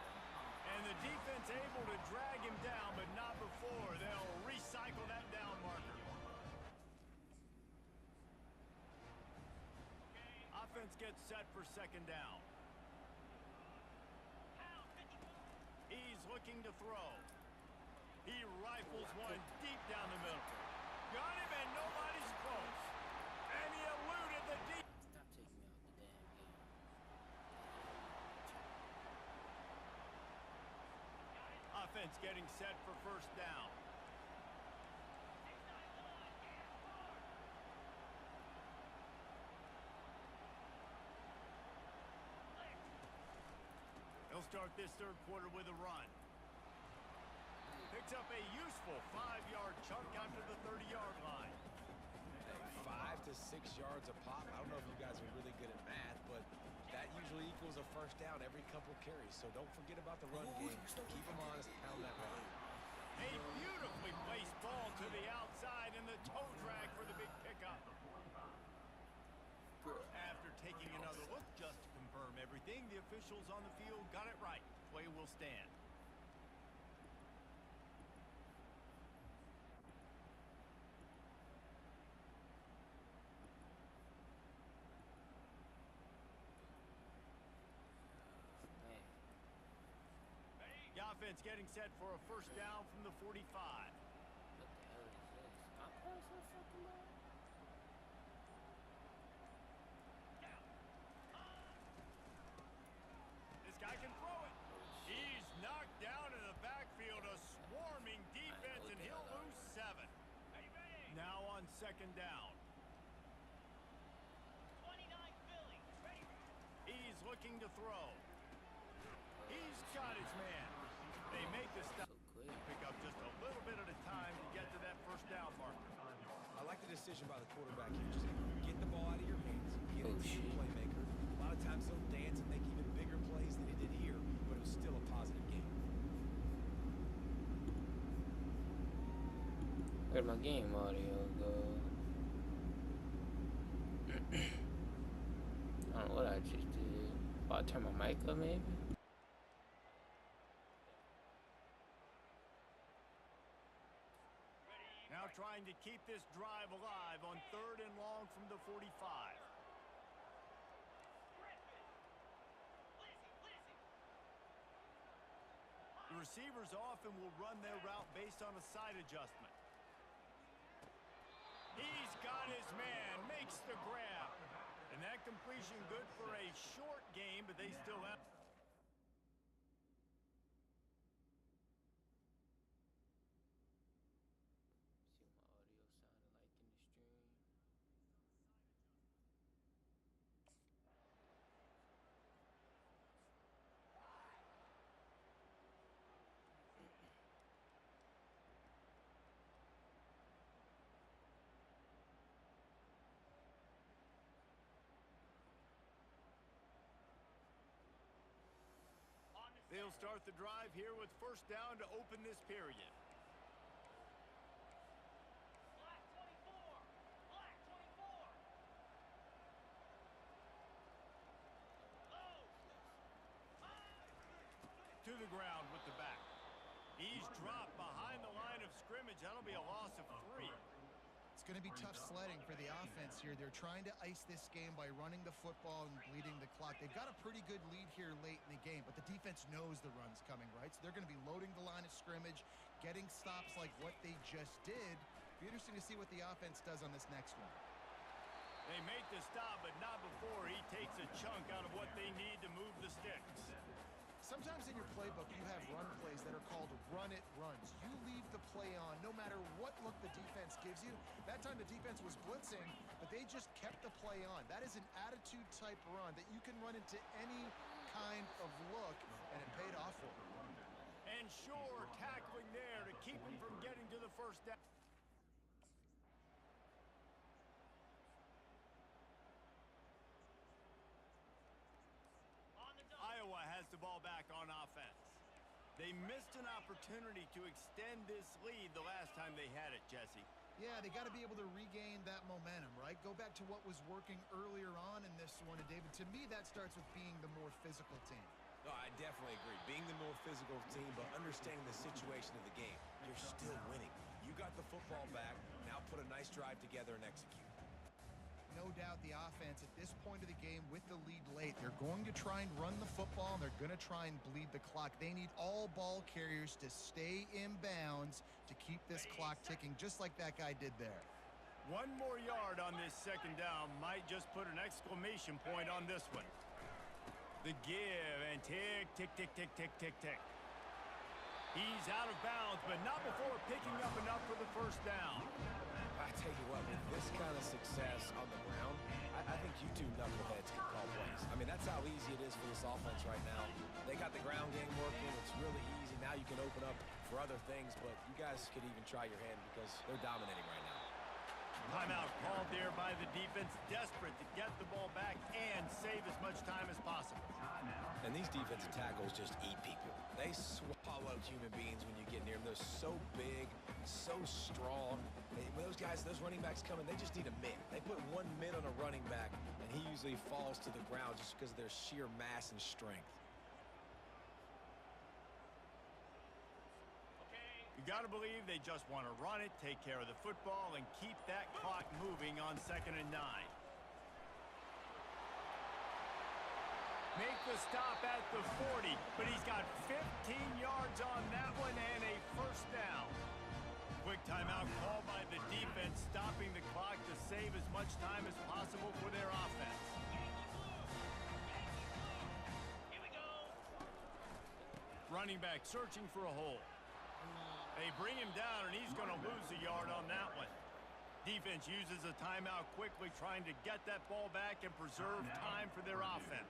And the defense able to drag him down, but not before. They'll recycle that down marker. Offense gets set for 2nd down. He's looking to throw. He rifles one deep down the middle. Got him and nobody's close. And he eluded the deep. Stop taking me out the damn game. Offense getting set for 1st down. start this third quarter with a run. Picks up a useful 5-yard chunk out to the 30-yard line. 5 to 6 yards a pop. I don't know if you guys are really good at math, but that usually equals a first down every couple carries. So don't forget about the run game. Keep them honest, pound that rock. A beautifully placed ball to the outside and the toe drag for the big pickup. After taking another look just to confirm everything, the officials on the field got it right. Play will stand. The offense getting set for a first down from the 45. What the hell is this? I'm playing so fucking low. This guy can throw it. He's knocked down in the backfield, a swarming defense, and he'll lose 7. Now on second down. 29 Philly. Ready. He's looking to throw. He's got his man. They make the stop. So quick. Pick up just a little bit at a time to get to that first down marker. I like the decision by the quarterback here. Just get the ball out of your hands. Get it to shit. your playmaker. A lot of times he'll dance and make even bigger plays than he did here, but it was still a positive game. Where'd my game audio go? I don't know what I just did. Oh, I turned my mic up maybe? Now trying to keep this drive alive on third and long from the 45. The receivers often will run their route based on a side adjustment. He's got his man, makes the grab. And that completion good for a short game, but they still have... See what my audio sounded like in the stream. They'll start the drive here with first down to open this period. Black 24. Black 24. Low. To the ground with the back. He's dropped behind the line of scrimmage. That'll be a loss of 3. It's going to be tough sledding for the offense here. They're trying to ice this game by running the football and bleeding the clock. They've got a pretty good lead here late in the game, but the defense knows the run's coming, right? So they're going to be loading the line of scrimmage, getting stops like what they just did. Be interesting to see what the offense does on this next one. They make the stop, but not before he takes a chunk out of what they need to move the sticks. Sometimes in your playbook, you have run plays that are called run-it runs. You leave the play on no matter what look the defense gives you. That time the defense was blitzing, but they just kept the play on. That is an attitude-type run that you can run into any kind of look, and it paid off for them. And Shore tackling there to keep him from getting to the first down. Iowa has the ball back on offense. They missed an opportunity to extend this lead the last time they had it, Jesse. Yeah, they got to be able to regain that momentum, right? Go back to what was working earlier on in this one. And, David, to me, that starts with being the more physical team. No, I definitely agree. Being the more physical team, but understanding the situation of the game. You're still winning. You got the football back. Now put a nice drive together and execute. No doubt the offense at this point of the game with the lead late, they're going to try and run the football, and they're going to try and bleed the clock. They need all ball carriers to stay in bounds to keep this clock ticking, just like that guy did there. 1 more yard on this second down might just put an exclamation point on this one. The give and tick, tick, tick, tick, tick, tick, tick. He's out of bounds, but not before picking up enough for the first down. I tell you what, with this kind of success on the ground, I I think you two knuckleheads can call plays. I mean, that's how easy it is for this offense right now. They got the ground game working. It's really easy. Now you can open up for other things, but you guys could even try your hand because they're dominating right now. Timeout called there by the defense, desperate to get the ball back and save as much time as possible. And these defensive tackles just eat people. They swallow human beings when you get near them. They're so big, so strong. When those guys, those running backs come in, they just need a mid. They put 1 mid on a running back, and he usually falls to the ground just because of their sheer mass and strength. You got to believe they just want to run it, take care of the football, and keep that clock moving on 2nd and 9. Make the stop at the 40, but he's got 15 yards on that one and a first down. Quick timeout called by the defense, stopping the clock to save as much time as possible for their offense. Here we go. Running back searching for a hole. They bring him down, and he's going to lose a yard on that one. Defense uses a timeout quickly, trying to get that ball back and preserve time for their offense.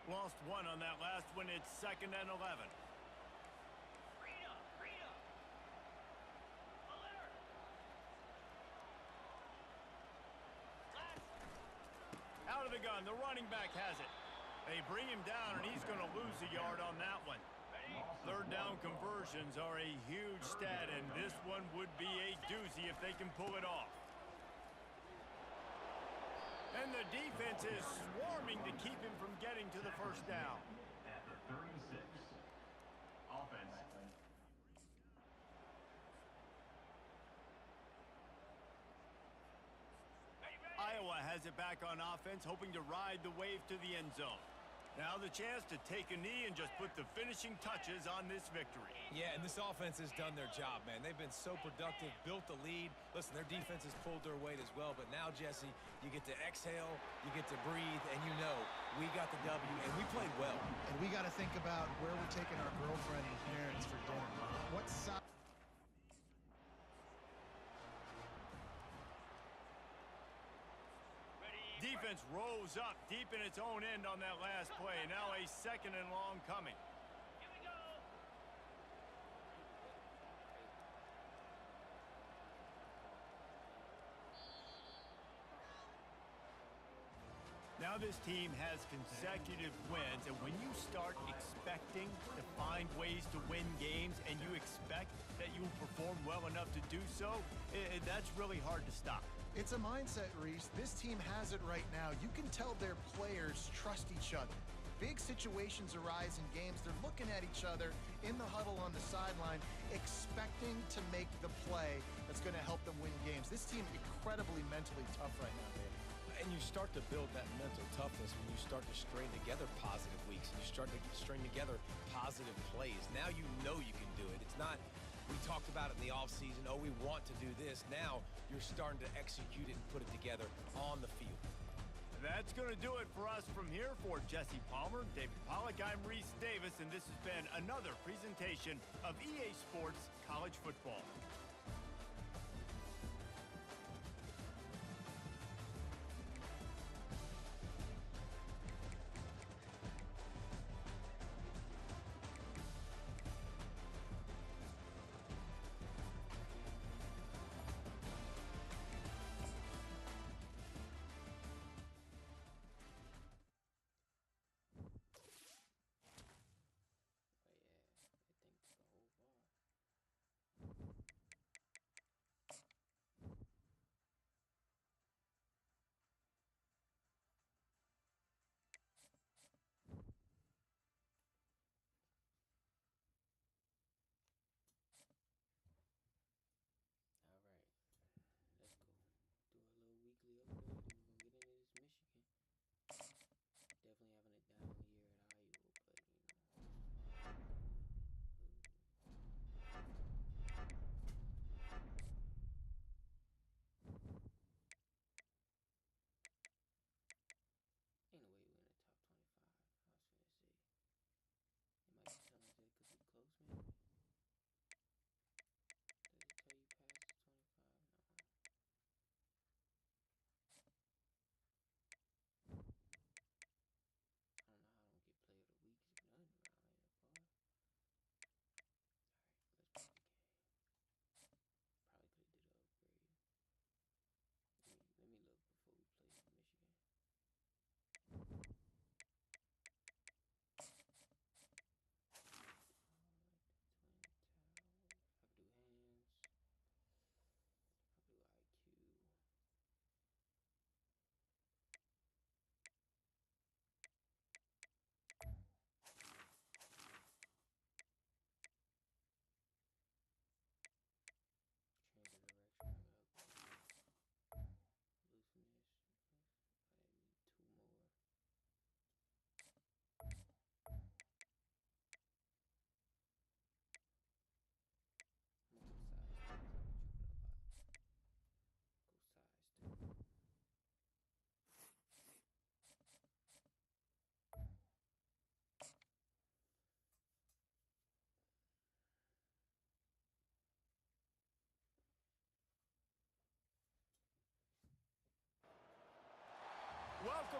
Lost one on that last one. It's 2nd and 11. Freedom. Alert. Out of the gun, the running back has it. They bring him down, and he's going to lose a yard on that one. Third down conversions are a huge stat, and this one would be a doozy if they can pull it off. And the defense is swarming to keep him from getting to the first down. At the 36. Offense. Iowa has it back on offense, hoping to ride the wave to the end zone. Now the chance to take a knee and just put the finishing touches on this victory. Yeah, and this offense has done their job, man. They've been so productive, built the lead. Listen, their defense has pulled their weight as well, but now, Jesse, you get to exhale, you get to breathe, and you know we got the W, and we played well. And we got to think about where we're taking our girlfriend and parents for dinner. What side? Defense rose up deep in its own end on that last play. Now a 2nd and long coming. Here we go. Now this team has consecutive wins, and when you start expecting to find ways to win games and you expect that you will perform well enough to do so, that's really hard to stop. It's a mindset, Reese. This team has it right now. You can tell their players trust each other. Big situations arise in games. They're looking at each other in the huddle on the sideline, expecting to make the play that's going to help them win games. This team incredibly mentally tough right now, baby. And you start to build that mental toughness when you start to string together positive weeks and you start to string together positive plays. Now you know you can do it. It's not, we talked about it in the offseason, oh, we want to do this. Now you're starting to execute it and put it together on the field. That's going to do it for us from here. For Jesse Palmer, David Pollack, I'm Reese Davis, and this has been another presentation of EA Sports College Football. Oh yeah, I think the whole ball.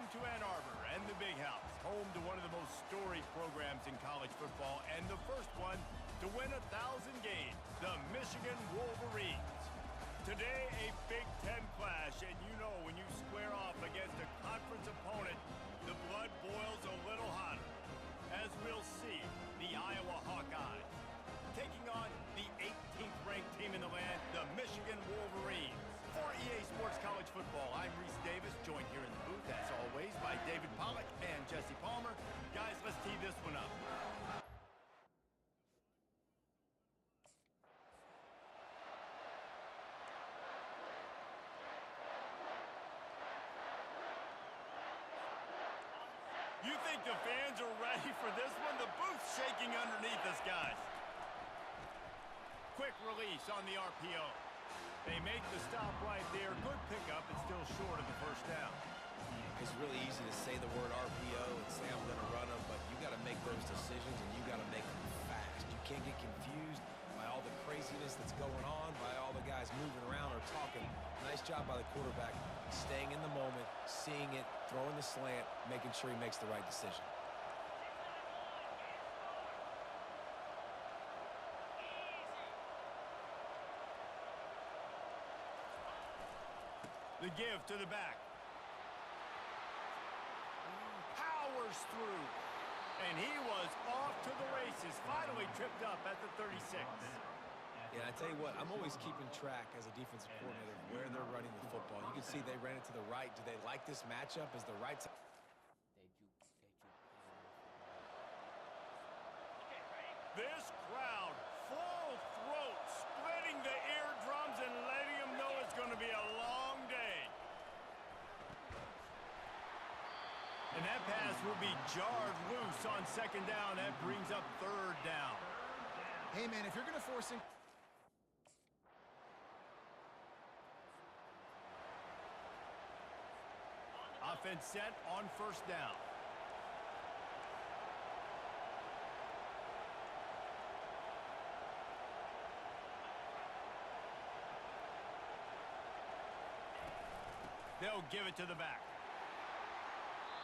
Welcome to Ann Arbor and the Big House, home to one of the most storied programs in college football and the first one to win 1,000 games, the Michigan Wolverines. Today, a Big Ten clash, and you know when you square off against a conference opponent, the blood boils a little hotter. As we'll see, the Iowa Hawkeyes taking on the 18th ranked team in the land, the Michigan Wolverines. For EA Sports College Football, I'm Reese Davis, joined here in the booth, as always, by David Pollack and Jesse Palmer. Guys, let's tee this one up. You think the fans are ready for this one? The booth's shaking underneath us, guys. Quick release on the RPO. They make the stop right there. Good pickup, but still short of the first down. It's really easy to say the word RPO and say I'm going to run them, but you got to make those decisions and you got to make them fast. You can't get confused by all the craziness that's going on, by all the guys moving around or talking. Nice job by the quarterback, staying in the moment, seeing it, throwing the slant, making sure he makes the right decision. The give to the back. Powers through. And he was off to the races. Finally tripped up at the 36. Yeah, I tell you what, I'm always keeping track as a defensive coordinator of where they're running the football. You can see they ran it to the right. Do they like this matchup? Is the right side? This crowd, full throat, splitting the eardrums and letting them know it's going to be a long day. And that pass will be jarred loose on second down. That brings up third down. Hey, man, if you're going to force in... Offense set on first down. They'll give it to the back.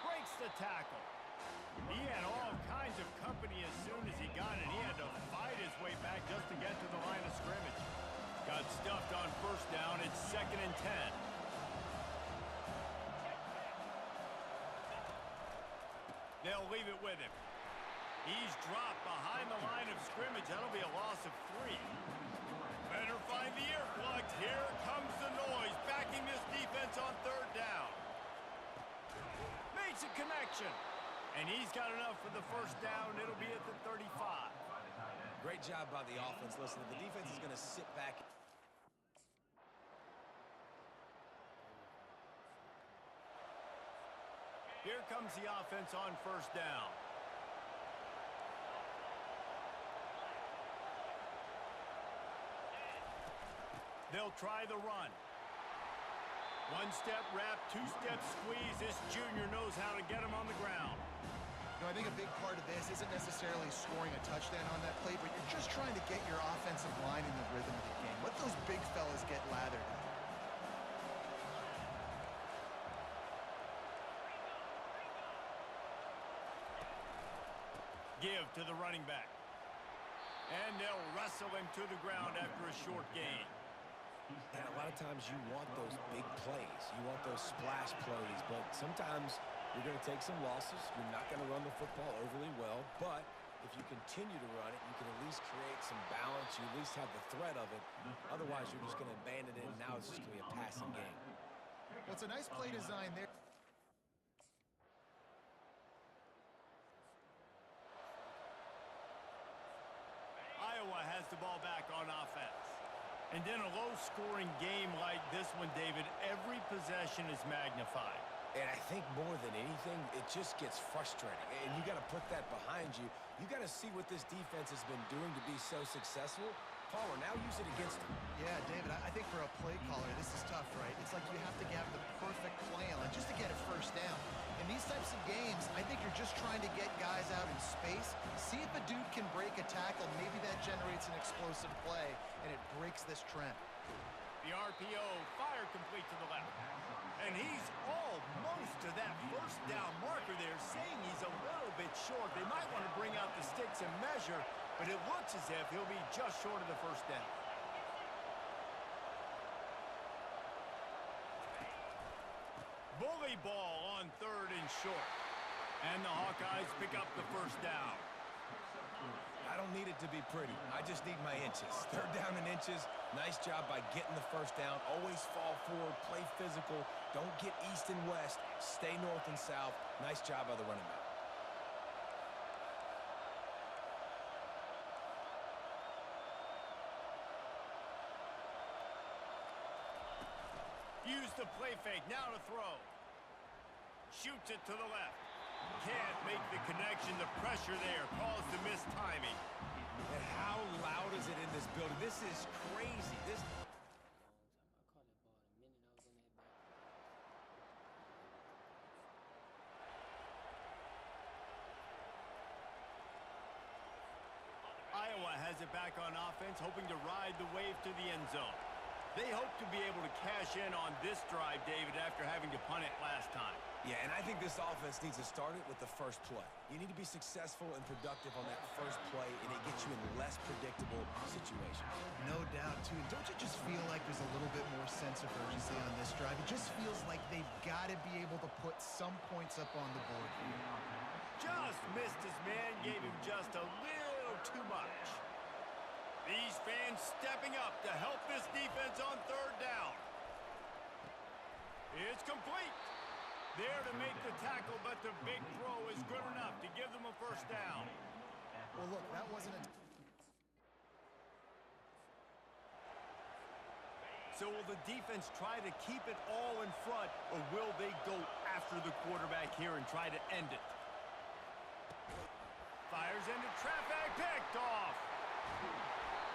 Breaks the tackle. He had all kinds of company as soon as he got it. He had to fight his way back just to get to the line of scrimmage. Got stuffed on first down. It's 2nd and 10. They'll leave it with him. He's dropped behind the line of scrimmage. That'll be a loss of 3. Better find the earplugs. Here comes the noise, backing this defense on third down. Makes a connection. And he's got enough for the first down. It'll be at the 35. Great job by the offense. Listen, the defense is going to sit back. Here comes the offense on first down. They'll try the run. One-step wrap, two-step squeeze. This junior knows how to get him on the ground. You know, I think a big part of this isn't necessarily scoring a touchdown on that play, but you're just trying to get your offensive line in the rhythm of the game. Let those big fellas get lathered. Give to the running back. And they'll wrestle him to the ground after a short gain. And a lot of times you want those big plays. You want those splash plays. But sometimes you're going to take some losses. You're not going to run the football overly well. But if you continue to run it, you can at least create some balance. You at least have the threat of it. Otherwise, you're just going to abandon it, and now it's just going to be a passing game. Well, it's a nice play design there. Iowa has the ball back on offense. And in a low-scoring game like this one, David, every possession is magnified. And I think more than anything, it just gets frustrating. And you got to put that behind you. You got to see what this defense has been doing to be so successful. Palmer, now use it against him. Yeah, David, I think for a play caller, this is tough, right? It's like you have to have the perfect plan just to get a first down. In these types of games, I think you're just trying to get guys out in space, see if a dude can break a tackle. Maybe that generates an explosive play, and it breaks this trend. The RPO, fire complete to the left. And he's almost to that first down marker there, saying he's a little bit short. They might want to bring out the sticks and measure, but it looks as if he'll be just short of the first down. Bully ball on 3rd and short. And the Hawkeyes pick up the first down. I don't need it to be pretty. I just need my inches. 3rd down and inches. Nice job by getting the first down. Always fall forward, play physical. Don't get east and west. Stay north and south. Nice job by the running back. Use the play fake. Now to throw. Shoots it to the left. Can't make the connection. The pressure there caused the missed timing. And how loud is it in this building? This is crazy. This. I caught that ball the minute I was in that back. Iowa has it back on offense, hoping to ride the wave to the end zone. They hope to be able to cash in on this drive, David, after having to punt it last time. Yeah, and I think this offense needs to start it with the first play. You need to be successful and productive on that first play, and it gets you in less predictable situations. No doubt, too. Don't you just feel like there's a little bit more sense of urgency on this drive? It just feels like they've got to be able to put some points up on the board here. Just missed his man, gave him just a little too much. These fans stepping up to help this defense on 3rd down. It's complete. There to make the tackle, but the big throw is good enough to give them a first down. Well, look, that wasn't a... So will the defense try to keep it all in front, or will they go after the quarterback here and try to end it? Fires into traffic, picked off.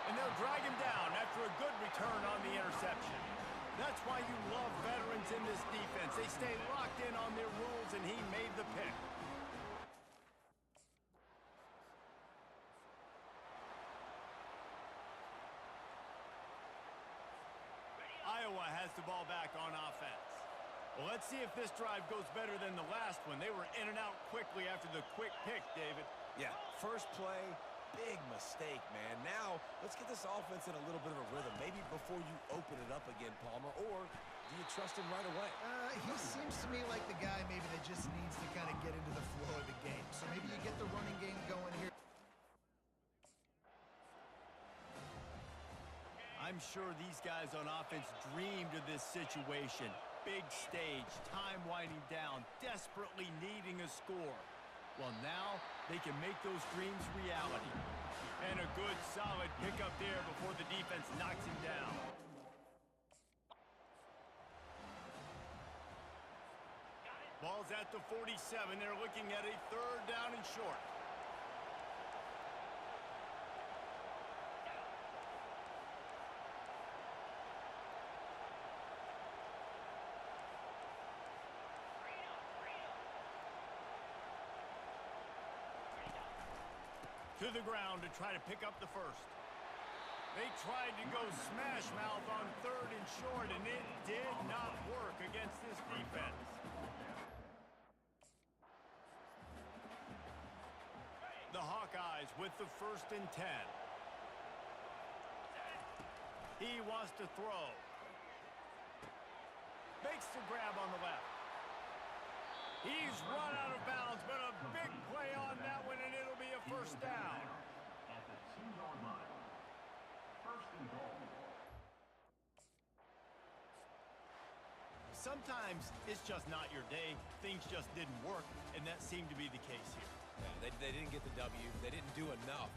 And they'll drag him down after a good return on the interception. That's why you love veterans in this defense. They stay locked in on their rules, and he made the pick. Iowa has the ball back on offense. Well, let's see if this drive goes better than the last one. They were in and out quickly after the quick pick, David. Yeah, first play, big mistake, man. Now, let's get this offense in a little bit of a rhythm. Maybe before you open it up again, Palmer, or do you trust him right away? He seems to me like the guy maybe that just needs to kind of get into the flow of the game. So maybe you get the running game going here. I'm sure these guys on offense dreamed of this situation. Big stage, time winding down, desperately needing a score. Well, now they can make those dreams reality. And a good, solid pickup there before the defense knocks him down. Ball's at the 47. They're looking at a 3rd down and short. To the ground to try to pick up the first. They tried to go smash mouth on 3rd and short, and it did not work against this defense. The Hawkeyes with the 1st and 10. He wants to throw. Makes the grab on the left. He's run out of bounds, but a big play on that one, and it'll be a first down. At the 2-yard line. 1st and goal. Sometimes it's just not your day. Things just didn't work, and that seemed to be the case here. Yeah, they didn't get the W. They didn't do enough.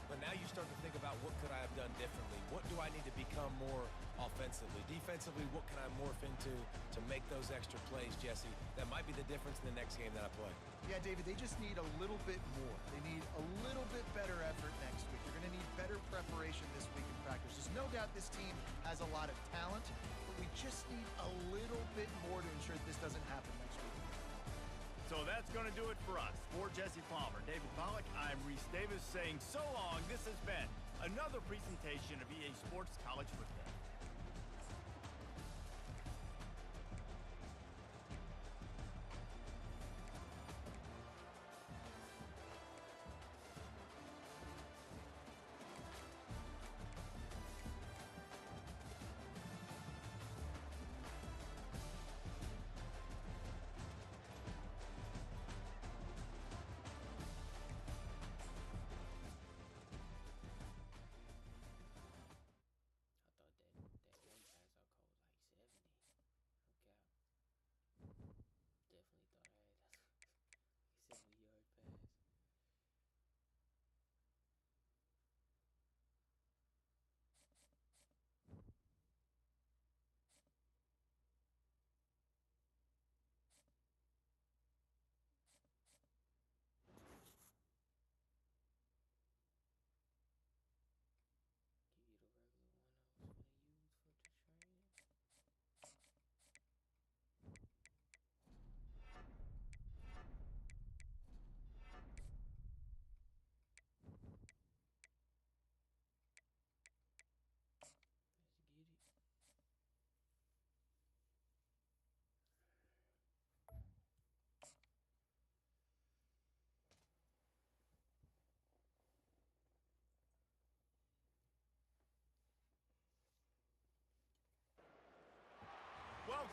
But now you start to think about what could I have done differently? What do I need to become more offensively? Defensively, what can I morph into to make those extra plays, Jesse? That might be the difference in the next game that I play. Yeah, David, they just need a little bit more. They need a little bit better effort next week. They're going to need better preparation this week in practice. There's no doubt this team has a lot of talent, but we just need a little bit more to ensure this doesn't happen next week. So that's going to do it for us. For Jesse Palmer, David Pollack, I'm Reese Davis saying so long. This has been another presentation of EA Sports College Football.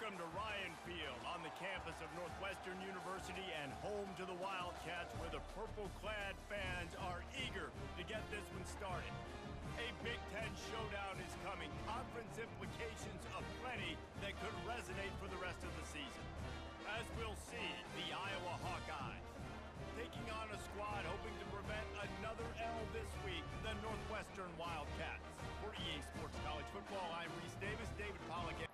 Welcome to Ryan Field on the campus of Northwestern University and home to the Wildcats, where the purple-clad fans are eager to get this one started. A Big Ten showdown is coming. Conference implications aplenty that could resonate for the rest of the season. As we'll see, the Iowa Hawkeyes taking on a squad hoping to prevent another L this week, the Northwestern Wildcats. For EA Sports College Football, I'm Reese Davis, David Pollack.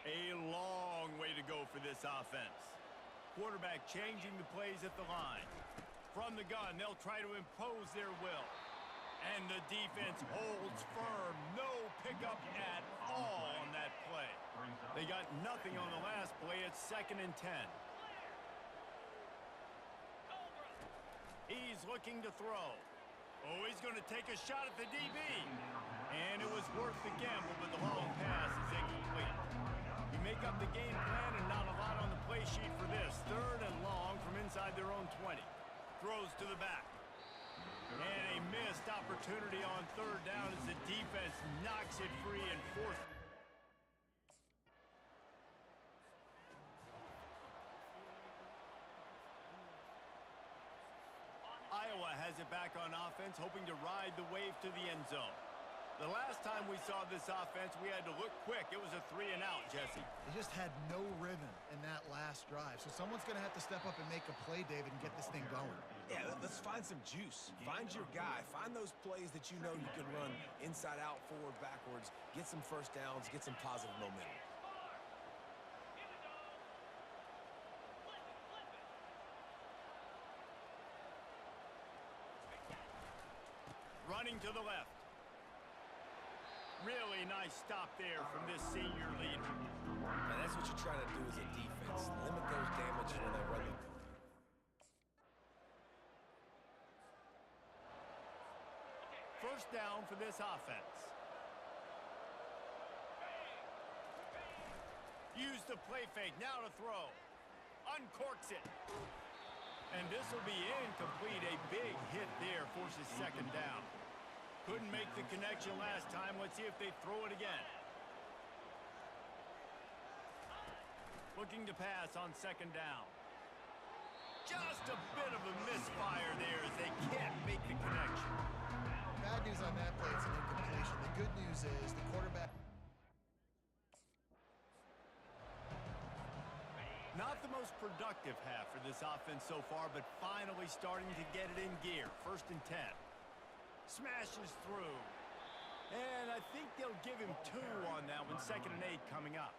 A long way to go for this offense. Quarterback changing the plays at the line. From the gun, they'll try to impose their will. And the defense holds firm. No pickup at all on that play. They got nothing on the last play. It's 2nd and 10. He's looking to throw. Oh, he's going to take a shot at the DB. And it was worth the gamble, but the long pass is incomplete. You make up the game plan and not a lot on the play sheet for this. 3rd and long from inside their own 20. Throws to the back. And a missed opportunity on 3rd down as the defense knocks it free in 4th. Iowa has it back on offense, hoping to ride the wave to the end zone. The last time we saw this offense, we had to look quick. It was a 3-and-out, Jesse. They just had no rhythm in that last drive. So someone's going to have to step up and make a play, David, and get this thing going. Yeah, let's find some juice. Find your guy. Find those plays that you know you can run inside out, forward, backwards. Get some first downs. Get some positive momentum. Running to the left. Really nice stop there from this senior leader. And that's what you're trying to do as a defense. Limit those damage when they run the... First down for this offense. Use the play fake. Now to throw. Uncorks it. And this will be incomplete. A big hit there forces 2nd down. Couldn't make the connection last time. Let's see if they throw it again. Looking to pass on 2nd down. Just a bit of a misfire there as they can't make the connection. Bad news on that play, it's an incompletion. The good news is the quarterback... Not the most productive half for this offense so far, but finally starting to get it in gear. 1st and 10. Smashes through. And I think they'll give him 2 on that one. 2nd and 8 coming up.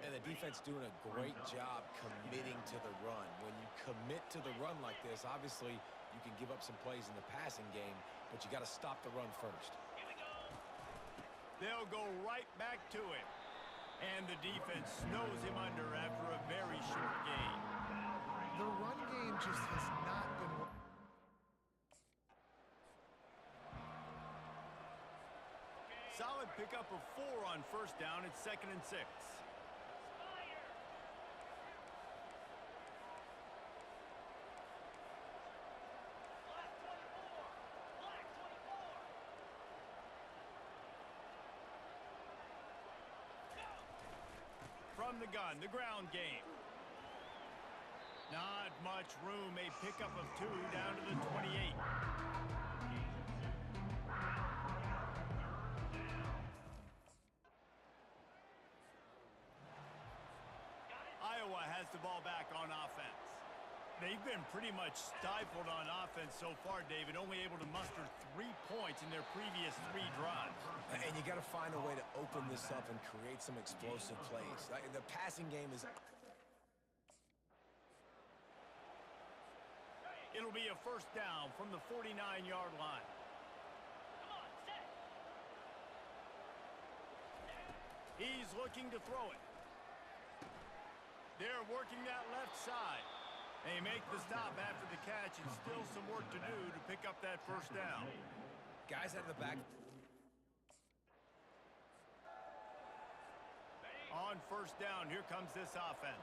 And the defense doing a great job committing to the run. When you commit to the run like this, obviously you can give up some plays in the passing game, but you got to stop the run first. They'll go right back to him. And the defense snows him under after a very short gain. The run game just has not been... Solid pickup of 4 on 1st down. It's 2nd and 6. From the gun, the ground game. Not much room. A pickup of 2 down to the 28. Iowa has the ball back on offense. They've been pretty much stifled on offense so far, David, only able to muster 3 points in their previous 3 drives. And you got to find a way to open this up and create some explosive plays. The passing game is... It'll be a 1st down from the 49-yard line. He's looking to throw it. They're working that left side. They make the stop after the catch, and still some work to do to pick up that 1st down. Guys out of the back. On 1st down, here comes this offense.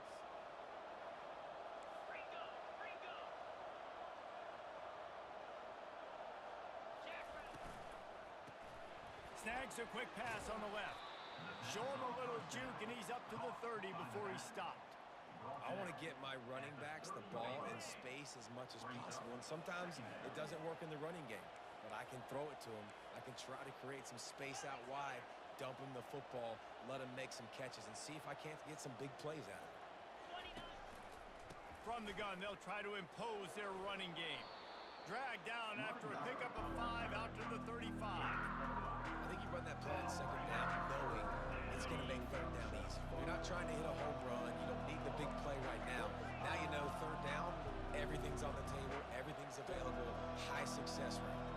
Snags a quick pass on the left. Show him a little juke, and he's up to the 30 before he stopped. I want to get my running backs the ball in space as much as possible. And sometimes it doesn't work in the running game, but I can throw it to him. I can try to create some space out wide, dump him the football, let him make some catches, and see if I can't get some big plays out of it. From the gun, they'll try to impose their running game. Drag down after a pickup of 5 out to the 35. I think you run that play on second down knowing it's going to make third down easy. You're not trying to hit a home run. You don't need the big play right now. Now you know third down, everything's on the table, everything's available, high success rate.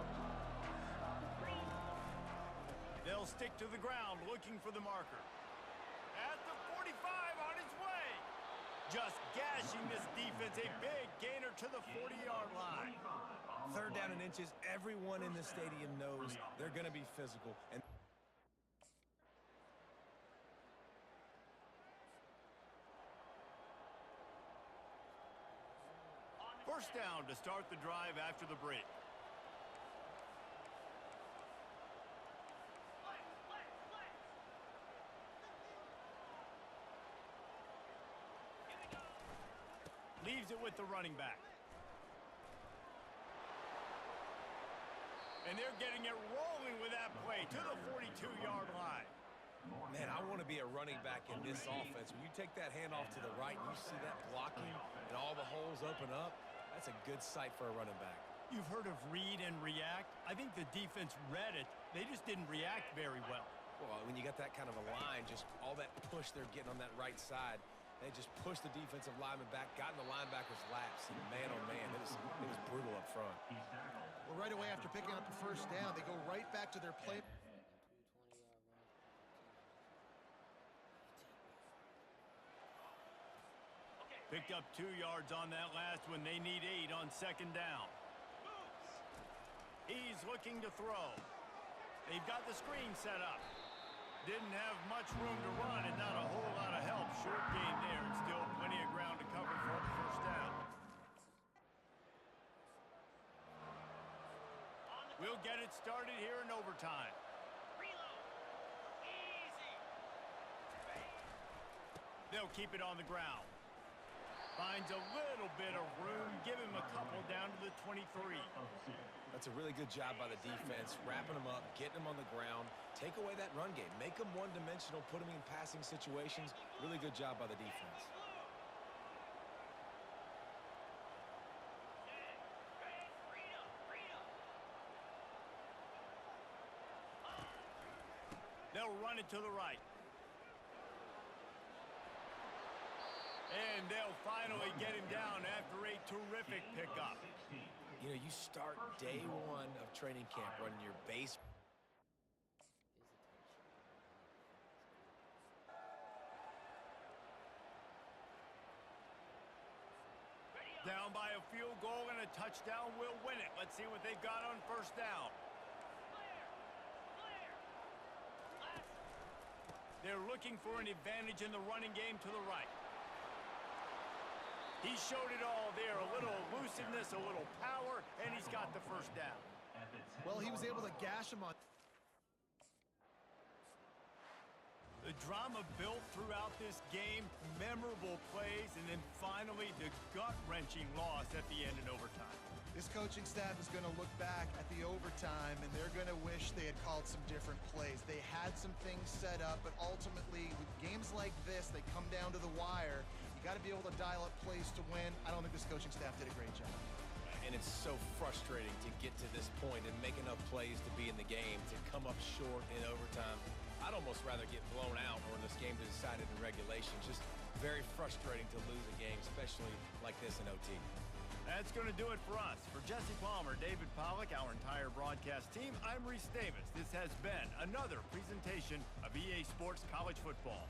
They'll stick to the ground looking for the marker. At the 45 on his way. Just gashing this defense, a big gainer to the 40-yard line. Third down and inches, everyone in the stadium knows they're going to be physical. And first down to start the drive after the break. Leaves it with the running back. And they're getting it rolling with that play to the 42-yard line. man, I want to be a running back in this offense. When you take that handoff to the right and you see that blocking and all the holes open up, that's a good sight for a running back. You've heard of read and react. I think the defense read it. They just didn't react very well. Well, when you got that kind of a line, just all that push they're getting on that right side, they just pushed the defensive lineman back, got in the linebacker's laps, and man, oh man, it was brutal up front. Well, right away after picking up the first down, they go right back to their play. Picked up 2 yards on that last one. They need 8 on second down. He's looking to throw. They've got the screen set up. Didn't have much room to run and not a whole lot of help. Short gain there and still plenty of ground to cover for the first down. We'll get it started here in overtime. They'll keep it on the ground. Finds a little bit of room. Give him a couple down to the 23. That's a really good job by the defense, wrapping them up, getting them on the ground. Take away that run game. Make them one-dimensional, put them in passing situations. Really good job by the defense. They'll run it to the right. And they'll finally get him down after a terrific pickup. You know, you start day one of training camp running your base. Down by a field goal and a touchdown will win it. Let's see what they've got on first down. They're looking for an advantage in the running game to the right. He showed it all there, a little elusiveness, a little power, and he's got the first down. Well, he was able to gash him on. The drama built throughout this game, memorable plays, and then finally the gut-wrenching loss at the end in overtime. This coaching staff is going to look back at the overtime, and they're going to wish they had called some different plays. They had some things set up, but ultimately, with games like this, they come down to the wire. You got to be able to dial up plays to win. I don't think this coaching staff did a great job. And it's so frustrating to get to this point and make enough plays to be in the game, to come up short in overtime. I'd almost rather get blown out or this game is decided in regulation. Just very frustrating to lose a game, especially like this in OT. That's going to do it for us. For Jesse Palmer, David Pollack, our entire broadcast team, I'm Reese Davis. This has been another presentation of EA Sports College Football.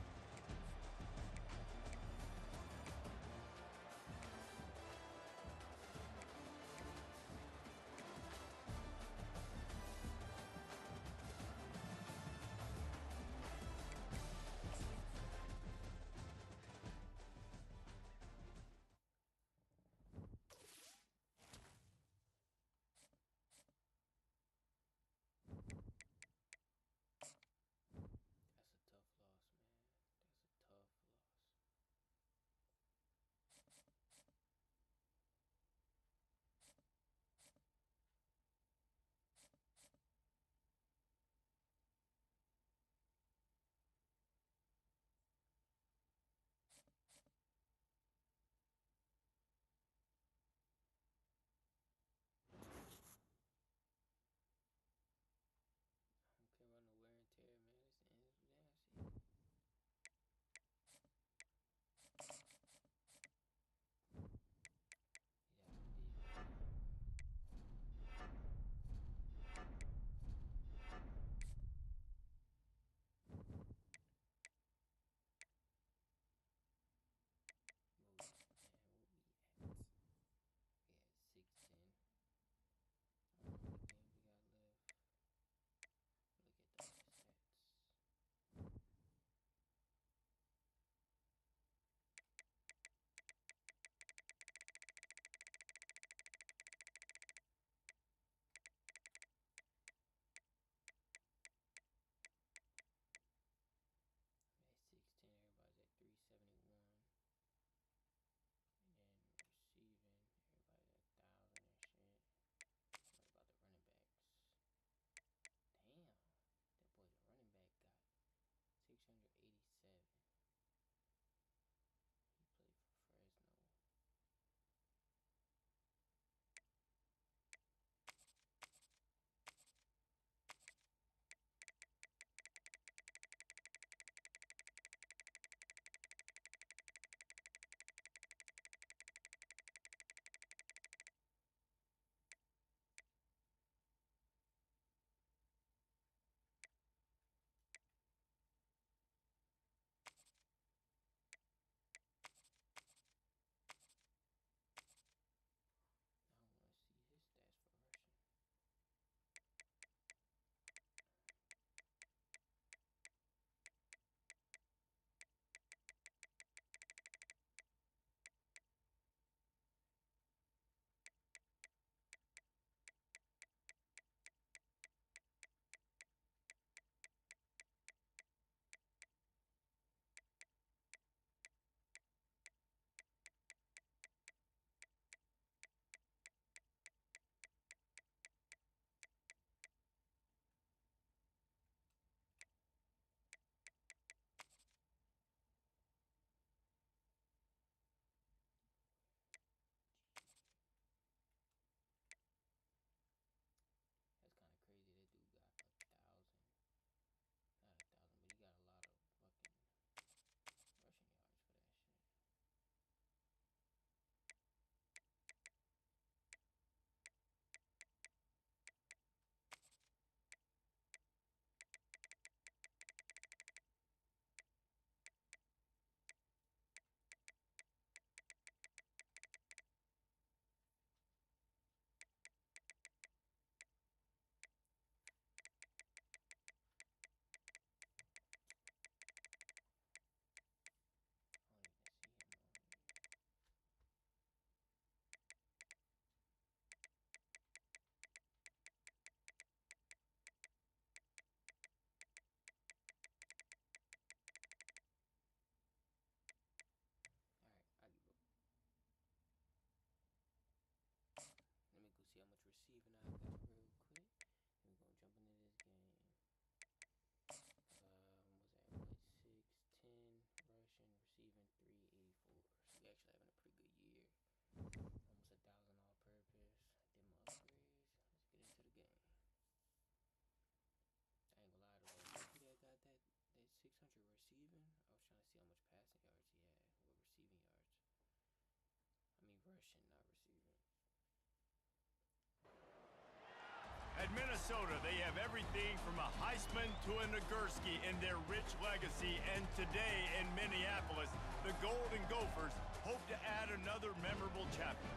Minnesota, they have everything from a Heisman to a Nagurski in their rich legacy, and today in Minneapolis, the Golden Gophers hope to add another memorable chapter.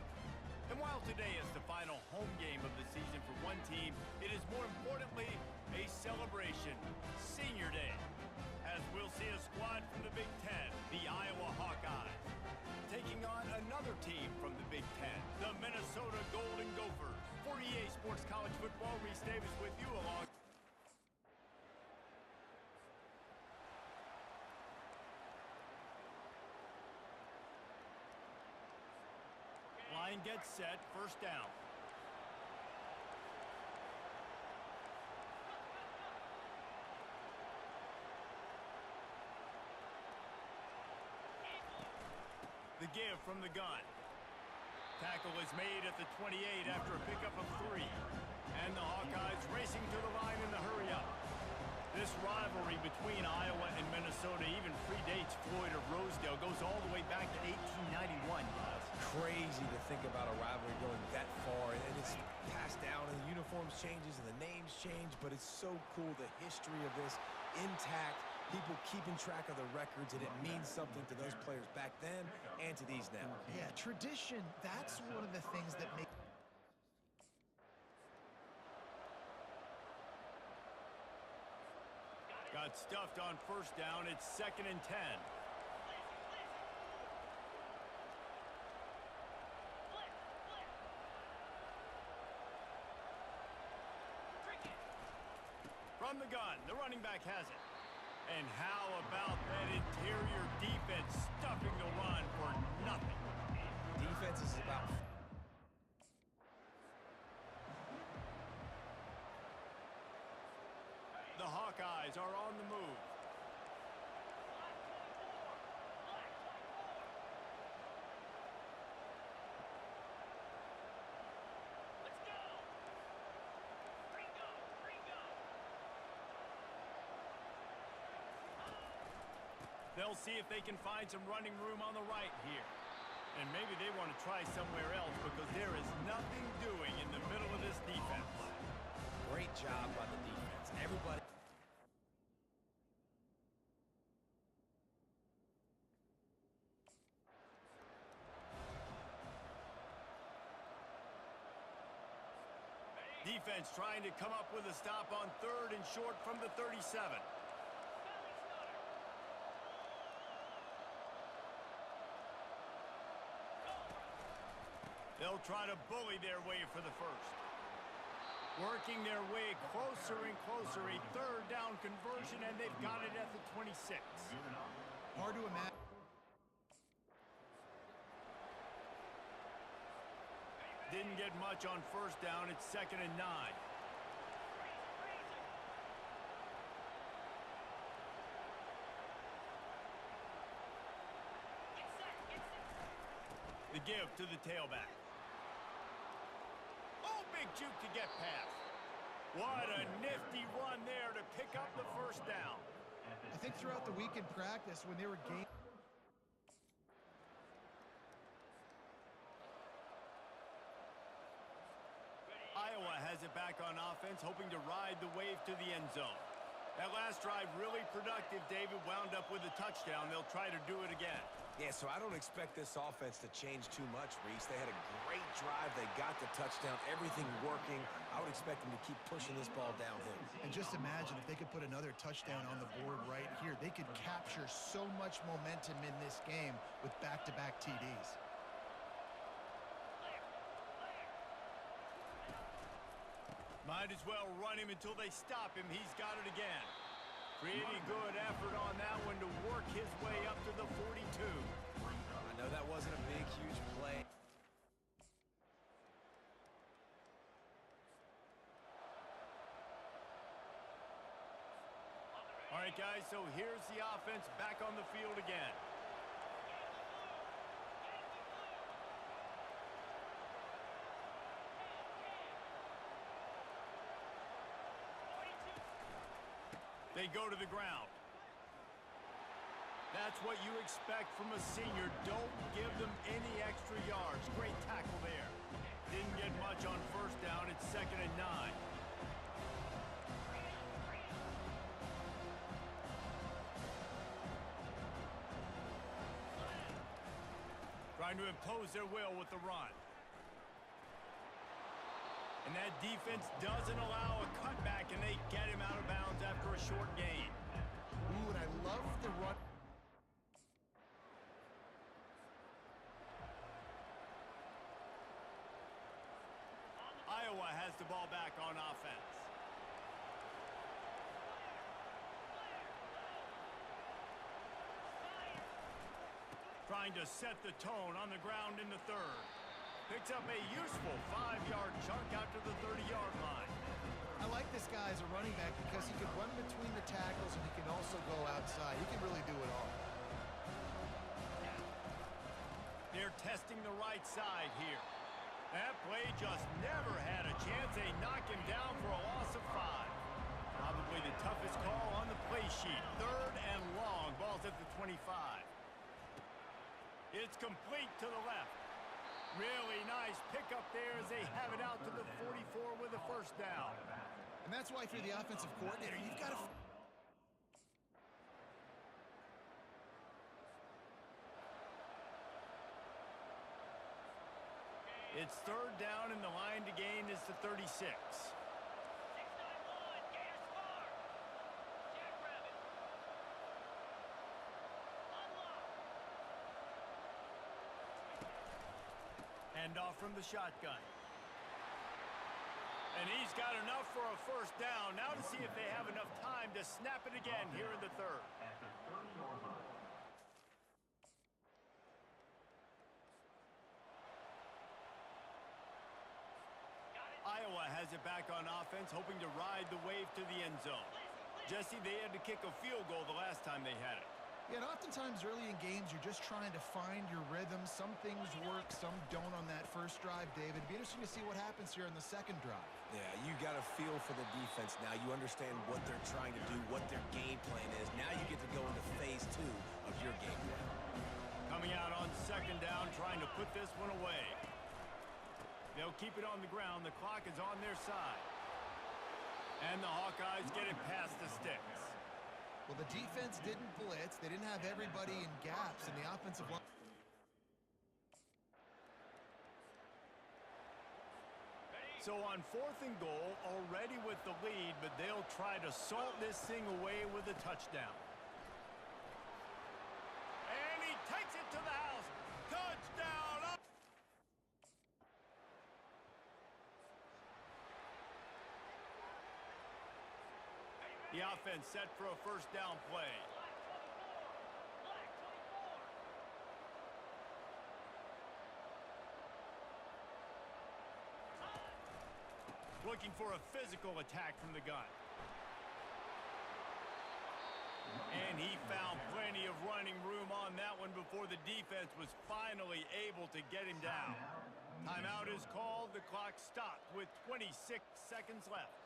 And while today is the final home game of the season for one team, it is more importantly a celebration, Senior Day, as we'll see a squad from the Big Ten, the Iowa Hawkeyes, taking on another team from the Big Ten, the Minnesota Golden Gophers. 48 Sports College Football, Reese Davis with you along. Line gets set, first down. The give from the gun. Tackle is made at the 28 after a pickup of 3. And the Hawkeyes racing to the line in the hurry-up. This rivalry between Iowa and Minnesota even predates Floyd of Rosedale. Goes all the way back to 1891, guys. Crazy to think about a rivalry going that far, and it's passed down, and the uniforms changes and the names change, but it's so cool, the history of this intact, people keeping track of the records, and it means something to those players back then and to these now. Yeah, tradition, that's one of the things that makes... Got stuffed on first down. It's 2nd and 10. From the gun, the running back has it. And how about that interior defense stuffing the run for nothing? Defense is about... The Hawkeyes are on the move. Let's go. Ringo, Ringo. They'll see if they can find some running room on the right here. And maybe they want to try somewhere else because there is nothing doing in the middle of this defense. Great job by the defense. Everybody... Defense trying to come up with a stop on 3rd and short from the 37. They'll try to bully their way for the first. Working their way closer and closer. A 3rd down conversion, and they've got it at the 26. Hard to imagine. Didn't get much on first down. It's 2nd and 9. The give to the tailback. Oh, big juke to get past. What a nifty run there to pick up the first down. I think throughout the week in practice when they were game... Iowa has it back on offense, hoping to ride the wave to the end zone. That last drive really productive. David wound up with a touchdown. They'll try to do it again. Yeah, so I don't expect this offense to change too much, Reese. They had a great drive. They got the touchdown. Everything working. I would expect them to keep pushing this ball downhill. And just imagine if they could put another touchdown on the board right here. They could capture so much momentum in this game with back-to-back TDs. Might as well run him until they stop him. He's got it again. Pretty good effort on that one to work his way up to the 42. I know that wasn't a big, huge play. All right, guys, so here's the offense back on the field again. They go to the ground. That's what you expect from a senior. Don't give them any extra yards. Great tackle there. Didn't get much on first down. It's 2nd and 9. trying to impose their will with the run. And that defense doesn't allow a cutback, and they get him out of bounds after a short gain. Ooh, and I love the run. Iowa has the ball back on offense. Trying to set the tone on the ground in the third. Picks up a useful 5-yard chunk out to the 30-yard line. I like this guy as a running back because he can run between the tackles and he can also go outside. He can really do it all. They're testing the right side here. That play just never had a chance. They knock him down for a loss of 5. Probably the toughest call on the play sheet. 3rd and long. Ball's at the 25. It's complete to the left. Really nice pickup there as they have it out to the 44 with a first down. And that's why if you're the offensive coordinator, you've got to... It's 3rd down, and the line to gain is the 36. 691, Gators far. Jackrabbit. Unlock. Handoff from the shotgun. And he's got enough for a first down. Now to see if they have enough time to snap it again here in the 3rd. At the 30-yard line. Iowa has it back on offense, hoping to ride the wave to the end zone. Jesse, they had to kick a field goal the last time they had it. Yeah, and oftentimes early in games, you're just trying to find your rhythm. Some things work, some don't on that first drive, David. It'd be interesting to see what happens here in the second drive. Yeah, you got a feel for the defense now. You understand what they're trying to do, what their game plan is. Now you get to go into phase 2 of your game plan. Coming out on 2nd down, trying to put this one away. They'll keep it on the ground. The clock is on their side. And the Hawkeyes get it past the sticks. Well, the defense didn't blitz. They didn't have everybody in gaps in the offensive line. So on 4th and goal, already with the lead, but they'll try to salt this thing away with a touchdown. And he takes it to the house. Touchdown! The offense set for a first down play. Black 24. Looking for a physical attack from the gun. And he found plenty of running room on that one before the defense was finally able to get him down. Timeout is called. The clock stopped with 26 seconds left.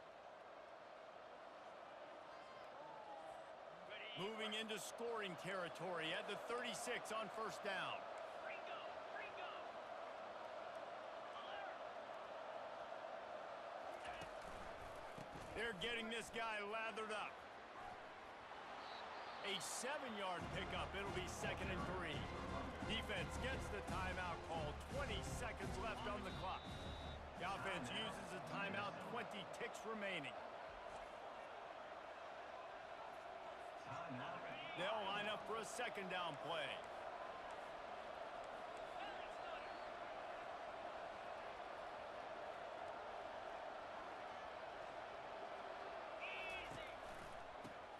Moving into scoring territory at the 36 on first down. Ringo, Ringo. They're getting this guy lathered up. A 7-yard pickup. It'll be 2nd and 3. Defense gets the timeout called. 20 seconds left on the clock. The offense uses a timeout. 20 ticks remaining. They'll line up for a 2nd down play.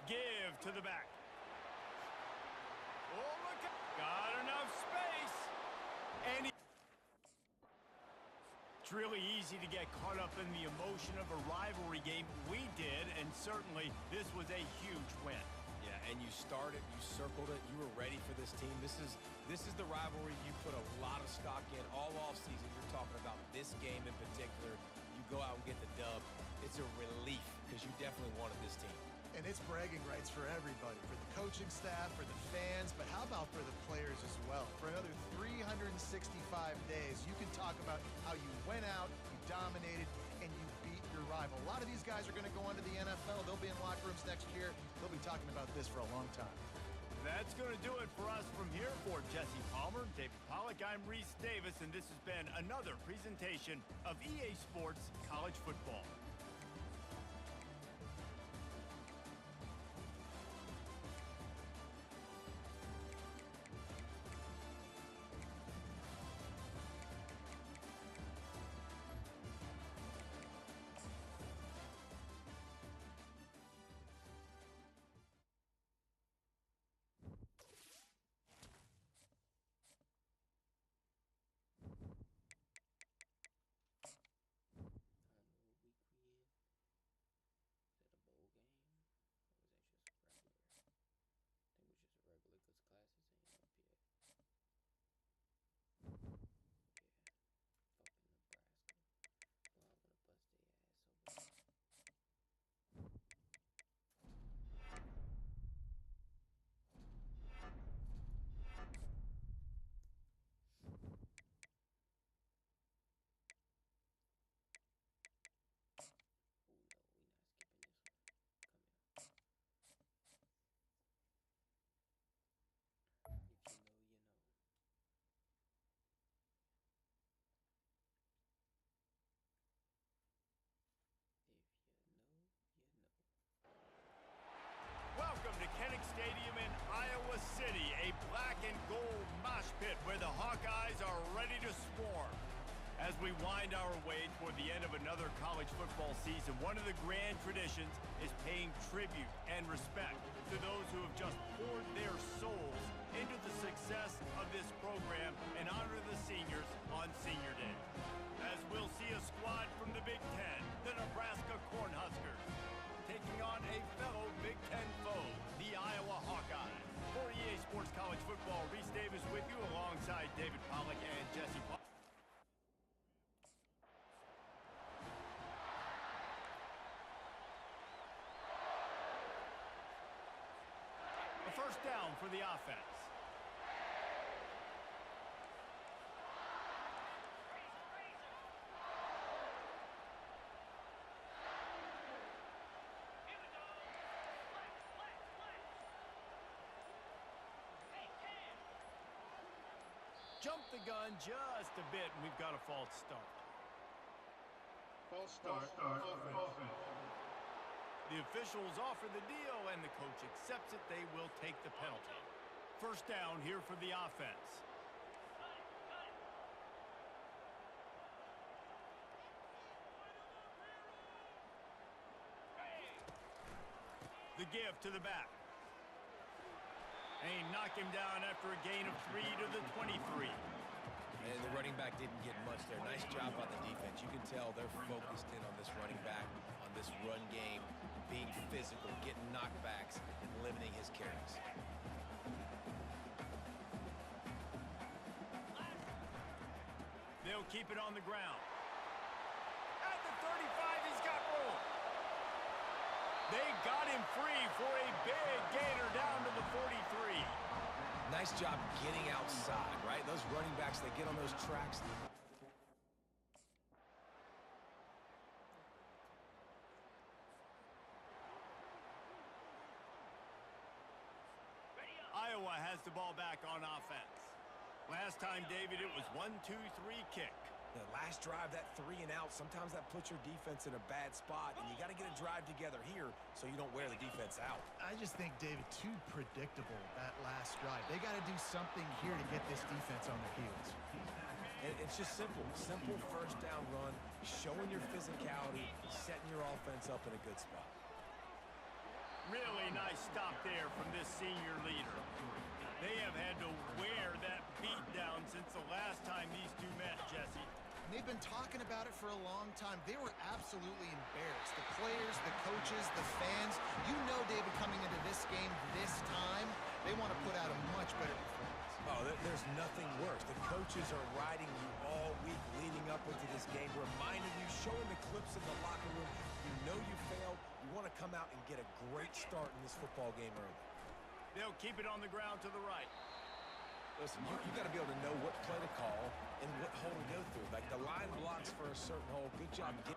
Give to the back. Oh, look out. Got enough space. And it's really easy to get caught up in the emotion of a rivalry game. We did, and certainly this was a huge win. Yeah, and you started, you circled it, you were ready for this team. This is the rivalry you put a lot of stock in all offseason. You're talking about this game in particular. You go out and get the dub. It's a relief because you definitely wanted this team. And it's bragging rights for everybody, for the coaching staff, for the fans, but how about for the players as well? For another 365 days, you can talk about how you went out, you dominated, and you beat your rival. A lot of these guys are going to go on to the NFL. They'll be in locker rooms next year. They'll be talking about this for a long time. That's going to do it for us from here. For Jesse Palmer, David Pollack. Pollock. I'm Reese Davis, and this has been another presentation of EA Sports College Football. Welcome to Kinnick Stadium in Iowa City, a black and gold mosh pit where the Hawkeyes are ready to swarm. As we wind our way toward the end of another college football season, one of the grand traditions is paying tribute and respect to those who have just poured their souls into the success of this program and honor the seniors on Senior Day. As we'll see a squad from the Big Ten, the Nebraska Cornhuskers, taking on a fellow Big Ten foe, the Iowa Hawkeyes. For EA Sports College Football, Reese Davis with you alongside David Pollock and Jesse Pollock. A first down for the offense. Jumped the gun just a bit, and we've got a false start. False start. Offense. The officials offer the deal, and the coach accepts it. They will take the penalty. First down here for the offense. The give to the back. And he knocked him down after a gain of 3 to the 23. And the running back didn't get much there. Nice job on the defense. You can tell they're focused in on this running back, on this run game, being physical, getting knockbacks, and limiting his carries. They'll keep it on the ground. At the 35, he's got room. They got him free for a big gainer down to the 43. Nice job getting outside, right? Those running backs, they get on those tracks. Iowa has the ball back on offense. Last time, David, it was 1-2-3 kick. The last drive, that 3 and out, sometimes that puts your defense in a bad spot, and you got to get a drive together here so you don't wear the defense out. I just think, David, too predictable, that last drive. They got to do something here to get this defense on their heels. And it's just simple. Simple first down run, showing your physicality, setting your offense up in a good spot. Really nice stop there from this senior leader. They have had to wear that beat down since the last time these two met, Jesse. And they've been talking about it for a long time. They were absolutely embarrassed. The players, the coaches, the fans. You know, David, coming into this game this time, they want to put out a much better performance. Oh, there's nothing worse. The coaches are riding you all week leading up into this game, reminding you, showing the clips in the locker room. You know you failed. You want to come out and get a great start in this football game early. They'll keep it on the ground to the right. Listen, you got to be able to know what play to call and what hole to go through. Like the line blocks for a certain hole. Good job getting.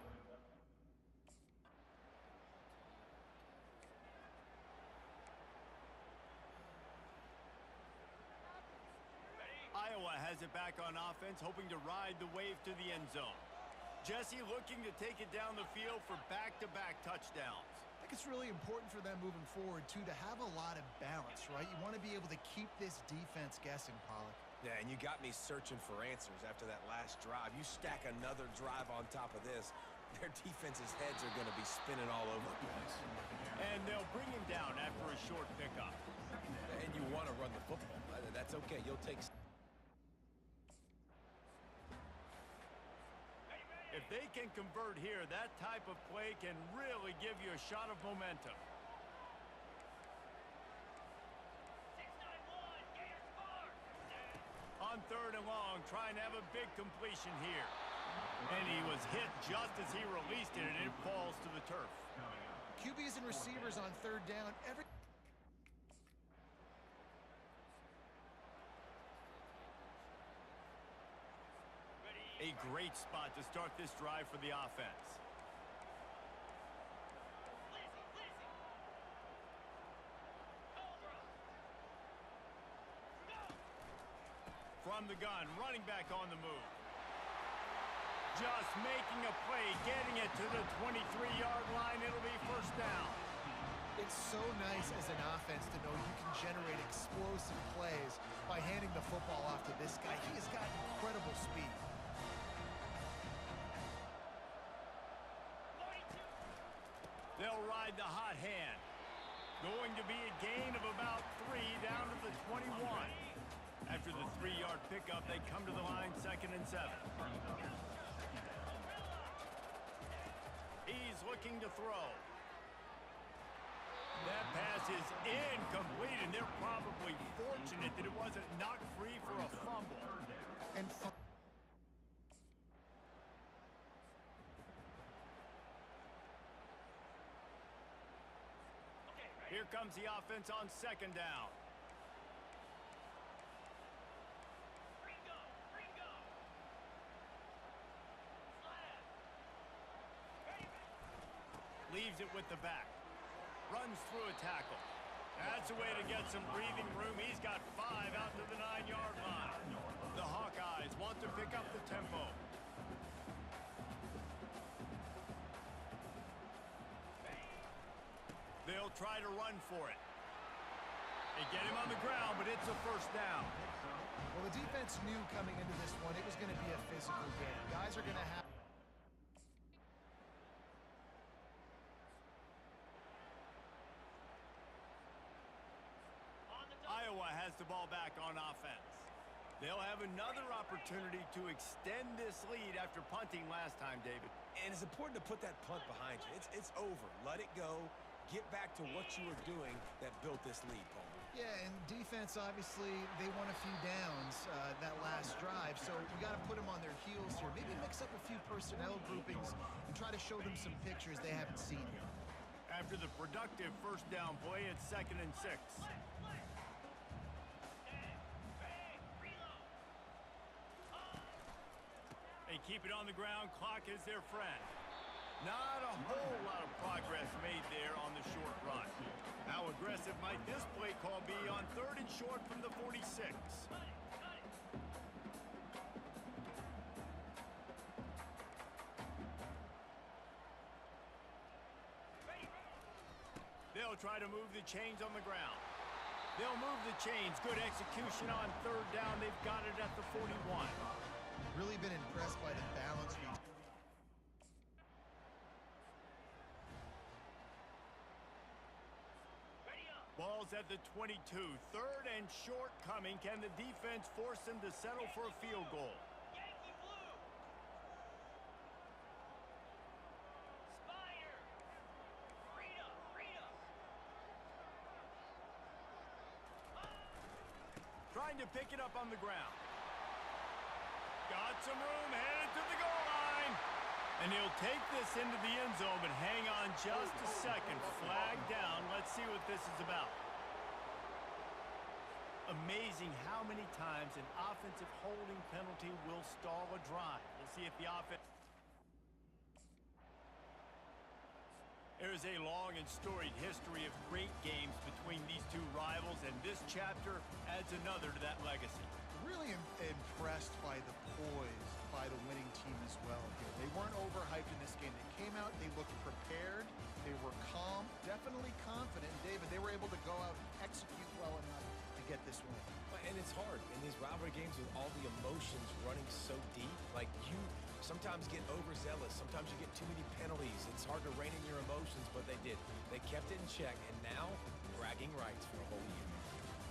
Iowa has has it back on offense, hoping to ride the wave to the end zone. Jesse looking to take it down the field for back-to-back touchdowns. I think it's really important for them moving forward, too, to have a lot of balance, right? You want to be able to keep this defense guessing, Pollock. Yeah, and you got me searching for answers after that last drive. You stack another drive on top of this, their defense's heads are going to be spinning all over the place. And they'll bring him down after a short pickup. And you want to run the football. That's okay. You'll take... If they can convert here, that type of play can really give you a shot of momentum. 6-9-1, Gators score. On 3rd and long, trying to have a big completion here. And he was hit just as he released it, and it falls to the turf. QBs and receivers on 3rd down. A great spot to start this drive for the offense. Lizzie. Cobra. Go. From the gun, running back on the move. Just making a play, getting it to the 23-yard line. It'll be 1st down. It's so nice as an offense to know you can generate explosive plays by handing the football off to this guy. He has got incredible speed. 42. They'll ride the hot hand. Going to be a gain of about 3 down to the 21. After the 3-yard pickup, they come to the line 2nd and 7. He's looking to throw. That pass is incomplete, and they're probably fortunate that it wasn't knocked free for a fumble. And Here comes the offense on 2nd down. Ringo. Slab. Ready. Leaves it with the back. Runs through a tackle. That's a way to get some breathing room. He's got 5 out to the 9-yard line. The Hawkeyes want to pick up the tempo. They'll try to run for it. They get him on the ground, but it's a 1st down. well, the defense knew coming into this one it was going to be a physical game. Guys are going to have... On the double. Iowa has the ball back on offense. They'll have another opportunity to extend this lead after punting last time, David. And it's important to put that punt behind you. It's over. Let it go. Get back to what you were doing that built this lead, Paul. Yeah, and defense, obviously, they won a few downs that last drive, so we got to put them on their heels here. Maybe mix up a few personnel groupings and try to show them some pictures they haven't seen yet. After the productive 1st down play, it's 2nd and 6. They keep it on the ground. Clock is their friend. Not a whole lot of progress made there on the short run. How aggressive might this play call be on 3rd and short from the 46? They'll try to move the chains on the ground. They'll move the chains. Good execution on 3rd down. They've got it at the 41. Really been impressed by the balance. Ball's at the 22. 3rd and short coming. Can the defense force them to settle for a field goal? Yankee blue. Spire. Freedom. Trying to pick it up on the ground. Got some room, headed to the goal line. And he'll take this into the end zone, but hang on just a second. Flag down. Let's see what this is about. Amazing how many times an offensive holding penalty will stall a drive. We'll see if the offense... There's a long and storied history of great games between these two rivals, and this chapter adds another to that legacy. The really impressed by the poise by the winning team as well here. They weren't overhyped in this game. They came out, they looked prepared, they were calm, definitely confident. And David, they were able to go out and execute well enough to get this win. And it's hard in these rivalry games with all the emotions running so deep. Like, you sometimes get overzealous. Sometimes you get too many penalties. It's hard to rein in your emotions, but they did. They kept it in check, and now bragging rights for a whole year.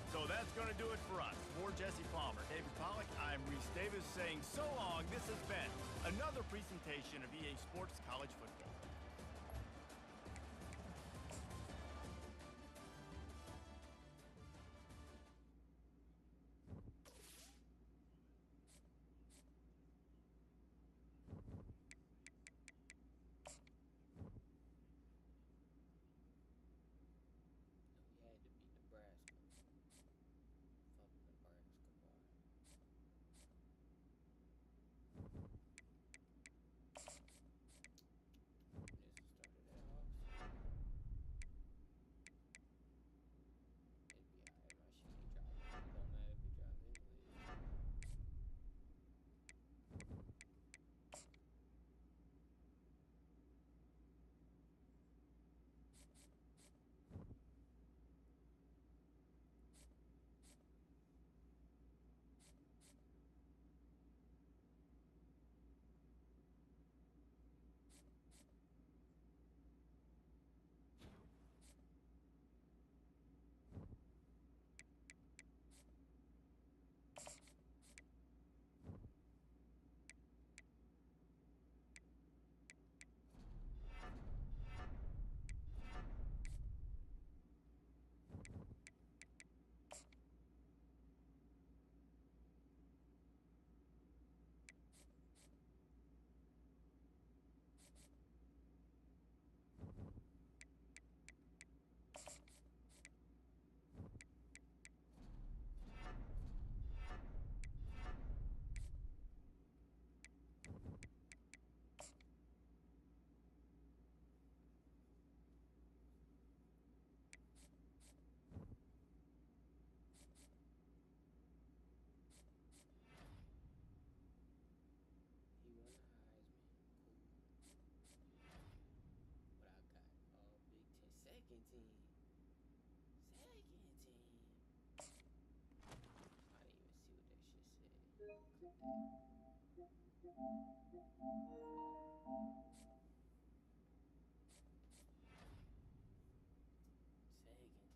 So that's going to do it for us. For Jesse Palmer, David Pollack, I'm Reese Davis saying so long. This has been another presentation of EA Sports College Football. We had to beat Nebraska. Fuck Nebraska, boy. This started at Hawks. It'd be alright. My shit ain't dropping. It don't matter if it drops anyway. He won the Heisman. Cool. What I got? Oh, Big Ten. Second team. Second team. I didn't even see what that shit said. Click that. Second team.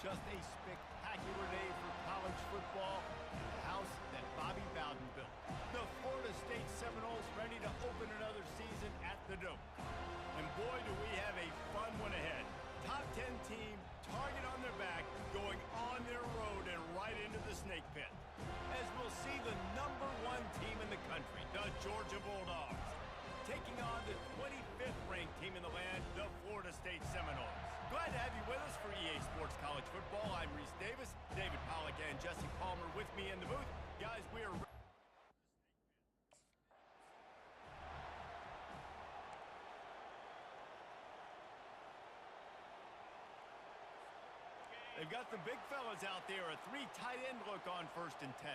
Just a spectacular day for college football, the house that Bobby Bowden built. The Florida State Seminoles ready to open another season at the Dome. And boy, do we have a fun one ahead. Top 10 team, target on their back, going on their road and right into the snake pit. As we'll see the #1 team in the country, the Georgia Bulldogs, taking on the 25th ranked team in the land, the Florida State Seminoles. Glad to have you with us for EA Sports College Football. I'm Reese Davis, David Pollack and Jesse Palmer with me in the booth. Guys, we are They've got the big fellas out there, a 3 tight end look on 1st and 10.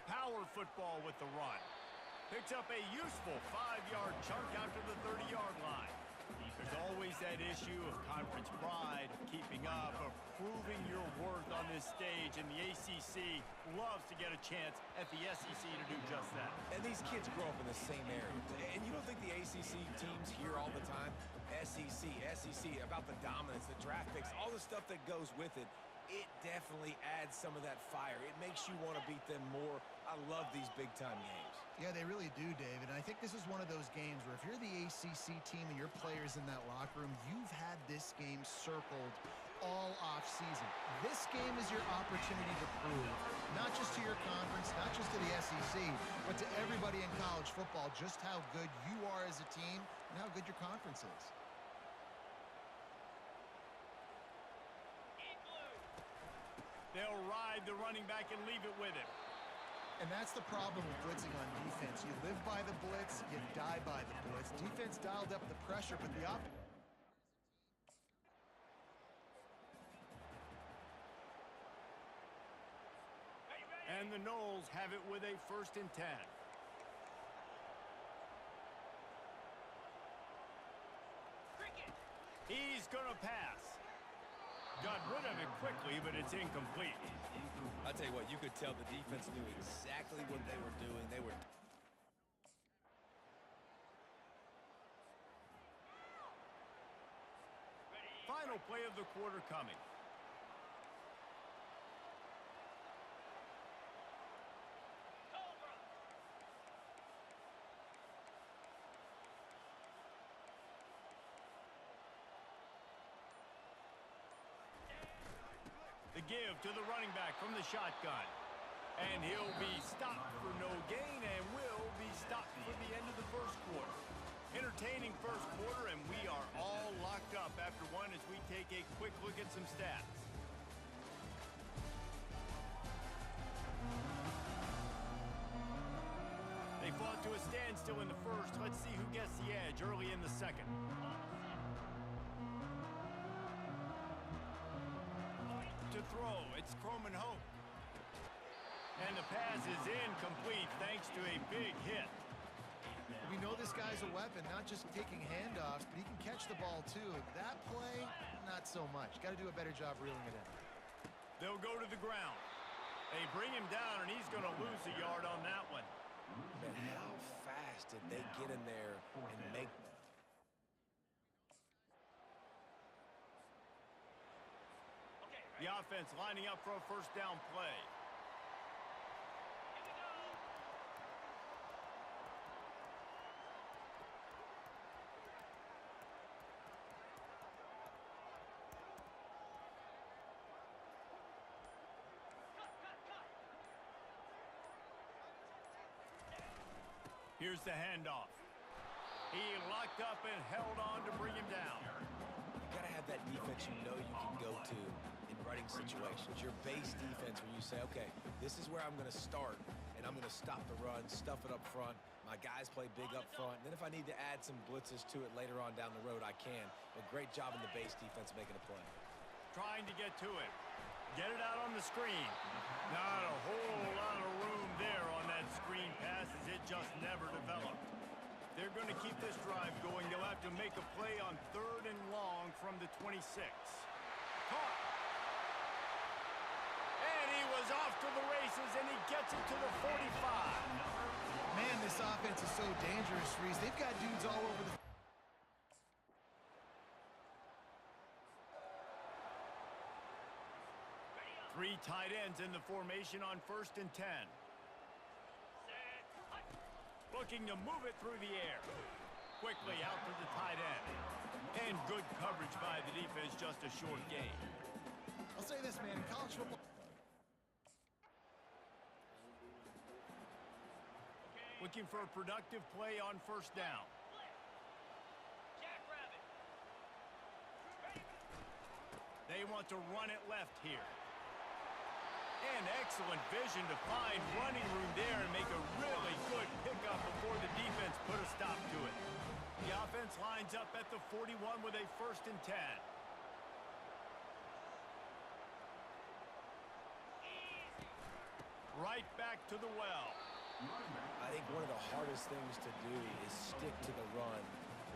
Power football with the run. Picks up a useful 5-yard chunk out to the 30-yard line. There's always that issue of conference pride, of keeping up, of proving your worth on this stage, and the ACC loves to get a chance at the SEC to do just that. And these kids grow up in the same area. And you don't think the ACC teams hear all the time? SEC, about the dominance, the draft picks, all the stuff that goes with it. It definitely adds some of that fire. It makes you want to beat them more. I love these big-time games. Yeah, they really do, David. And I think this is one of those games where if you're the ACC team and your players in that locker room, you've had this game circled all off-season. This game is your opportunity to prove, not just to your conference, not just to the SEC, but to everybody in college football, just how good you are as a team and how good your conference is. They'll ride the running back and leave it with him. And that's the problem with blitzing on defense. You live by the blitz, you die by the blitz. Defense dialed up the pressure, but the offense... And the Noles have it with a 1st and 10. He's going to pass. Got rid of it quickly, but it's incomplete. I tell you what, you could tell the defense knew exactly what they were doing. They were... Final play of the quarter coming. The give to the running back from the shotgun. And he'll be stopped for no gain and will be stopped for the end of the first quarter. Entertaining first quarter, and we are all locked up after one as we take a quick look at some stats. They fought to a standstill in the first. Let's see who gets the edge early in the second. To throw, it's Croman Hope. And the pass is incomplete thanks to a big hit. We know this guy's a weapon, not just taking handoffs, but he can catch the ball too. That play, not so much. Got to do a better job reeling it in. They'll go to the ground. They bring him down, and he's going to lose a yard on that one. Man, how fast did they get in there and make them? The offense lining up for a 1st down play. Here's the handoff. He locked up and held on to bring him down. You got to have that defense you know you can go to in running situations. Your base defense where you say, okay, this is where I'm going to start, and I'm going to stop the run, stuff it up front. My guys play big up front. And then if I need to add some blitzes to it later on down the road, I can. But great job in the base defense making a play. Trying to get to it. Get it out on the screen. Not a whole lot of room there on that screen pass as it just never developed. They're going to keep this drive going. They'll have to make a play on 3rd and long from the 26. Caught. And he was off to the races, and he gets it to the 45. Man, this offense is so dangerous, Reese. They've got dudes all over the... Three tight ends in the formation on 1st and 10. Looking to move it through the air. Quickly out to the tight end. And good coverage by the defense, just a short gain. I'll say this, man, in college football... Looking for a productive play on 1st down. Jackrabbit. They want to run it left here. And excellent vision to find running room there and make a really good pickup before the defense put a stop to it. The offense lines up at the 41 with a 1st and 10. Right back to the well. I think one of the hardest things to do is stick to the run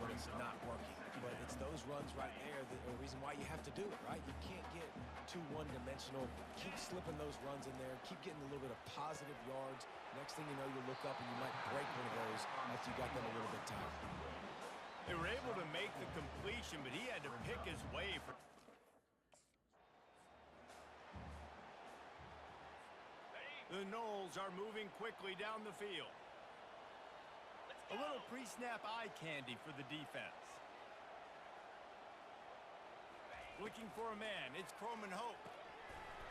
when it's not working. But it's those runs right there that are the reason why you have to do it, right? You can't get too one-dimensional. Keep slipping those runs in there. Keep getting a little bit of positive yards. Next thing you know, you look up and you might break one of those after you got them a little bit tired. They were able to make the completion, but he had to pick his way for... The Noles are moving quickly down the field. A little pre-snap eye candy for the defense. Looking for a man. It's Croman Hope.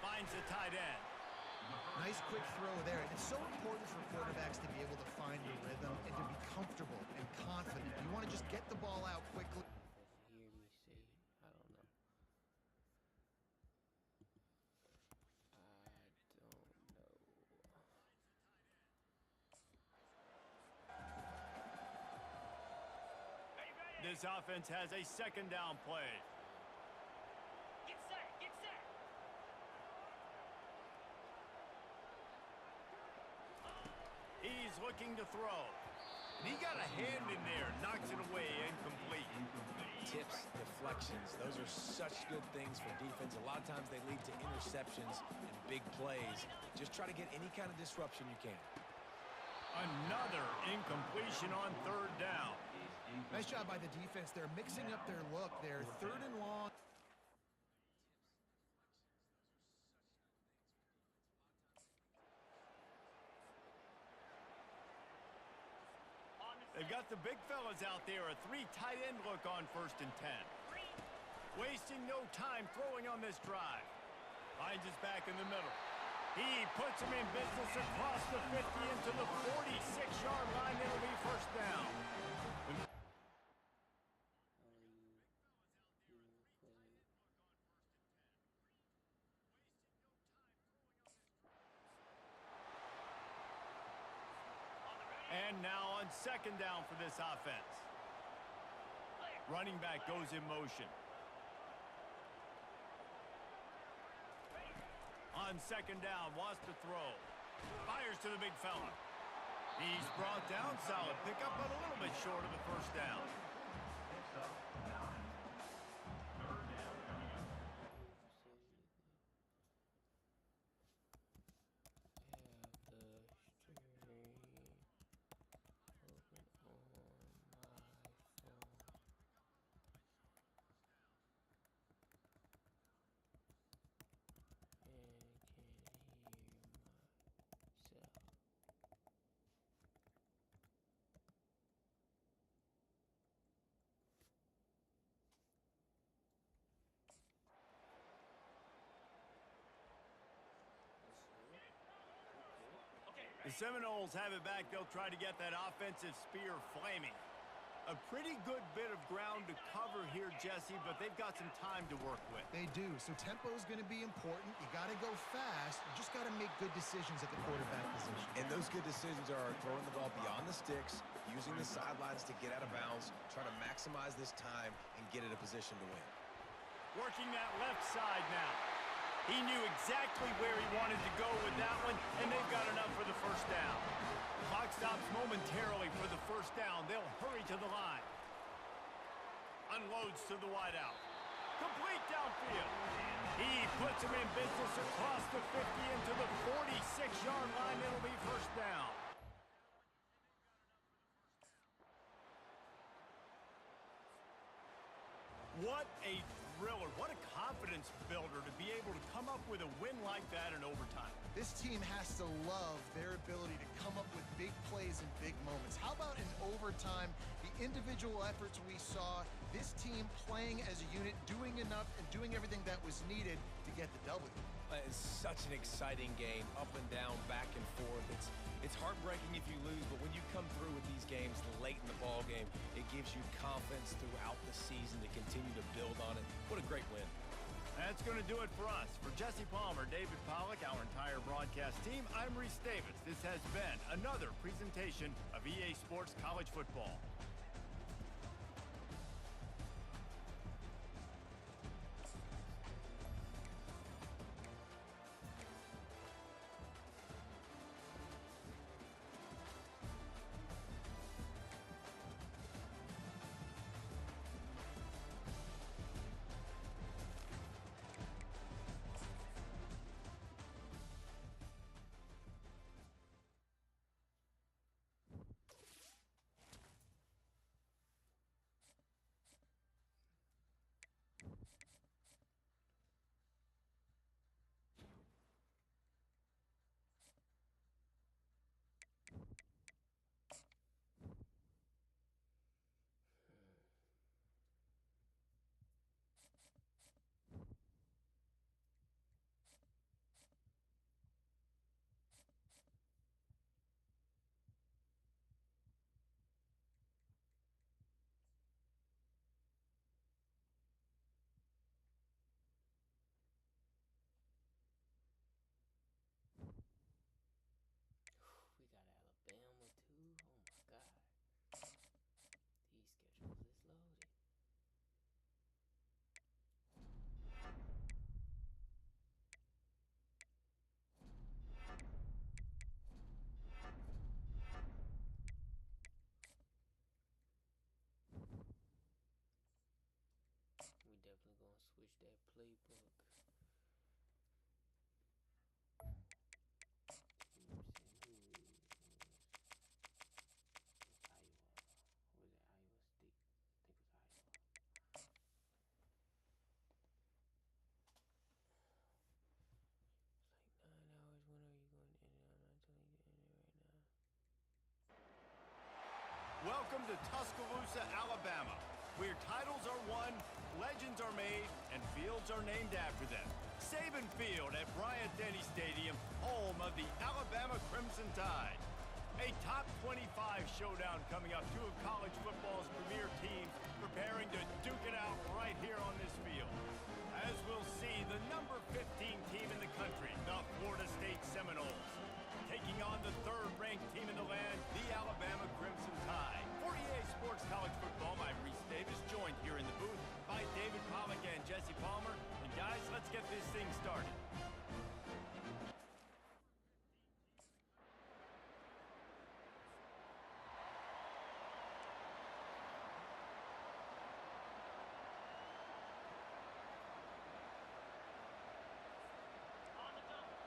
Finds the tight end. Nice quick throw there. And it's so important for quarterbacks to be able to find a rhythm and to be comfortable and confident. You want to just get the ball out quickly. Hear me say, I don't know. This offense has a 2nd down play. Get set. Get set. He's looking to throw. And he got a hand in there, knocks it away, incomplete. Tips, deflections, those are such good things for defense. A lot of times they lead to interceptions and big plays. Just try to get any kind of disruption you can. Another incompletion on 3rd down. Nice job by the defense. They're mixing up their look. They're 3rd and long. They've got the big fellas out there, a 3 tight end look on 1st and 10. Wasting no time throwing on this drive. Finds his back in the middle. He puts him in business across the 50 into the 46-yard line. It'll be 1st down. And now on 2nd down for this offense. Running back goes in motion. On 2nd down, wants to throw. Fires to the big fella. He's brought down, solid pickup, but a little bit short of the 1st down. Next up, 9. 3rd down coming up. The Seminoles have it back. They'll try to get that offensive spear flaming. A pretty good bit of ground to cover here, Jesse, but they've got some time to work with. They do. So tempo is going to be important. You got to go fast. You just got to make good decisions at the quarterback position. And those good decisions are throwing the ball beyond the sticks, using the sidelines to get out of bounds, trying to maximize this time and get in a position to win. Working that left side now. He knew exactly where he wanted to go with that one, and they've got enough for the 1st down. Clock stops momentarily for the 1st down. They'll hurry to the line. Unloads to the wideout. Complete downfield. He puts him in business across the 50 into the 46-yard line. It'll be 1st down. What a thriller. What a confidence builder to be able to come up with a win like that in overtime. This team has to love their ability to come up with big plays and big moments. How about in overtime, the individual efforts we saw, this team playing as a unit, doing enough and doing everything that was needed to get the W. It's such an exciting game, up and down, back and forth. It's heartbreaking if you lose, but when you come through with these games late in the ball game, it gives you confidence throughout the season to continue to build on it. What a great win. That's going to do it for us. For Jesse Palmer, David Pollack, our entire broadcast team, I'm Reese Davis. This has been another presentation of EA Sports College Football. We got Alabama too. Oh my God. These schedules is loaded. We definitely gonna switch that playbook. Welcome to Tuscaloosa, Alabama, where titles are won, legends are made, and fields are named after them. Saban Field at Bryant-Denny Stadium, home of the Alabama Crimson Tide. A top 25 showdown coming up. Two of college football's premier teams preparing to duke it out right here on this field. As we'll see, the number 15 team in the country, the Florida State Seminoles, taking on the third-ranked team in the land, the Alabama Crimson Tide. For EA Sports College Football, I'm Reese Davis, joined here in the booth by David Pollack and Jesse Palmer. And guys, let's get this thing started.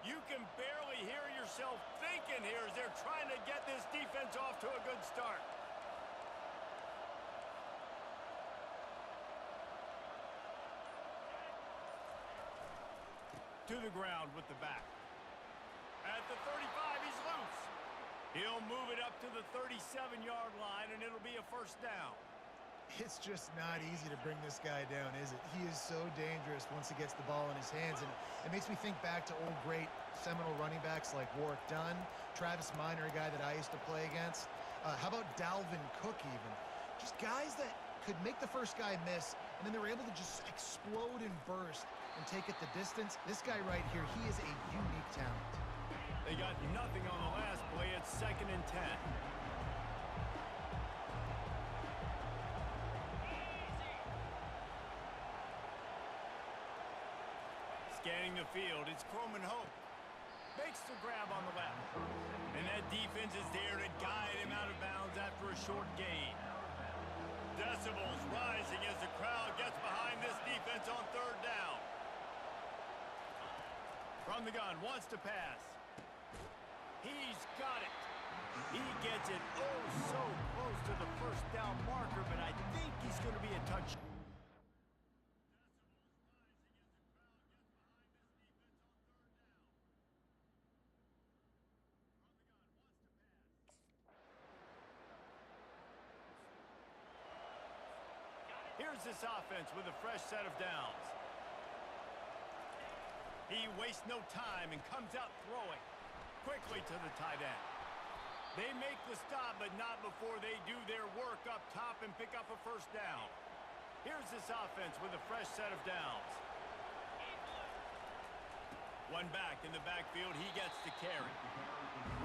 You can barely hear yourself thinking here as they're trying to get this defense off to a good start. To the ground with the back. At the 35, he's loose. He'll move it up to the 37-yard line, and it'll be a first down. It's just not easy to bring this guy down, is it? He is so dangerous once he gets the ball in his hands, and it makes me think back to old great Seminole running backs like Warwick Dunn, Travis Minor, a guy that I used to play against. How about Dalvin Cook even? Just guys that could make the first guy miss, and then they were able to just explode and burst and take it the distance. This guy right here, he is a unique talent. They got nothing on the last play. It's 2nd and 10. Scanning the field, it's Croman Hope. Makes the grab on the left. And that defense is there to guide him out of bounds after a short gain. Decibels rising as the crowd gets behind this defense on 3rd down. From the gun, wants to pass. He's got it. He gets it oh so close to the first down marker, but I think he's going to be a touchdown. Here's this offense with a fresh set of downs. He wastes no time and comes out throwing quickly to the tight end. They make the stop, but not before they do their work up top and pick up a first down. Here's this offense with a fresh set of downs. One back in the backfield, he gets to carry.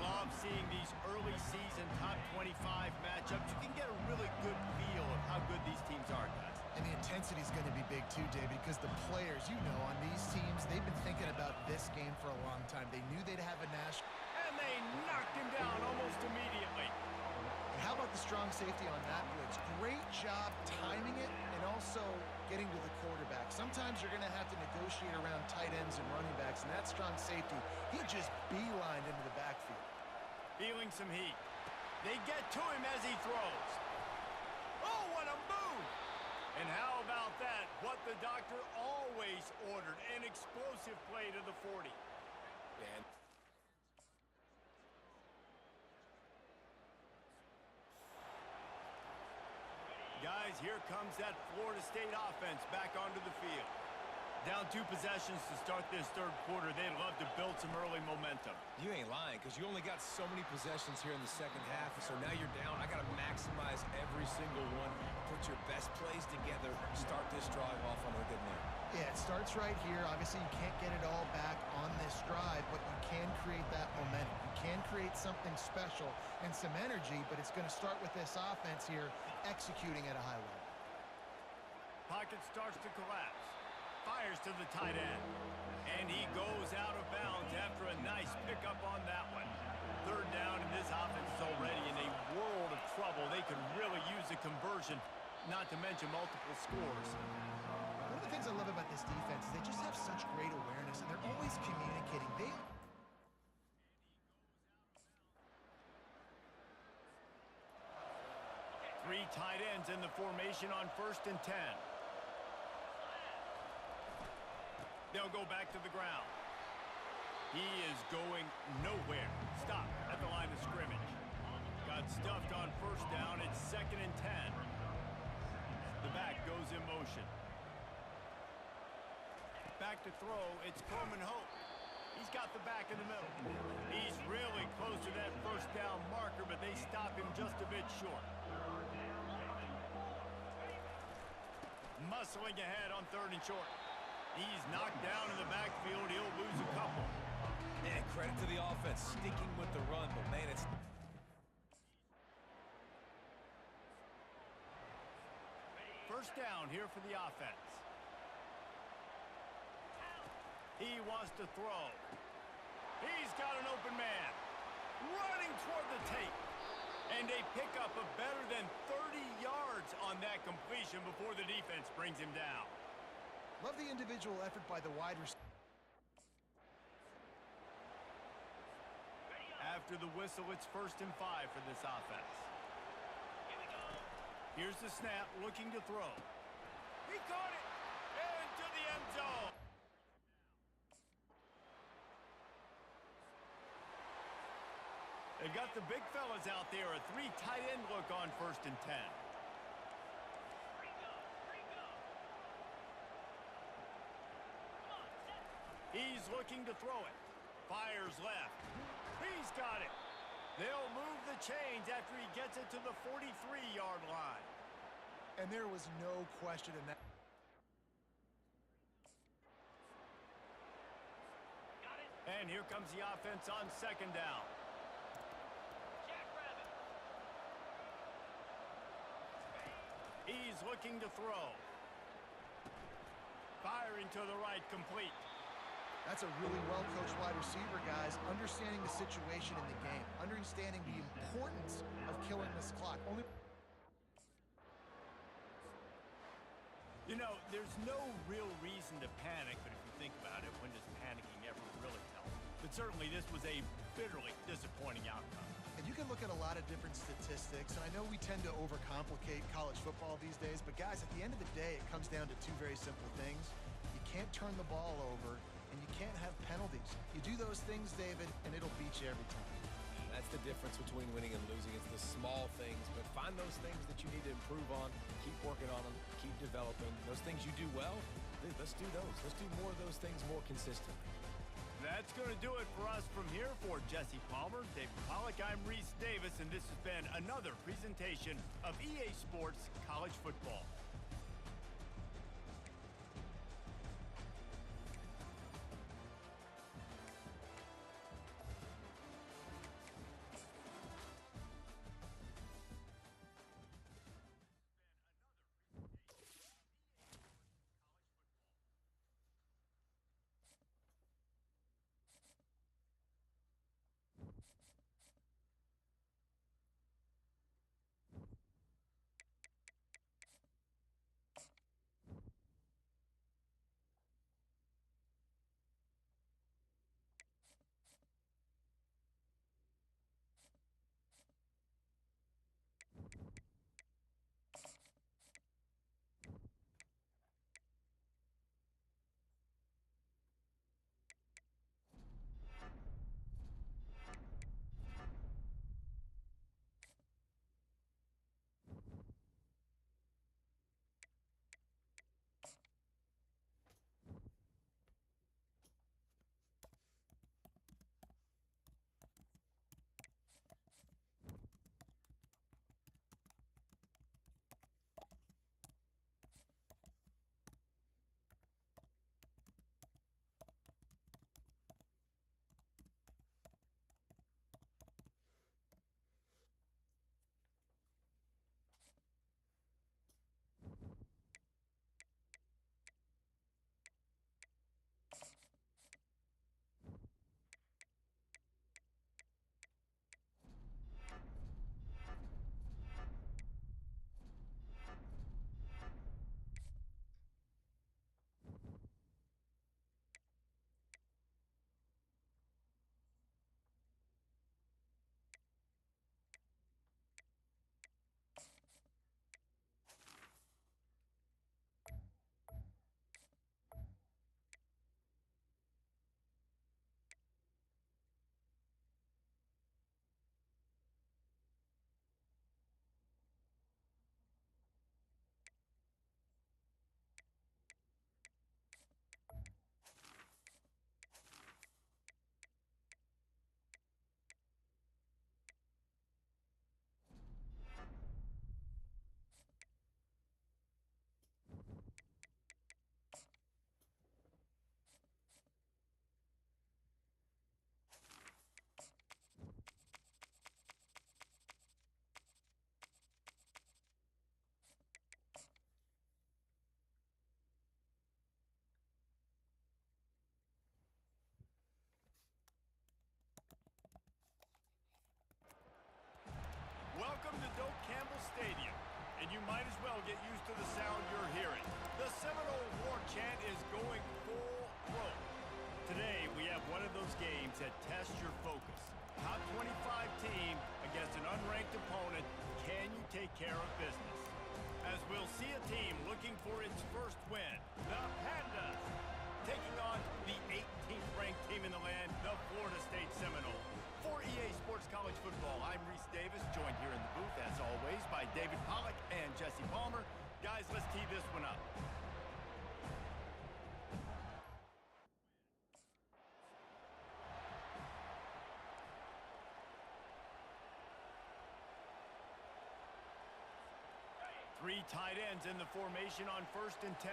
Love seeing these early season top 25 matchups. You can get a really good feel of how good these teams are, guys. And the intensity is going to be big too, David, because the players, you know, on these teams, they've been thinking about this game for a long time. They knew they'd have a national... And they knocked him down almost immediately. And how about the strong safety on that blitz? Great job timing it and also getting to the quarterback. Sometimes you're going to have to negotiate around tight ends and running backs, and that strong safety, he just beelined into the backfield. Feeling some heat. They get to him as he throws. Oh, what a move! And how about that? What the doctor always ordered, an explosive play to the 40. Man. Guys, here comes that Florida State offense back onto the field. Down 2 possessions to start this third quarter. They'd love to build some early momentum. You ain't lying, because you only got so many possessions here in the second half, so now you're down. I got to maximize every single one. Put your best plays together. Start this drive off on a good note. Yeah, it starts right here. Obviously, you can't get it all back on this drive, but you can create that momentum. You can create something special and some energy, but it's going to start with this offense here executing at a high level. Pocket starts to collapse. Fires to the tight end. And he goes out of bounds after a nice pickup on that one. Third down, and this offense is already in a world of trouble. They could really use a conversion, not to mention multiple scores. One of the things I love about this defense is they just have such great awareness, and they're always communicating. Three tight ends in the formation on 1st and 10. They'll go back to the ground. He is going nowhere. Stop at the line of scrimmage. Got stuffed on 1st down. It's 2nd and 10. The back goes in motion. Back to throw. It's Coleman Hope. He's got the back in the middle. He's really close to that 1st down marker, but they stop him just a bit short. Muscling ahead on 3rd and short. He's knocked down in the backfield. He'll lose a couple. Man, credit to the offense, sticking with the run, but man, it's... First down here for the offense. He wants to throw. He's got an open man. Running toward the tape. And they pick up a better than 30 yards on that completion before the defense brings him down. Love the individual effort by the wide receiver. After the whistle, it's 1st and 5 for this offense. Here's the snap, looking to throw. He caught it! Into the end zone! They've got the big fellas out there, a 3 tight end look on 1st and 10. He's looking to throw it. Fires left. He's got it. They'll move the chains after he gets it to the 43-yard line. And there was no question in that. And here comes the offense on 2nd down. He's looking to throw. Firing to the right, complete. That's a really well-coached wide receiver, guys. Understanding the situation in the game. Understanding the importance of killing this clock. You know, there's no real reason to panic, but if you think about it, when does panicking ever really help? But certainly this was a bitterly disappointing outcome. And you can look at a lot of different statistics, and I know we tend to overcomplicate college football these days, but guys, at the end of the day, it comes down to 2 very simple things. You can't turn the ball over, and you can't have penalties. You do those things, David, and it'll beat you every time. That's the difference between winning and losing. It's the small things, but Find those things that you need to improve on, keep working on them, keep developing. Those things you do well, let's do those. Let's do more of those things more consistently. That's going to do it for us from here. For Jesse Palmer, David Pollack, I'm Reese Davis, and this has been another presentation of EA Sports College Football. Welcome to Doak Campbell Stadium, and you might as well get used to the sound you're hearing. The Seminole War Chant is going full throat. Today, we have one of those games that tests your focus. Top 25 team against an unranked opponent. Can you take care of business? As we'll see a team looking for its first win, the Pandas, taking on the 18th ranked team in the land, the Florida State Seminoles. For EA Sports College Football, I'm Reese Davis, joined here in the booth, as always, by David Pollack and Jesse Palmer. Guys, let's tee this one up. Three tight ends in the formation on 1st and 10.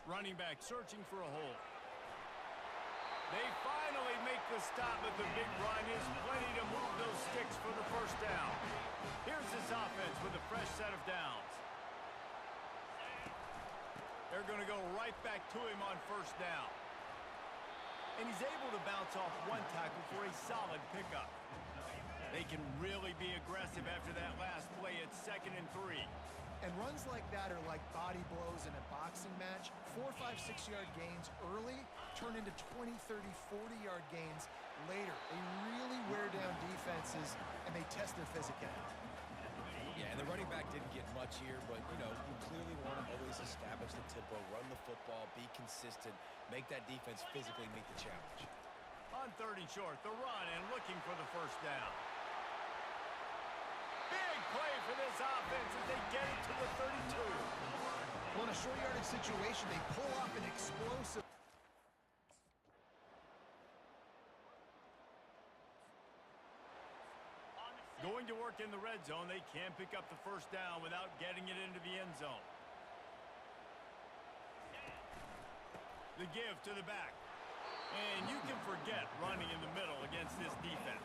Running back searching for a hole. They finally make the stop, but the big run is plenty to move those sticks for the first down. Here's this offense with a fresh set of downs. They're going to go right back to him on 1st down. And he's able to bounce off one tackle for a solid pickup. They can really be aggressive after that last play at 2nd and 3. And runs like that are like body blows in a boxing match. 4, 5, 6-yard gains early turn into 20, 30, 40-yard gains later. They really wear down defenses, and they test their physicality. Yeah, and the running back didn't get much here, but, you know, you clearly want to always establish the tempo, run the football, be consistent, make that defense physically meet the challenge. On 3rd and short, the run and looking for the first down. Big play for this offense as they get it to the 32. Well, in a short yardage situation, they pull off an explosive. Going to work in the red zone, they can't pick up the first down without getting it into the end zone. The give to the back. And you can forget running in the middle against this defense.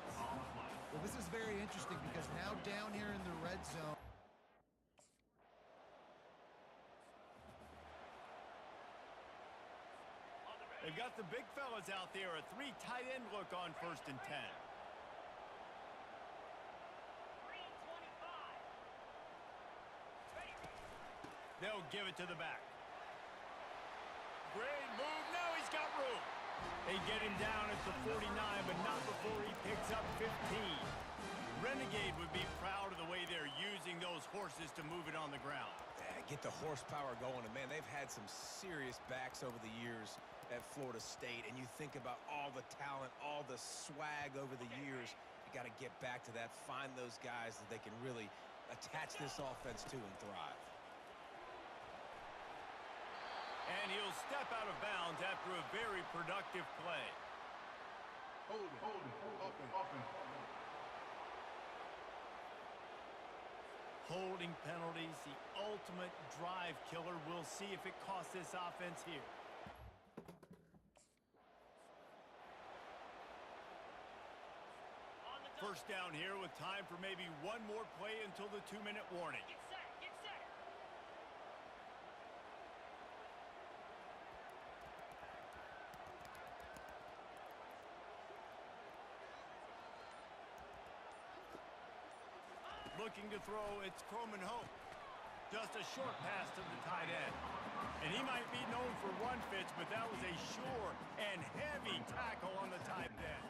Well, this is very interesting because now down here in the red zone. They've got the big fellas out there, a 3 tight end look on 1st and 10. They'll give it to the back. Great move. Now he's got room. They get him down at the 49, but not before he picks up 15. Renegade would be proud of the way they're using those horses to move it on the ground. Yeah, get the horsepower going. And, man, they've had some serious backs over the years at Florida State. And you think about all the talent, all the swag over the years. You got to get back to that, find those guys that they can really attach this offense to and thrive. And he'll step out of bounds after a very productive play. Holding penalties, the ultimate drive killer. We'll see if it costs this offense here. First down here with time for maybe one more play until the 2-minute warning. Get set, get set. Looking to throw, it's Croman Hope. Just a short pass to the tight end. And he might be known for run fits, but that was a sure and heavy tackle on the tight end.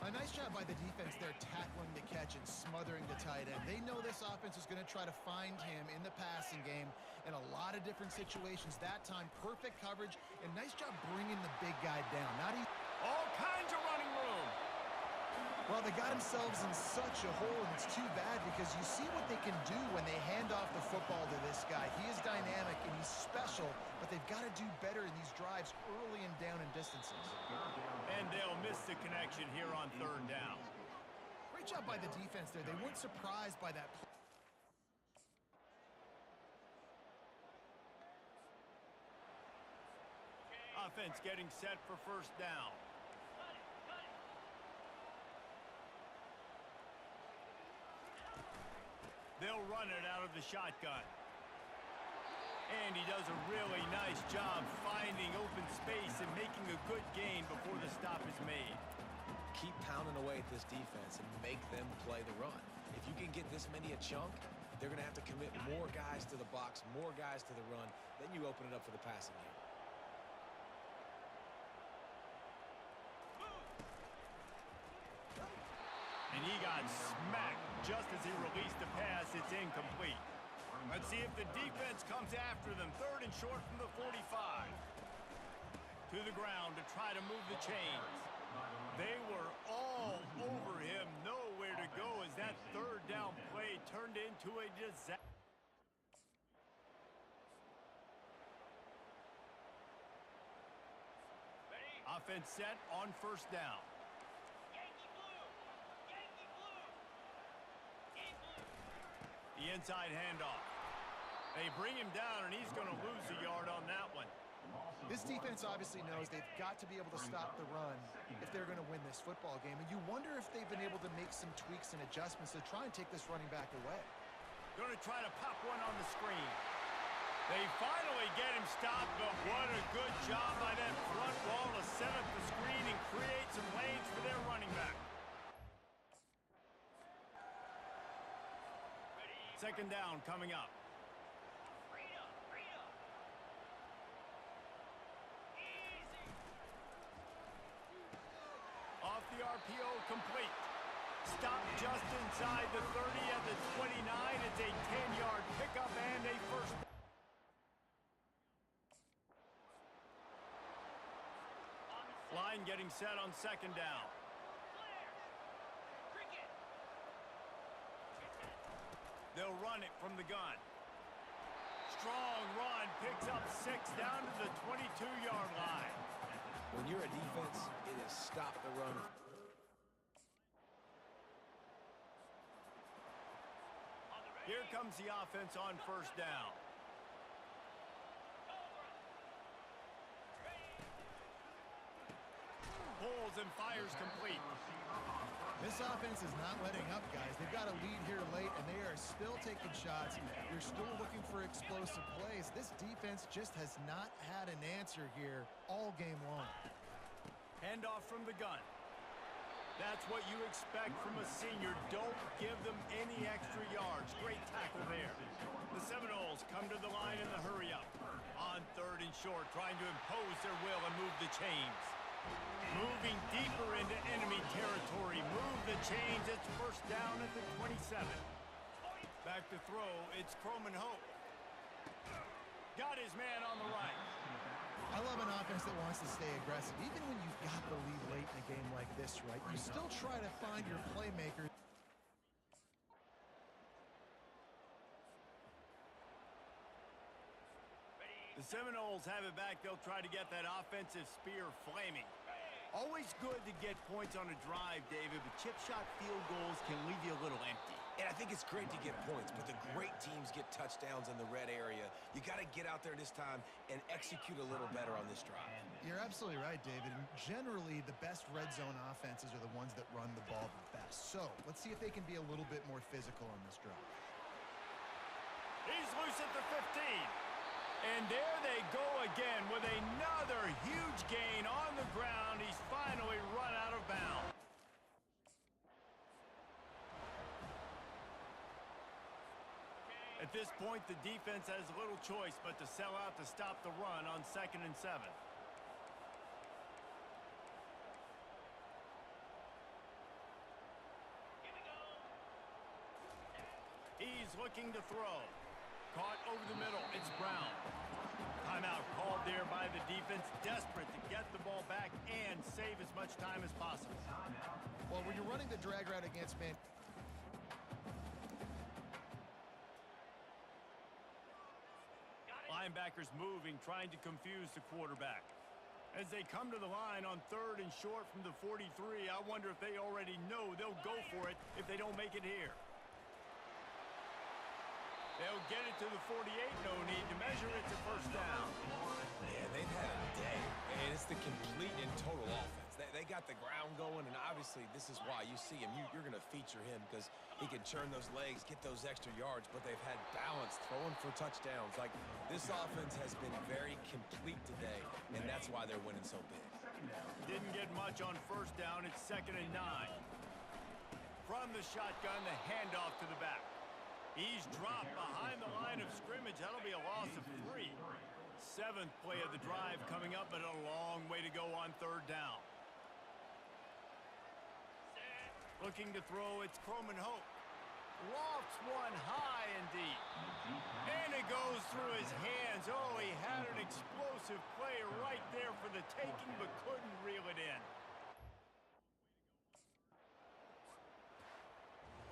A nice job by the defense there tackling the catch and smothering the tight end. They know this offense is going to try to find him in the passing game in a lot of different situations. That time, perfect coverage, and nice job bringing the big guy down. Not easy. All kinds of running room. Well, they got themselves in such a hole, and it's too bad because you see what they can do when they hand off the football to this guy. He is dynamic, and he's special, but they've got to do better in these drives early and down in distances. And they'll miss the connection here on 3rd down. Great job by the defense there. They weren't surprised by that play. Offense getting set for first down. They'll run it out of the shotgun. And he does a really nice job finding open space and making a good gain before the stop is made. Keep pounding away at this defense and make them play the run. If you can get this many a chunk, they're going to have to commit more guys to the box, more guys to the run. Then you open it up for the passing game. And he got smacked just as he released the pass. It's incomplete. Let's see if the defense comes after them. 3rd and short from the 45. To the ground to try to move the chains. They were all over him. Nowhere to go as that 3rd down play turned into a disaster. Offense set on first down. The inside handoff. They bring him down, and he's going to lose a yard on that one. This defense obviously knows they've got to be able to stop the run if they're going to win this football game. And you wonder if they've been able to make some tweaks and adjustments to try and take this running back away. Going to try to pop one on the screen. They finally get him stopped, but what a good job by that front wall to set up the screen and create some lanes for their running back. 2nd down coming up. Off the RPO, complete. Stop just inside the 30 at the 29. It's a 10-yard pickup and a first. Line getting set on second down. They'll run it from the gun. Strong run, picks up 6 down to the 22-yard line. When you're a defense, it is stop the run. Here comes the offense on first down. Pulls and fires complete. This offense is not letting up, guys. They've got a lead here late, and they are still taking shots. They're still looking for explosive plays. This defense just has not had an answer here all game long. Handoff from the gun. That's what you expect from a senior. Don't give them any extra yards. Great tackle there. The Seminoles come to the line in the hurry-up. On third and short, trying to impose their will and move the chains. Moving deeper into enemy territory. Move the chains. It's first down at the 27. Back to throw. It's Croman Hope. Got his man on the right. I love an offense that wants to stay aggressive. Even when you've got the lead late in a game like this, right, you still try to find your playmakers. The Seminoles have it back. They'll try to get that offensive spear flaming. Always good to get points on a drive, David, but chip shot field goals can leave you a little empty. And I think it's great to get points, but the great teams get touchdowns in the red area. You got to get out there this time and execute a little better on this drive. You're absolutely right, David. And generally, the best red zone offenses are the ones that run the ball the best. So let's see if they can be a little bit more physical on this drive. He's loose at the 15. And there they go again with another huge gain on the ground. He's finally run out of bounds. At this point, the defense has little choice but to sell out to stop the run on 2nd and 7. He's looking to throw. Caught over the middle. It's Brown. Timeout called there by the defense, desperate to get the ball back and save as much time as possible. Well, when you're running the drag route against man, linebackers moving, trying to confuse the quarterback. As they come to the line on 3rd and short from the 43, I wonder if they already know they'll go for it if they don't make it here. They'll get it to the 48, no need to measure it to first down. Yeah, they've had a day, and it's the complete and total offense. They got the ground going, and obviously this is why you see him. You're going to feature him because he can churn those legs, get those extra yards, but they've had balance throwing for touchdowns. Like, this offense has been very complete today, and that's why they're winning so big. Didn't get much on first down. It's 2nd and 9. From the shotgun, the handoff to the back. He's dropped behind the line of scrimmage. That'll be a loss of 3. 7th play of the drive coming up, but a long way to go on 3rd down. Looking to throw, it's Croman Hope. Lofts one high and deep. And it goes through his hands. Oh, he had an explosive play right there for the taking, but couldn't reel it in.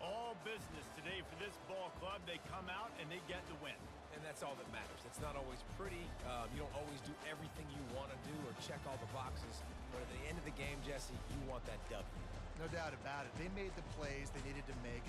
All business today for this ball club. They come out and they get the win. And that's all that matters. It's not always pretty. You don't always do everything you want to do or check all the boxes. But at the end of the game, Jesse, you want that W. no doubt about it, they made the plays they needed to make.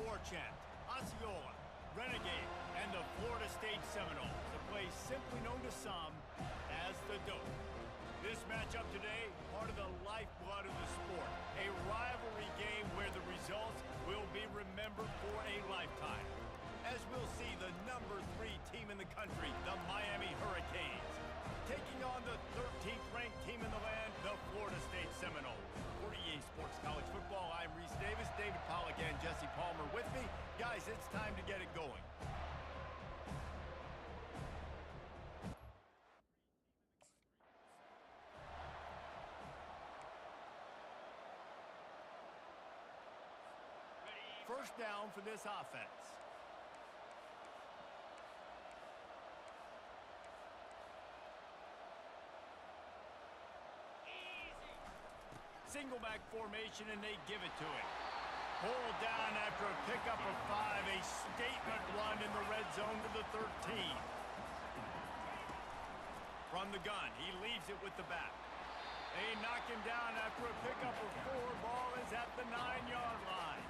War Chant, Osceola, Renegade, and the Florida State Seminoles, a place simply known to some as the Dope. This matchup today, part of the lifeblood of the sport, a rivalry game where the results will be remembered for a lifetime. As we'll see the number 3 team in the country, the Miami Hurricanes, taking on the 13th ranked team in the land, the Florida State Seminoles. For EA Sports College Football, I'm Reese Davis, David Pollack, and Jesse Palmer with me. Guys, it's time to get it going. First down for this offense. Single back formation, and they give it to him. Pulled down after a pickup of 5, a statement run in the red zone to the 13. From the gun, he leaves it with the back. They knock him down after a pickup of 4. Ball is at the 9-yard line.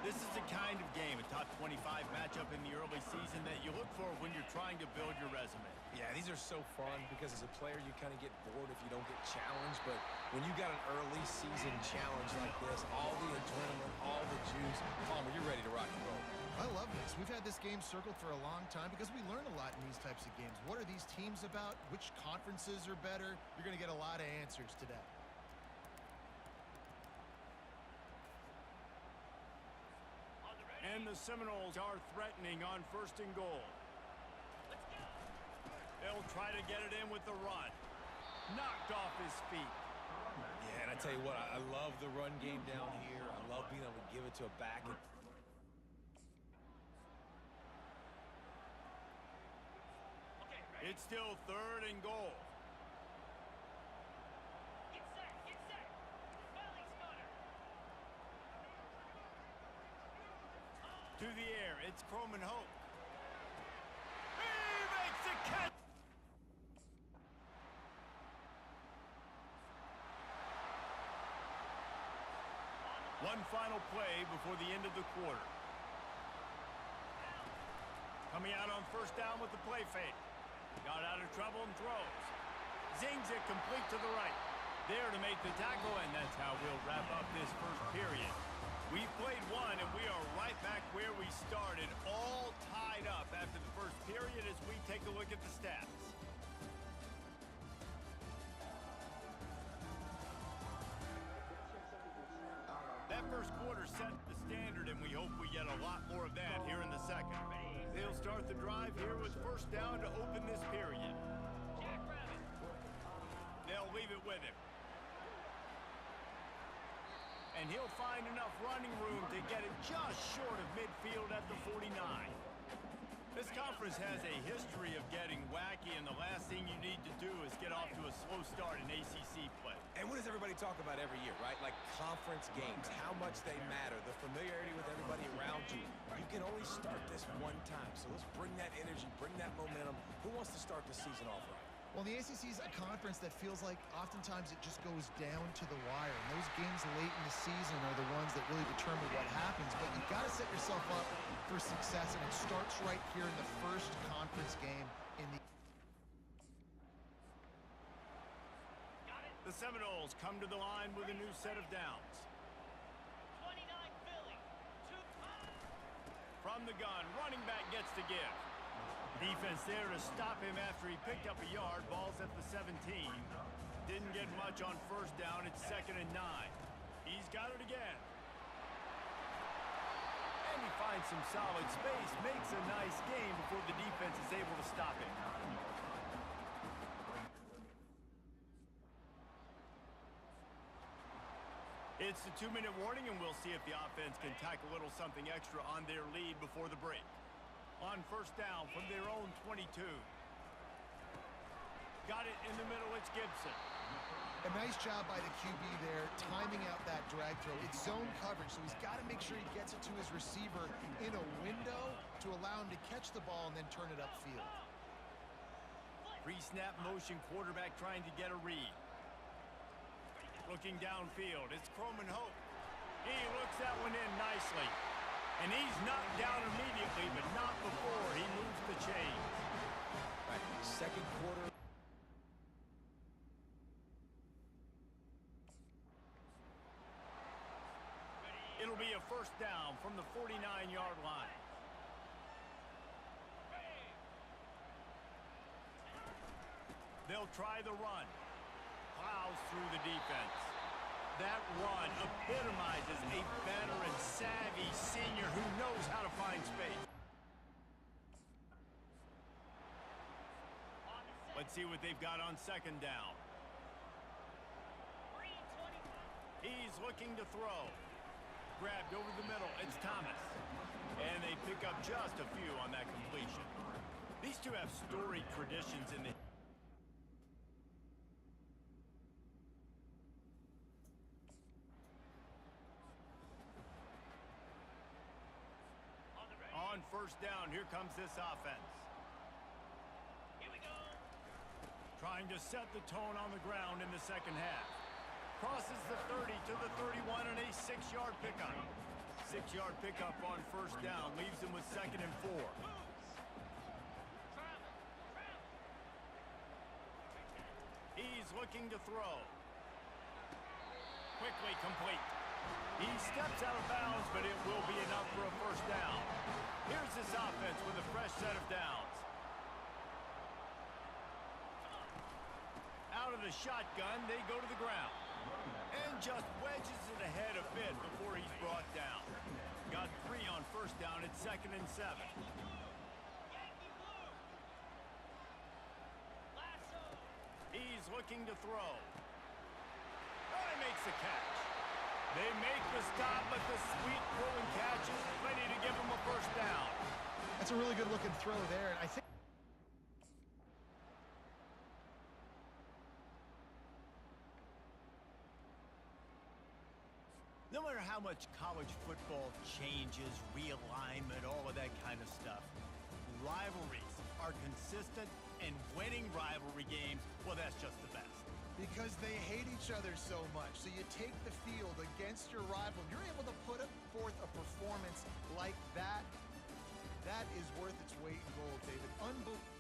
This is the kind of game, a top 25 matchup in the early season, that you look for when you're trying to build your resume. Yeah, these are so fun because as a player, you kind of get bored if you don't get challenged. But when you got an early season challenge like this, all the adrenaline, all the juice, Palmer, you're ready to rock and roll. I love this. We've had this game circled for a long time because we learn a lot in these types of games. What are these teams about? Which conferences are better? You're going to get a lot of answers today. And the Seminoles are threatening on 1st and goal. They'll try to get it in with the run. Knocked off his feet. Yeah, and I tell you what, I love the run game down here. I love being able to give it to a back. It's still 3rd and goal. Get set, get set. Belly stutter. To the air, it's Croman Hope. He makes the catch. One final play before the end of the quarter. Coming out on 1st down with the play fake. Got out of trouble and throws. Zings it complete to the right. There to make the tackle, and that's how we'll wrap up this first period. We've played one, and we are right back where we started, all tied up after the first period as we take a look at the stats. That first quarter set the standard, and we hope we get a lot more of that here in the second. They'll start the drive here with 1st down to open this period. Jackrabbit. They'll leave it with him. And he'll find enough running room to get it just short of midfield at the 49. This conference has a history of getting wacky, and the last thing you need to do is get off to a slow start in ACC play. And what does everybody talk about every year, right? Like conference games, how much they matter, the familiarity with everybody around you. You can only start this one time, so let's bring that energy, bring that momentum. Who wants to start the season off right? Well, the ACC is a conference that feels like oftentimes it just goes down to the wire. And those games late in the season are the ones that really determine what happens. But you've got to set yourself up for success, and it starts right here in the first conference game in the... The Seminoles come to the line with a new set of downs. 29 Philly. 2 From the gun, running back gets the give. Defense there to stop him after he picked up a yard. Ball's at the 17. Didn't get much on 1st down. It's 2nd and 9. He's got it again. And he finds some solid space. Makes a nice game before the defense is able to stop him. It's the 2-minute warning, and we'll see if the offense can tack a little something extra on their lead before the break. On 1st down from their own 22. Got it in the middle, it's Gibson. A nice job by the QB there, timing out that drag throw. It's zone coverage, so he's got to make sure he gets it to his receiver in a window to allow him to catch the ball and then turn it upfield. Pre-snap motion, quarterback trying to get a read. Looking downfield, it's Croman Hope. He looks that one in nicely. And he's knocked down immediately, but not before he moves the chains. Right, second quarter. It'll be a first down from the 49-yard line. They'll try the run. Plows through the defense. That run epitomizes a veteran, savvy senior who knows how to find space. Let's see what they've got on second down. He's looking to throw. Grabbed over the middle. It's Thomas. And they pick up just a few on that completion. These two have storied traditions in the... On first down, here comes this offense. Here we go. Trying to set the tone on the ground in the second half. Crosses the 30 to the 31 on a 6-yard pickup. 6-yard pickup on first down leaves him with 2nd and 4. He's looking to throw. Quickly complete. He steps out of bounds, but it will be enough for a first down. Here's this offense with a fresh set of downs. Out of the shotgun, they go to the ground. And just wedges it ahead a bit before he's brought down. Got 3 on first down at 2nd and 7. He's looking to throw. Oh, he makes the catch. They make the stop, but the sweet throw and catch is plenty to give him a first down. That's a really good looking throw there, and I think no matter how much college football changes, realignment, all of that kind of stuff, rivalries are consistent, and winning rivalry games, well, that's just the best. because they hate each other so much. So you take the field against your rival, you're able to put forth a performance like that. That is worth its weight in gold, David. Unbelievable.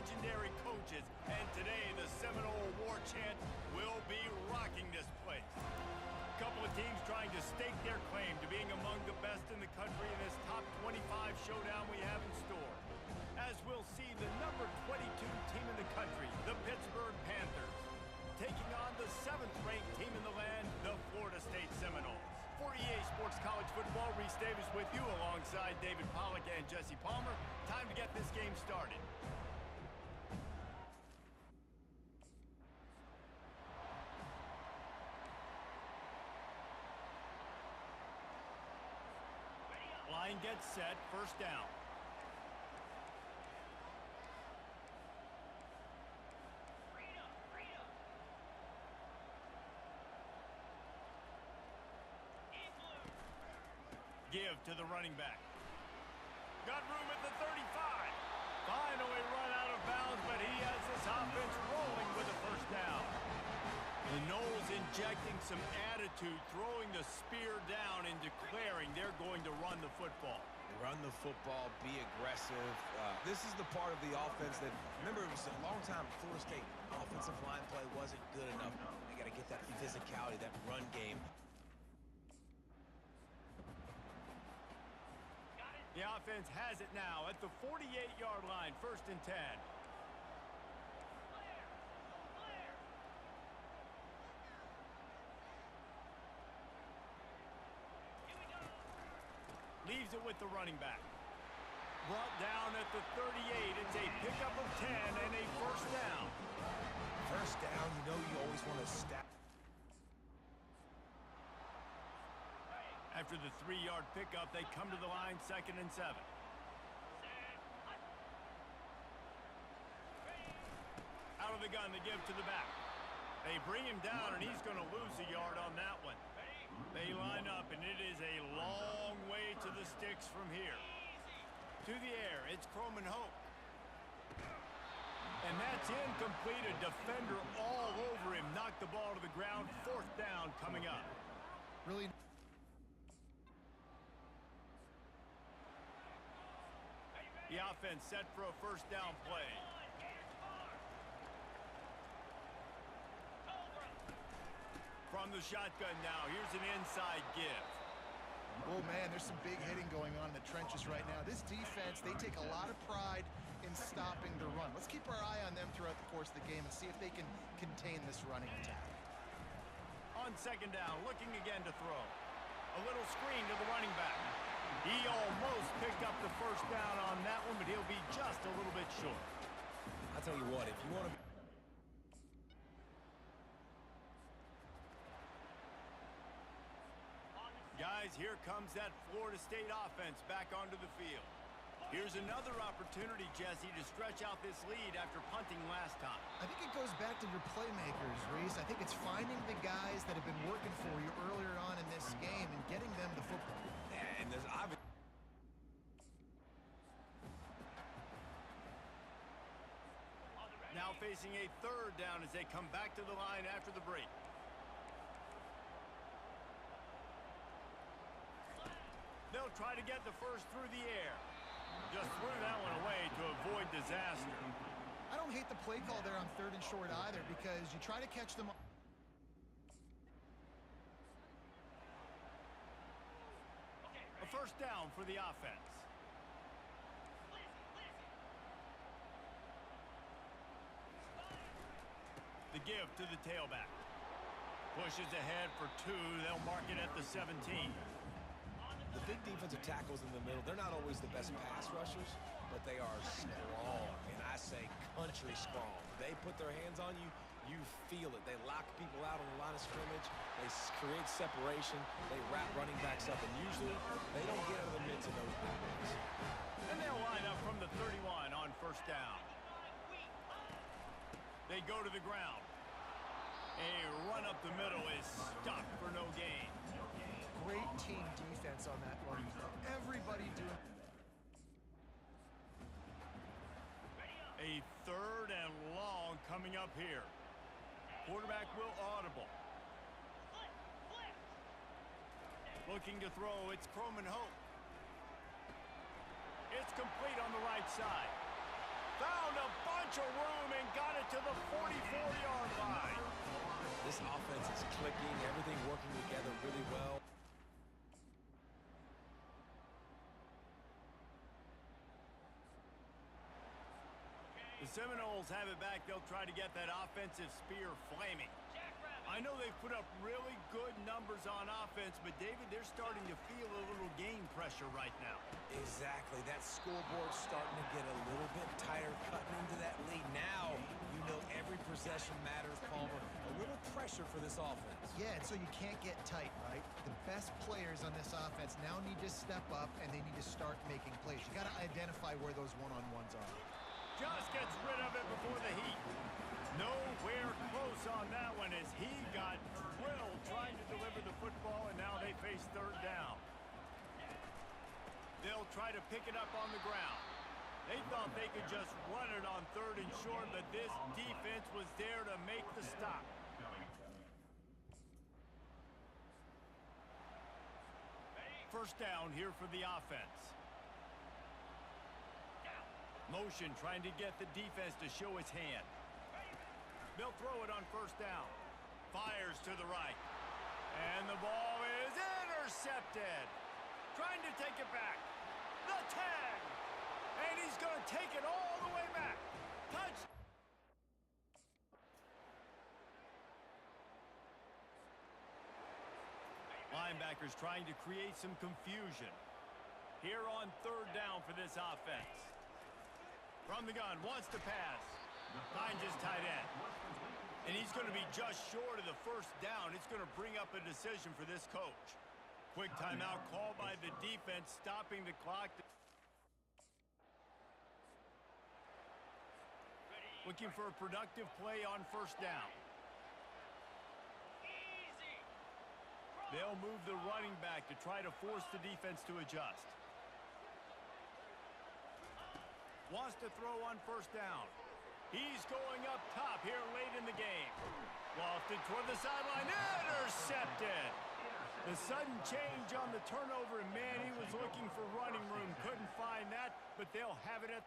legendary coaches, and today the Seminole War Chant will be rocking this place. A couple of teams trying to stake their claim to being among the best in the country in this top 25 showdown we have in store. As we'll see the number 22 team in the country, the Pittsburgh Panthers, taking on the 7th-ranked team in the land, the Florida State Seminoles. For EA Sports College Football, Reese Davis with you alongside David Pollack and Jesse Palmer. Time to get this game started. Line gets set, first down. Give to the running back. Got room at the 35. Finally run out of bounds, but he has this offense rolling with a first down. The Noles injecting some attitude, throwing the spear down and declaring they're going to run the football. Run the football, be aggressive. This is the part of the offense that, remember, it was a long time Florida State offensive line play wasn't good enough. They got to get that physicality, that run game. The offense has it now at the 48-yard line, 1st and 10. Leaves it with the running back. Brought down at the 38. It's a pickup of 10 and a first down. First down, you know you always want to stack. After the 3-yard pickup, they come to the line, 2nd and 7. Out of the gun, they give to the back. They bring him down, and he's going to lose a yard on that one. They line up, and it is a long way to the sticks from here. To the air, it's Croman Hope. And that's incomplete. A defender all over him. Knocked the ball to the ground. 4th down coming up. Really. The offense set for a first down play. From the shotgun now, here's an inside give. Oh, man, there's some big hitting going on in the trenches right now. This defense, they take a lot of pride in stopping the run. Let's keep our eye on them throughout the course of the game and see if they can contain this running attack. On 2nd down, looking again to throw. A little screen to the running back. He almost picked up the first down on that one, but he'll be just a little bit short. I'll tell you what, if you want to... Guys, here comes that Florida State offense back onto the field. Here's another opportunity, Jesse, to stretch out this lead after punting last time. I think it goes back to your playmakers, Reese. I think it's finding the guys that have been working for you earlier on in this game and getting them the football. And there's obviously... Now facing a 3rd down as they come back to the line after the break. They'll try to get the first through the air. Just threw that one away to avoid disaster. I don't hate the play call there on 3rd and short either because you try to catch them. A first down for the offense. The give to the tailback. Pushes ahead for 2. They'll mark it at the 17. The big defensive tackles in the middle, they're not always the best pass rushers, but they are strong, and I say country strong. They put their hands on you, you feel it. They lock people out on the line of scrimmage. They create separation. They wrap running backs up, and usually they don't get out of the midst of those big boys. And they'll line up from the 31 on first down. They go to the ground. A run up the middle is stopped for no gain. Great team defense on that one. Everybody doing. A 3rd and long coming up here. Quarterback will audible. Looking to throw, it's Croman Hope. It's complete on the right side. Found a bunch of room and got it to the 44-yard line. This offense is clicking, everything working together really well. The Seminoles have it back. They'll try to get that offensive spear flaming. I know they've put up really good numbers on offense, but David, they're starting to feel a little game pressure right now. Exactly. That scoreboard's starting to get a little bit tighter, cutting into that lead. Now, you know every possession matters, Palmer. A little pressure for this offense. Yeah, and so you can't get tight, right? The best players on this offense now need to step up, and they need to start making plays. You got to identify where those one-on-ones are. Just gets rid of it before the heat. Nowhere close on that one as he got drilled trying to deliver the football, and now they face third down. They'll try to pick it up on the ground. They thought they could just run it on third and short, but this defense was there to make the stop. First down here for the offense. Motion trying to get the defense to show its hand. They'll throw it on first down. Fires to the right. And the ball is intercepted. Trying to take it back. The 10. And he's going to take it all the way back. Touch. Linebackers trying to create some confusion. Here on third down for this offense. From the gun, wants to pass. Finds his tight end. And he's going to be just short of the first down. It's going to bring up a decision for this coach. Quick timeout call by the defense, stopping the clock. Looking for a productive play on first down. They'll move the running back to try to force the defense to adjust. Wants to throw on first down. He's going up top here late in the game. Lofted toward the sideline. Intercepted. The sudden change on the turnover, and man, he was looking for running room. Couldn't find that, but they'll have it at...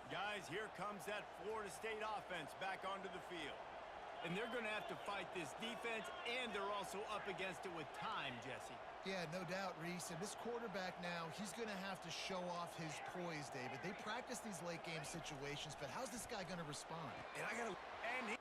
Guys, here comes that Florida State offense back onto the field. And they're going to have to fight this defense, and they're also up against it with time, Jesse. Yeah, no doubt, Reese. And this quarterback now, he's going to have to show off his poise, David. They practice these late-game situations, but how's this guy going to respond? And I got to... And he...